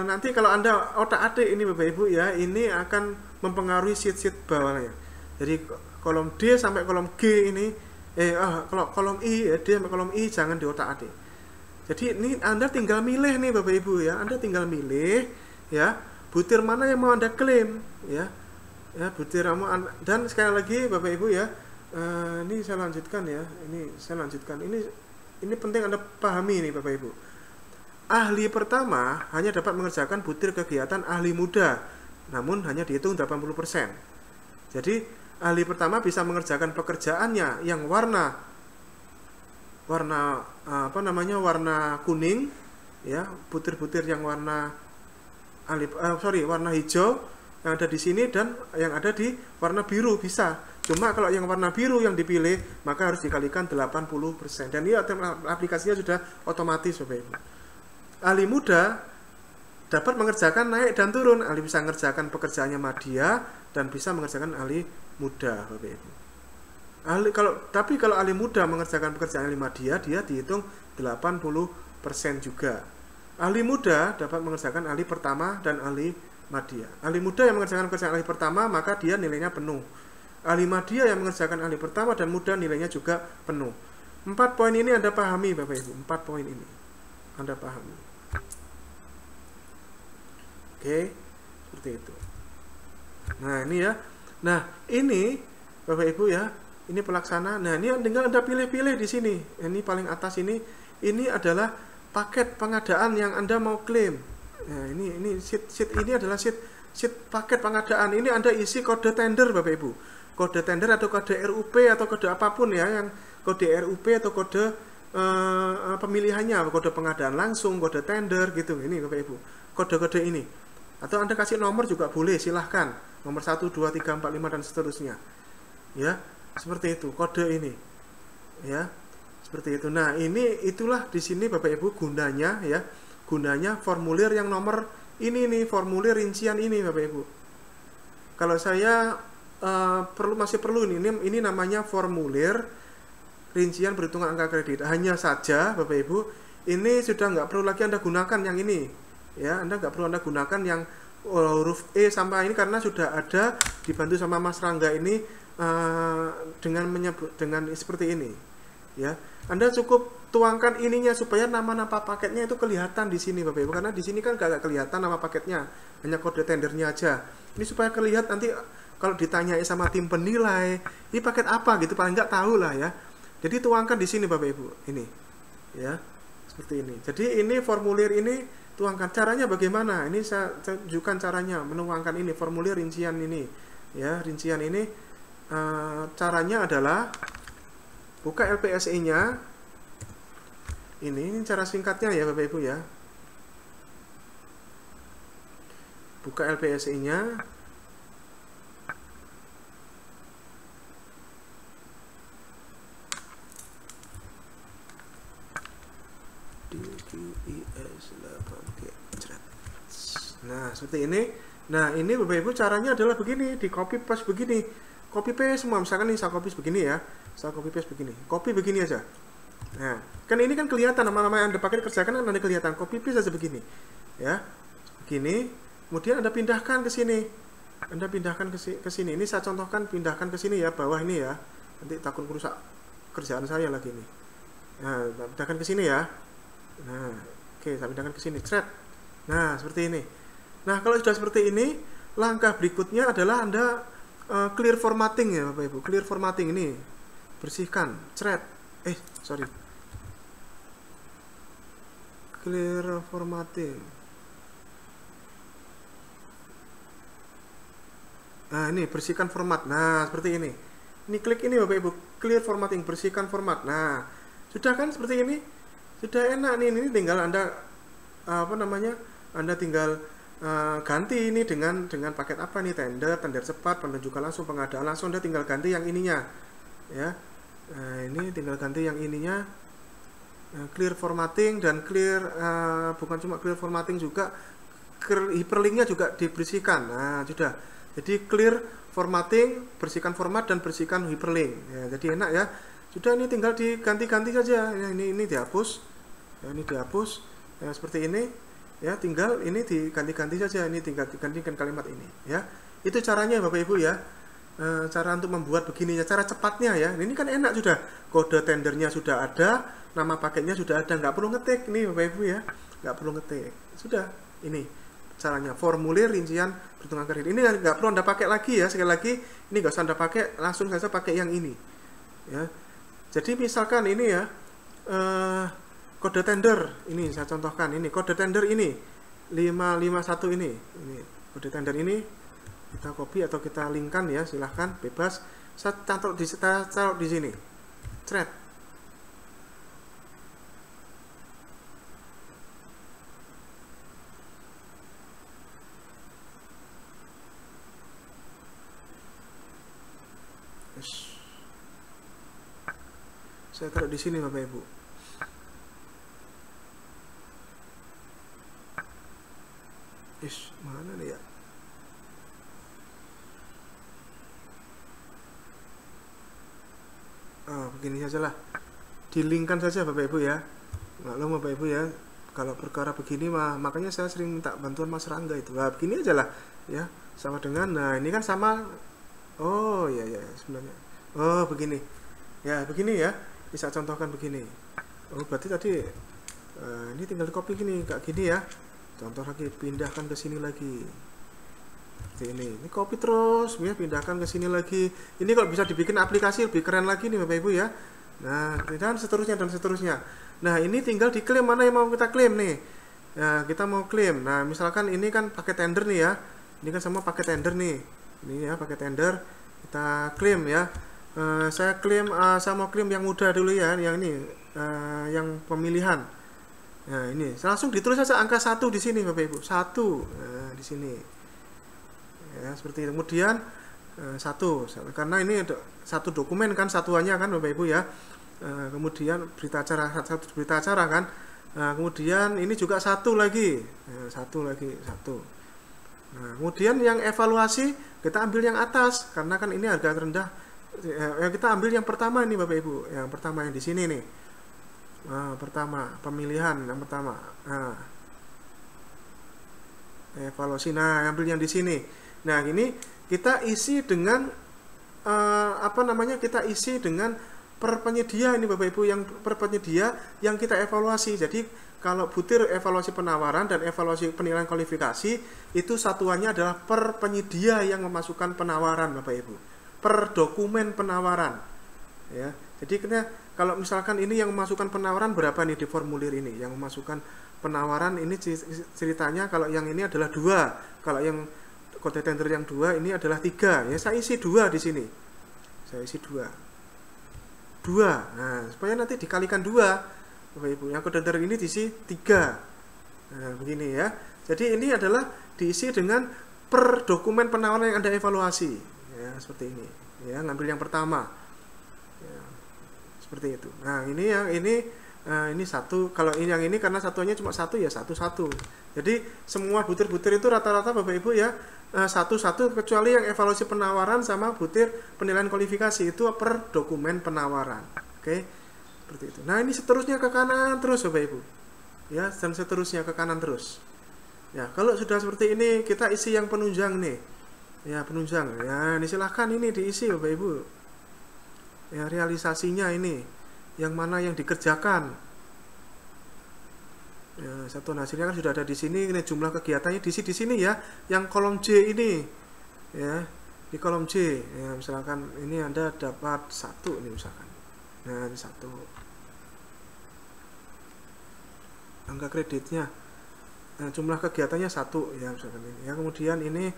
nanti kalau Anda otak-atik ini Bapak Ibu ya, ini akan mempengaruhi sheet-sheet bawahnya. Jadi kolom D sampai kolom G ini kalau kolom I ya, D sampai kolom I jangan diotak-atik. Jadi ini Anda tinggal milih nih Bapak Ibu ya, Anda tinggal milih ya, butir mana yang mau Anda klaim ya. Ya, butir dan sekali lagi Bapak Ibu ya, ini saya lanjutkan ya. Ini penting Anda pahami nih Bapak Ibu. Ahli pertama hanya dapat mengerjakan butir kegiatan ahli muda, namun hanya dihitung 80%. Jadi ahli pertama bisa mengerjakan pekerjaannya yang warna kuning ya, butir-butir yang warna hijau yang ada di sini dan yang ada di warna biru bisa. Cuma kalau yang warna biru yang dipilih maka harus dikalikan 80%. Dan ini aplikasinya sudah otomatis Bapak Ibu. Ahli muda dapat mengerjakan naik dan turun. Ahli bisa mengerjakan pekerjaannya madya dan bisa mengerjakan ahli muda Bapak Ibu. Tapi kalau ahli muda mengerjakan pekerjaan ahli madya, dia dihitung 80% juga. Ahli muda dapat mengerjakan ahli pertama dan ahli madya. Ahli muda yang mengerjakan pekerjaan ahli pertama maka dia nilainya penuh. Ahli madya yang mengerjakan ahli pertama dan muda nilainya juga penuh. 4 poin ini Anda pahami Bapak Ibu. 4 poin ini Anda pahami. Oke, seperti itu. Nah ini ya. Nah ini Bapak Ibu ya, ini pelaksana. Nah ini tinggal Anda pilih-pilih di sini. Ini paling atas ini adalah paket pengadaan yang Anda mau klaim. Nah, ini sheet ini adalah sheet paket pengadaan. Ini Anda isi kode tender Bapak Ibu. Kode tender atau kode RUP atau kode apapun ya, yang kode RUP atau kode pemilihannya, kode pengadaan langsung, kode tender gitu. Ini Bapak Ibu. Kode-kode ini. Atau Anda kasih nomor juga boleh, silahkan. Nomor 1, 2, 3, 4, 5 dan seterusnya. Ya, seperti itu kode ini. Ya. Seperti itu. Nah, itulah di sini Bapak Ibu gunanya ya. Gunanya formulir yang nomor ini nih, formulir rincian ini Bapak Ibu. Kalau saya masih perlu ini namanya formulir rincian perhitungan angka kredit. Hanya saja Bapak Ibu, ini sudah nggak perlu lagi Anda gunakan yang ini. Ya, Anda nggak perlu Anda gunakan yang huruf E sampai ini karena sudah ada dibantu sama Mas Rangga ini dengan seperti ini. Ya, Anda cukup tuangkan ininya supaya nama-nama paketnya itu kelihatan di sini Bapak Ibu, karena di sini kan gak kelihatan nama paketnya, hanya kode tendernya aja. Ini supaya kelihatan nanti kalau ditanyai sama tim penilai, ini paket apa gitu, paling nggak tahu lah ya. Jadi tuangkan di sini Bapak Ibu, ini ya, seperti ini. Jadi ini formulir ini tuangkan. Caranya bagaimana? Ini saya tunjukkan caranya menuangkan ini formulir rincian ini ya. Rincian ini caranya adalah buka LPSE-nya. Ini cara singkatnya ya Bapak Ibu ya. Buka LPSE-nya. Nah, seperti ini. Nah, ini Bapak Ibu caranya adalah begini, di copy paste begini. Copy paste semua, misalkan ini saya copy begini ya. Saya copy paste begini. Copy begini aja. Nah, kan ini kan kelihatan nama-nama yang Anda pakai kerjakan kan Anda kelihatan. Copy paste aja begini. Ya. Begini. Kemudian Anda pindahkan ke sini. Anda pindahkan ke sini. Ini saya contohkan pindahkan ke sini ya, bawah ini ya. Nanti takut merusak kerjaan saya lagi ini. Nah, pindahkan ke sini ya. Nah, oke, saya pindahkan ke sini. Thread. Nah, seperti ini. Nah, kalau sudah seperti ini, langkah berikutnya adalah Anda clear formatting ya Bapak Ibu. Clear formatting ini. Bersihkan. Thread. Clear formatting. Nah, ini bersihkan format. Nah, seperti ini. Ini klik ini Bapak Ibu, clear formatting, bersihkan format. Nah, sudah kan seperti ini? Sudah enak nih. Ini tinggal Anda apa namanya? Anda tinggal ganti ini dengan paket apa nih, tender cepat, penunjukan langsung, pengadaan langsung. Anda tinggal ganti yang ininya. Ya. Nah, ini tinggal ganti yang ininya. Clear formatting dan clear bukan cuma clear formatting juga hyperlinknya juga dibersihkan. Nah, sudah. Jadi clear formatting, bersihkan format dan bersihkan hyperlink. Ya, jadi enak ya. Sudah, ini tinggal diganti-ganti saja. Ya, ini dihapus. Ya, ini dihapus. Ya, seperti ini. Ya, tinggal ini diganti-ganti saja. Ini tinggal digantikan kalimat ini. Ya, itu caranya Bapak Ibu ya. Cara untuk membuat begini ya, cara cepatnya ya. Ini kan enak sudah. Kode tendernya sudah ada, nama paketnya sudah ada, nggak perlu ngetik nih Bapak Ibu ya. Nggak perlu ngetik. Sudah, ini caranya, formulir rincian perhitungan kredit. Ini nggak perlu Anda pakai lagi ya. Sekali lagi, ini nggak usah Anda pakai, langsung saja pakai yang ini ya. Jadi misalkan ini ya, kode tender ini saya contohkan, ini kode tender ini 551 ini kode tender ini kita copy atau kita linkkan ya, silahkan bebas. Saya taruh di sini thread. Saya taruh di sini Bapak Ibu. Mana nih ya? Begini saja lah. Dilingkan saja Bapak Ibu ya. Maklum Bapak Ibu ya, kalau perkara begini makanya saya sering minta bantuan Mas Rangga itu. Nah, begini aja lah ya. Sama dengan, nah ini kan sama. Oh ya sebenarnya. Oh begini. Ya begini ya. Bisa contohkan begini. Oh berarti tadi ini tinggal di copy gini, kayak gini ya. Contoh lagi, pindahkan ke sini lagi. Seperti ini copy terus ya, pindahkan ke sini lagi. Ini kalau bisa dibikin aplikasi lebih keren lagi nih Bapak Ibu ya. Nah, dan seterusnya. Nah, ini tinggal diklaim, mana yang mau kita klaim nih. Nah, kita mau klaim. Nah, misalkan ini kan pakai tender nih ya. Ini kan sama pakai tender nih. Ini ya pakai tender. Kita klaim ya. Saya mau klaim yang mudah dulu ya, yang ini yang pemilihan. Nah, ini langsung ditulis saja angka 1 di sini Bapak Ibu. 1. Nah, di sini. Ya, seperti itu. Kemudian 1 karena ini ada satu dokumen kan, satuannya kan Bapak Ibu ya. Kemudian berita acara, satu berita acara kan. Kemudian ini juga 1 lagi. 1 lagi. Nah, kemudian yang evaluasi kita ambil yang atas karena kan ini harga terendah. Kita ambil yang pertama ini Bapak Ibu, yang pertama yang di sini nih. Pertama pemilihan yang pertama. Nah, evaluasi. Nah, ambil yang di sini. Nah, ini kita isi dengan kita isi dengan per penyedia ini Bapak Ibu, yang per penyedia yang kita evaluasi. Jadi kalau butir evaluasi penawaran dan evaluasi penilaian kualifikasi itu satuannya adalah per penyedia yang memasukkan penawaran Bapak Ibu. Per dokumen penawaran ya. Jadi kalau misalkan ini yang memasukkan penawaran berapa nih di formulir ini, yang memasukkan penawaran ini ceritanya kalau yang ini adalah 2, kalau yang kode tender yang 2 ini adalah 3 ya, saya isi 2 di sini, saya isi 2. Nah, supaya nanti dikalikan 2 Bapak Ibu, yang kode tender ini diisi 3. Nah, begini ya. Jadi ini adalah diisi dengan per dokumen penawaran yang Anda evaluasi. Ya, seperti ini ya, ngambil yang pertama ya, seperti itu. Nah, ini yang ini 1. Kalau ini yang ini karena satuannya cuma 1 ya 1. Jadi semua butir-butir itu rata-rata Bapak Ibu ya 1 kecuali yang evaluasi penawaran sama butir penilaian kualifikasi itu per dokumen penawaran. Oke, seperti itu. Nah, ini seterusnya ke kanan terus Bapak Ibu ya, dan seterusnya ke kanan terus ya. Kalau sudah seperti ini kita isi yang penunjang nih ya, penunjang ya, ini silahkan ini diisi Bapak Ibu ya, realisasinya ini yang mana yang dikerjakan ya, satuan hasilnya kan sudah ada di sini. Ini jumlah kegiatannya diisi di sini ya, yang kolom J ini ya, di kolom J ya, misalkan ini Anda dapat 1 ini misalkan. Nah, ini 1 angka kreditnya, jumlah kegiatannya 1 ya misalkan ini ya. Kemudian ini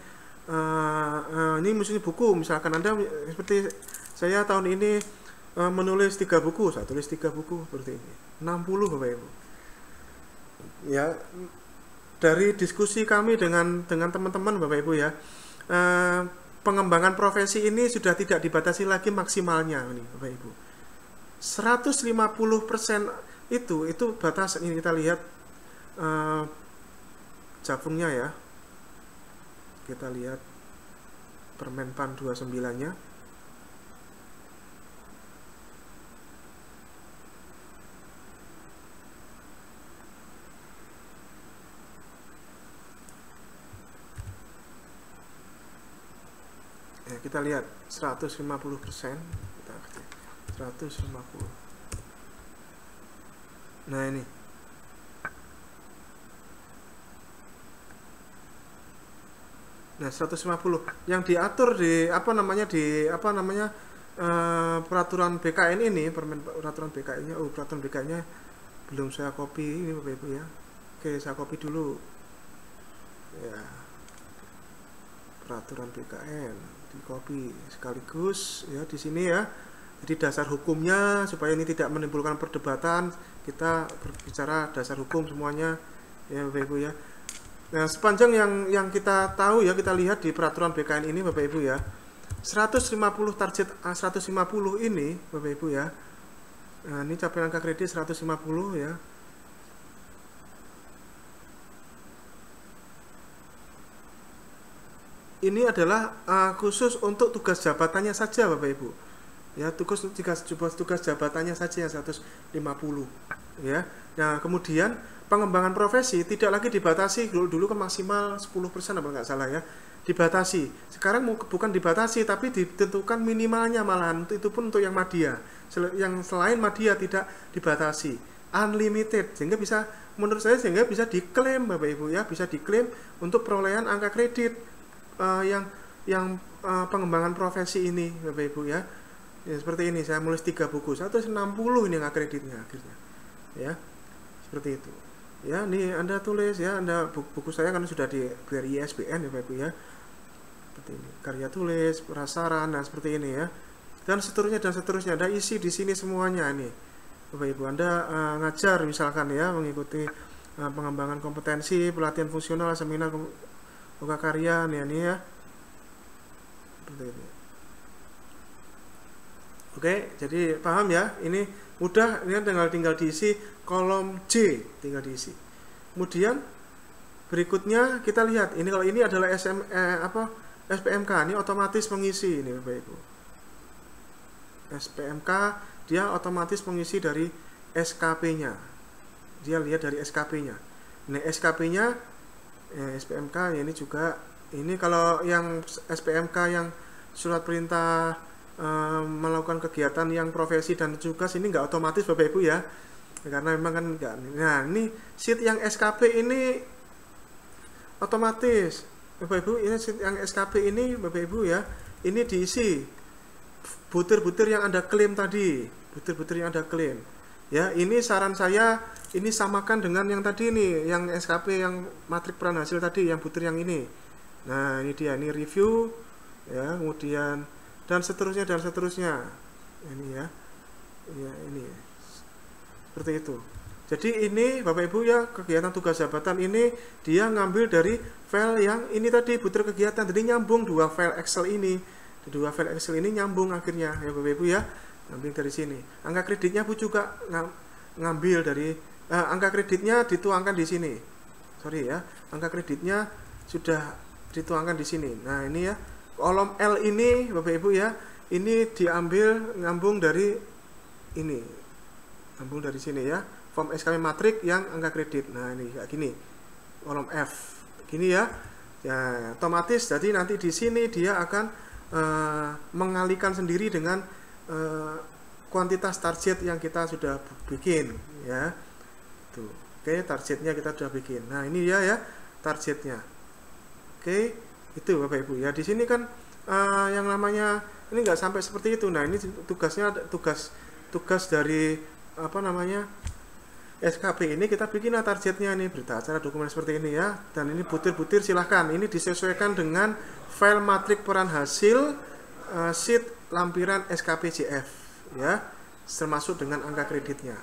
ini misalnya buku, misalkan Anda seperti saya tahun ini menulis 3 buku, saya tulis 3 buku seperti ini, 60 Bapak Ibu. Ya, dari diskusi kami dengan teman-teman Bapak Ibu ya, pengembangan profesi ini sudah tidak dibatasi lagi maksimalnya ini Bapak Ibu. 150% itu batas. Ini kita lihat Javungnya ya. Kita lihat Permenpan 29-nya. Ya, kita lihat 150%, kita 150. Nah, ini. Nah, 150 yang diatur di peraturan BKN ini, peraturan BKN-nya. Peraturan BKN-nya belum saya copy ini Bapak Ibu ya. Oke, saya copy dulu. Ya. Peraturan BKN di copy sekaligus ya di sini ya. Jadi dasar hukumnya, supaya ini tidak menimbulkan perdebatan, kita berbicara dasar hukum semuanya ya Bapak Ibu ya. Nah, sepanjang yang kita tahu ya, kita lihat di peraturan BKN ini Bapak Ibu ya, 150 target 150 ini Bapak Ibu ya. Nah, ini capaian angka kredit 150 ya. Ini adalah khusus untuk tugas jabatannya saja Bapak Ibu. Ya, tugas jabatannya saja yang 150 ya. Nah, kemudian pengembangan profesi tidak lagi dibatasi, dulu kan maksimal 10% apa nggak salah ya, dibatasi. Sekarang bukan dibatasi tapi ditentukan minimalnya, malahan itu pun untuk yang madya. Yang selain madya tidak dibatasi, unlimited, sehingga bisa, menurut saya sehingga bisa diklaim Bapak Ibu ya, bisa diklaim untuk perolehan angka kredit yang pengembangan profesi ini Bapak Ibu ya. Ya, seperti ini, saya menulis 3 buku, 160 ini angka kreditnya akhirnya ya, seperti itu ya. Ini Anda tulis ya, Anda buku saya kan sudah di BRI ISBN ya Bapak Ibu ya, seperti ini, karya tulis, prasaran, nah seperti ini ya, dan seterusnya Anda isi di sini semuanya ini Bapak Ibu. Anda ngajar misalkan ya, mengikuti pengembangan kompetensi, pelatihan fungsional, seminar buka karya ini ya, seperti ini. Oke, jadi paham ya? Ini mudah, ini tinggal diisi kolom C, tinggal diisi. Kemudian berikutnya kita lihat, ini kalau ini adalah SPMK, ini otomatis mengisi ini Bapak Ibu. SPMK dia otomatis mengisi dari SKP-nya. Dia lihat dari SKP-nya. Ini SKP-nya SPMK ya, ini juga, ini kalau yang SPMK yang surat perintah melakukan kegiatan yang profesi dan tugas, ini nggak otomatis Bapak Ibu ya, karena memang kan enggak. Nah, ini sheet yang SKP ini otomatis Bapak Ibu, ini sheet yang SKP ini Bapak Ibu ya, ini diisi butir-butir yang Anda klaim tadi, butir-butir yang Anda klaim ya. Ini saran saya, ini samakan dengan yang tadi nih, yang SKP yang matrik peran hasil tadi, yang butir yang ini. Nah, ini dia, ini review ya, kemudian dan seterusnya ini ya, ini seperti itu. Jadi ini Bapak Ibu ya, kegiatan tugas jabatan ini dia ngambil dari file yang ini tadi, butir kegiatan, jadi nyambung dua file Excel ini nyambung akhirnya ya Bapak Ibu ya, ngambil dari sini. Angka kreditnya Bu juga ngambil dari angka kreditnya dituangkan di sini, angka kreditnya sudah dituangkan di sini. Nah, ini ya, kolom L ini Bapak Ibu ya, ini diambil nyambung dari ini, nyambung dari sini ya, form SKP matrik yang angka kredit. Nah, ini kayak gini, kolom F gini ya, ya otomatis. Jadi nanti di sini dia akan mengalihkan sendiri dengan kuantitas target yang kita sudah bikin ya. Tuh, oke, targetnya kita sudah bikin. Nah, ini ya targetnya. Oke, itu Bapak Ibu ya. Di sini kan yang namanya ini nggak sampai seperti itu. Nah, ini tugasnya, tugas dari SKP ini kita bikin targetnya nih, berita acara dokumen seperti ini ya, dan ini butir-butir silahkan, ini disesuaikan dengan file matrik peran hasil sheet lampiran SKPJF ya, termasuk dengan angka kreditnya.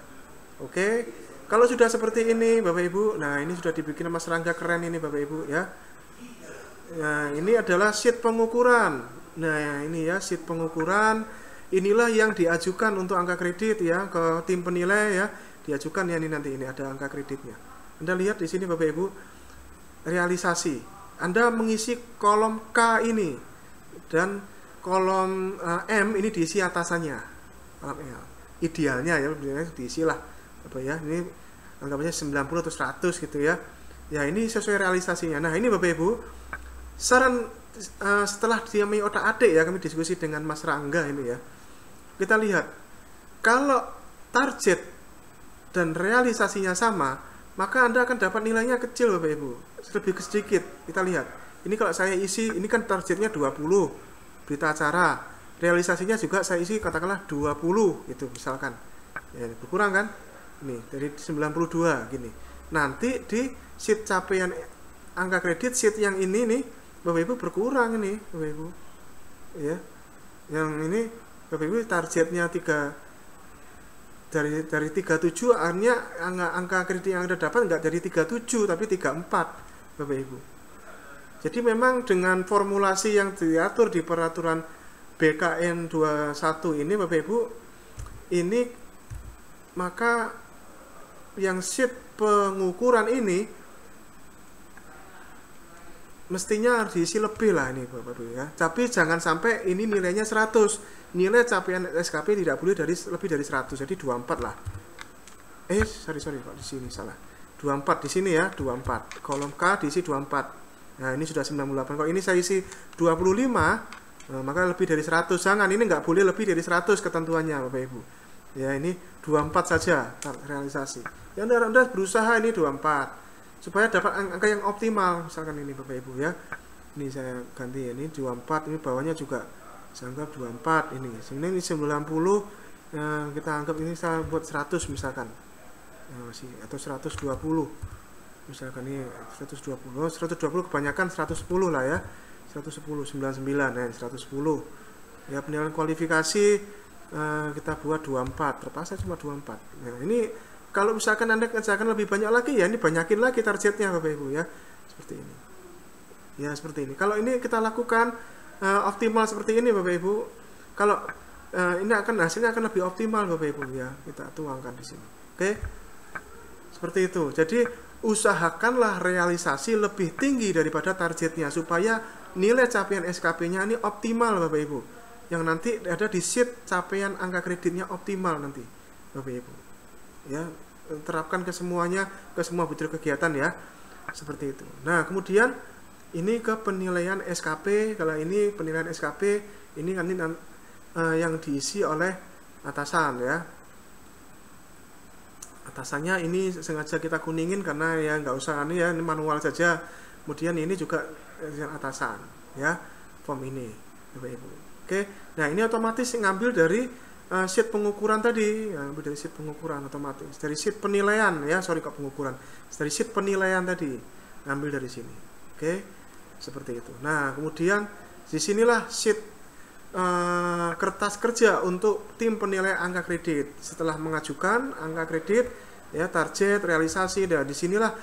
Oke, kalau sudah seperti ini Bapak Ibu, nah ini sudah dibikin Mas Rangga, keren ini Bapak Ibu ya. Nah ini adalah sheet pengukuran. Nah ini ya sheet pengukuran, inilah yang diajukan untuk angka kredit ya ke tim penilai ya, diajukan ya, ini nanti ini ada angka kreditnya. Anda lihat di sini Bapak Ibu, realisasi. Anda mengisi kolom K ini dan kolom M ini diisi atasannya. Kolom L. Idealnya ya diisi lah apa ya, ini anggapnya 90 atau 100 gitu ya. Ya ini sesuai realisasinya. Nah ini Bapak Ibu, saran setelah dia otak-atik ya, kami diskusi dengan Mas Rangga ini ya, kita lihat kalau target dan realisasinya sama, maka Anda akan dapat nilainya kecil Bapak Ibu, lebih sedikit. Kita lihat ini, kalau saya isi ini kan targetnya 20 berita acara, realisasinya juga saya isi katakanlah 20 gitu misalkan ya, berkurang kan ini dari 92 gini. Nanti di sheet capaian angka kredit sheet yang ini nih Bapak Ibu berkurang ini Bapak Ibu ya, yang ini Bapak Ibu targetnya 3 dari 37, akhirnya angka kredit yang Anda dapat nggak dari 37 tapi 34 Bapak Ibu. Jadi memang dengan formulasi yang diatur di peraturan BKN 21 ini Bapak Ibu, ini maka yang sheet pengukuran ini mestinya harus diisi lebih lah ini Bapak Ibu ya. Tapi jangan sampai ini nilainya 100. Nilai capaian SKP tidak boleh lebih dari 100. Jadi 24 lah. Sorry Pak, di sini salah. 24 di sini ya, 24. Kolom K diisi 24. Nah, ini sudah 98. Kalau ini saya isi 25, maka lebih dari 100. Jangan, ini nggak boleh lebih dari 100 ketentuannya Bapak Ibu. Ya, ini 24 saja realisasi. Ya, Anda berusaha ini 24 supaya dapat angka yang optimal, misalkan ini Bapak Ibu ya. Ini saya ganti ya, ini 24, ini bawahnya juga saya anggap 24 ini. Sini ini 90, kita anggap ini saya buat 100 misalkan. Masih atau 120. Misalkan ini 120 kebanyakan 110 lah ya. 110 99 ya, 110. Ya, penilaian kualifikasi kita buat 24, terpaksa cuma 24. Nah, ini kalau misalkan Anda kerjakan lebih banyak lagi ya, ini banyakin lagi targetnya Bapak Ibu ya. Seperti ini. Ya, seperti ini. Kalau ini kita lakukan optimal seperti ini Bapak Ibu, kalau ini hasilnya akan lebih optimal Bapak Ibu ya. Kita tuangkan di sini. Oke. Seperti itu. Jadi usahakanlah realisasi lebih tinggi daripada targetnya supaya nilai capaian SKP-nya ini optimal Bapak Ibu. Yang nanti ada di sheet capaian angka kreditnya optimal nanti Bapak Ibu. Ya, terapkan ke semuanya, ke semua butir kegiatan ya. Seperti itu. Nah, kemudian ini ke penilaian SKP. Kalau ini penilaian SKP, ini kan yang diisi oleh atasan ya. Atasannya ini sengaja kita kuningin karena ya nggak usah ini ya, ini manual saja. Kemudian ini juga yang atasan ya, form ini Bapak Ibu. Oke, nah ini otomatis ngambil dari sheet pengukuran tadi, ya, dari sheet pengukuran otomatis, dari sheet penilaian ya, pengukuran, dari sheet penilaian tadi, ngambil dari sini. Oke, seperti itu. Nah, kemudian disinilah sheet kertas kerja untuk tim penilai angka kredit. Setelah mengajukan angka kredit, ya target, realisasi, dan disinilah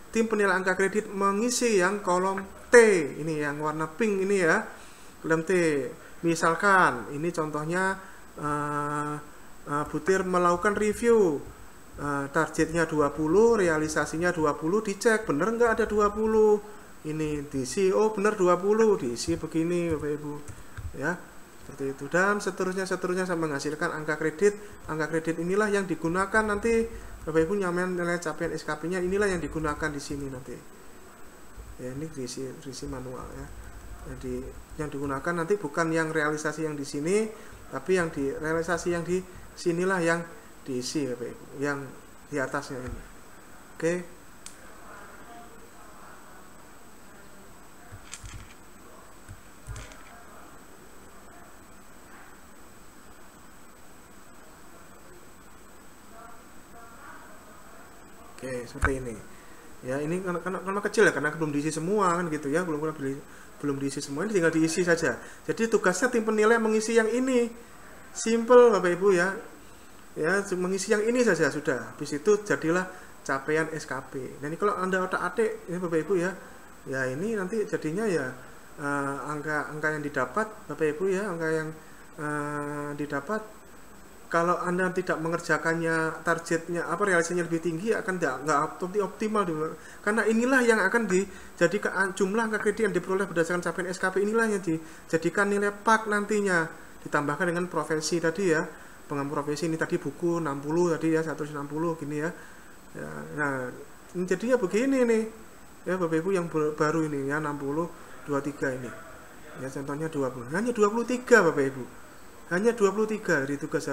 tim penilai angka kredit mengisi yang kolom T, ini yang warna pink ini ya. Kolom T, misalkan ini contohnya butir melakukan review, targetnya 20, realisasinya 20, dicek bener nggak ada 20, ini diisi, oh bener 20, diisi begini Bapak Ibu ya, seperti itu, dan seterusnya sampai menghasilkan angka kredit. Angka kredit inilah yang digunakan nanti Bapak Ibu nyamain nilai capaian SKP-nya, inilah yang digunakan di sini nanti ya, ini diisi manual ya. Jadi yang digunakan nanti bukan yang realisasi yang di sini, tapi yang di realisasi yang di sinilah yang diisi Bapak Ibu, yang di atasnya ini. Oke. Oke, seperti ini. Ya, ini karena kecil ya, karena belum diisi semua kan gitu ya, belum diisi semua, ini tinggal diisi saja. Jadi tugasnya tim penilai mengisi yang ini. Simple Bapak Ibu ya. Ya, mengisi yang ini saja sudah. Habis itu jadilah capaian SKP. Nah, ini kalau Anda otak-atik ya Bapak Ibu ya. Ya, ini nanti jadinya ya angka yang didapat Bapak Ibu ya, angka yang didapat kalau Anda tidak mengerjakannya, targetnya realisasinya lebih tinggi, akan nggak optimal karena inilah yang akan dijadikan jumlah angka kredit yang diperoleh berdasarkan capaian SKP, inilah yang dijadikan nilai PAK nantinya, ditambahkan dengan profesi tadi ya, pengampu profesi ini tadi buku 60 tadi ya, 160 gini ya. Nah, jadinya begini nih ya Bapak Ibu yang baru ini ya, 60 23 ini ya, contohnya 20, hanya 23 Bapak Ibu, hanya 23 dari tugas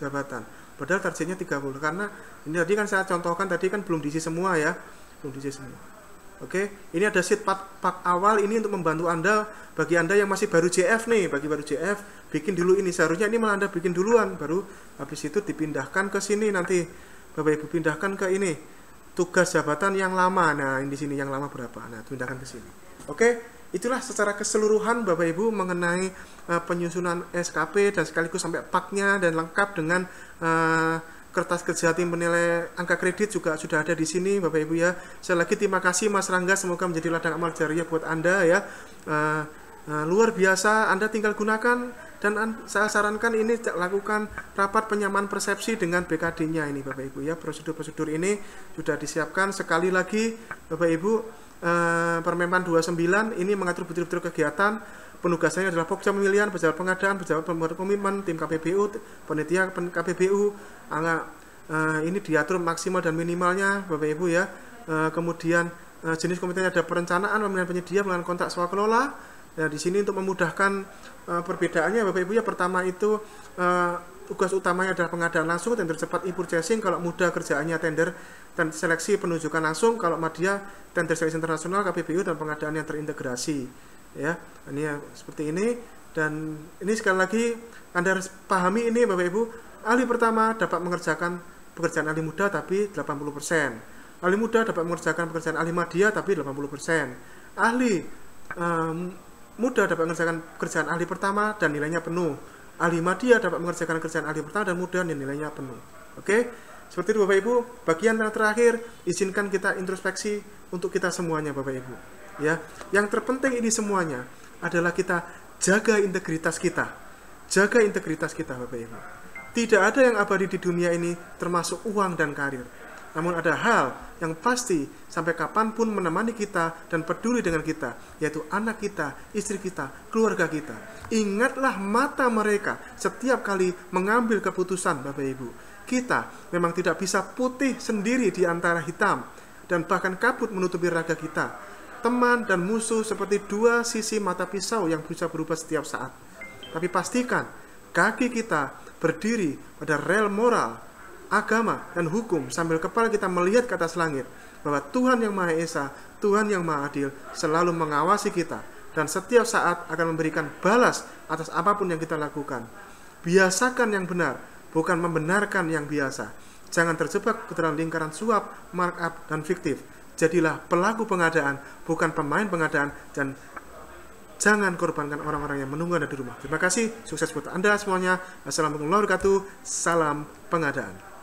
jabatan, padahal targetnya 30. Karena ini tadi kan saya contohkan tadi kan belum diisi semua ya, belum diisi semua. Oke, ini ada sheet pak awal ini untuk membantu Anda, bagi Anda yang masih baru JF nih, bagi baru JF bikin dulu ini, seharusnya ini malah Anda bikin duluan, baru habis itu dipindahkan ke sini nanti Bapak Ibu, pindahkan ke ini tugas jabatan yang lama. Nah, di sini yang lama berapa? Nah, pindahkan ke sini. Oke, itulah secara keseluruhan Bapak Ibu mengenai penyusunan SKP dan sekaligus sampai PAK-nya, dan lengkap dengan kertas kerja tim penilai angka kredit juga sudah ada di sini Bapak Ibu ya. Sekali lagi terima kasih Mas Rangga, semoga menjadi ladang amal jariah buat Anda ya. Luar biasa, Anda tinggal gunakan, dan saya sarankan ini lakukan rapat penyamaan persepsi dengan BKD-nya ini Bapak Ibu ya. Prosedur-prosedur ini sudah disiapkan. Sekali lagi Bapak Ibu, Permenpan 29 ini mengatur betul-betul kegiatan. Penugasannya adalah Pokja pemilihan, pejabat pengadaan, pejabat pembuat komitmen, tim KPBU, panitia KPBU. Ini diatur maksimal dan minimalnya Bapak Ibu ya. Kemudian jenis komitmennya ada perencanaan, pemilihan penyedia, pemilihan kontrak swakelola. Nah, di sini untuk memudahkan perbedaannya Bapak Ibu ya, pertama itu tugas utamanya adalah pengadaan langsung, tender cepat e-purchasing. Kalau mudah kerjaannya tender dan seleksi penunjukan langsung, kalau Madya tender seleksi internasional, KPBU, dan pengadaan yang terintegrasi ya. Ini ya, seperti ini. Dan ini sekali lagi Anda harus pahami ini Bapak Ibu, ahli pertama dapat mengerjakan pekerjaan ahli muda tapi 80%, ahli muda dapat mengerjakan pekerjaan ahli Madya tapi 80%, ahli muda dapat mengerjakan pekerjaan ahli pertama dan nilainya penuh, ahli Madya dapat mengerjakan pekerjaan ahli pertama dan muda dan nilainya penuh. Oke, seperti itu Bapak Ibu. Bagian yang terakhir, izinkan kita introspeksi untuk kita semuanya Bapak Ibu ya. Yang terpenting ini semuanya adalah kita jaga integritas kita, jaga integritas kita Bapak Ibu. Tidak ada yang abadi di dunia ini termasuk uang dan karir. Namun ada hal yang pasti sampai kapanpun menemani kita dan peduli dengan kita, yaitu anak kita, istri kita, keluarga kita. Ingatlah mata mereka setiap kali mengambil keputusan Bapak Ibu. Kita memang tidak bisa putih sendiri di antara hitam, dan bahkan kabut menutupi raga kita. Teman dan musuh seperti dua sisi mata pisau yang bisa berubah setiap saat. Tapi pastikan kaki kita berdiri pada rel moral, agama, dan hukum, sambil kepala kita melihat ke atas langit, bahwa Tuhan yang Maha Esa, Tuhan yang Maha Adil selalu mengawasi kita, dan setiap saat akan memberikan balas atas apapun yang kita lakukan. Biasakan yang benar, bukan membenarkan yang biasa. Jangan terjebak ke dalam lingkaran suap, markup, dan fiktif. Jadilah pelaku pengadaan, bukan pemain pengadaan, dan jangan korbankan orang-orang yang menunggu Anda di rumah. Terima kasih, sukses buat Anda semuanya. Assalamualaikum warahmatullahi wabarakatuh. Salam pengadaan.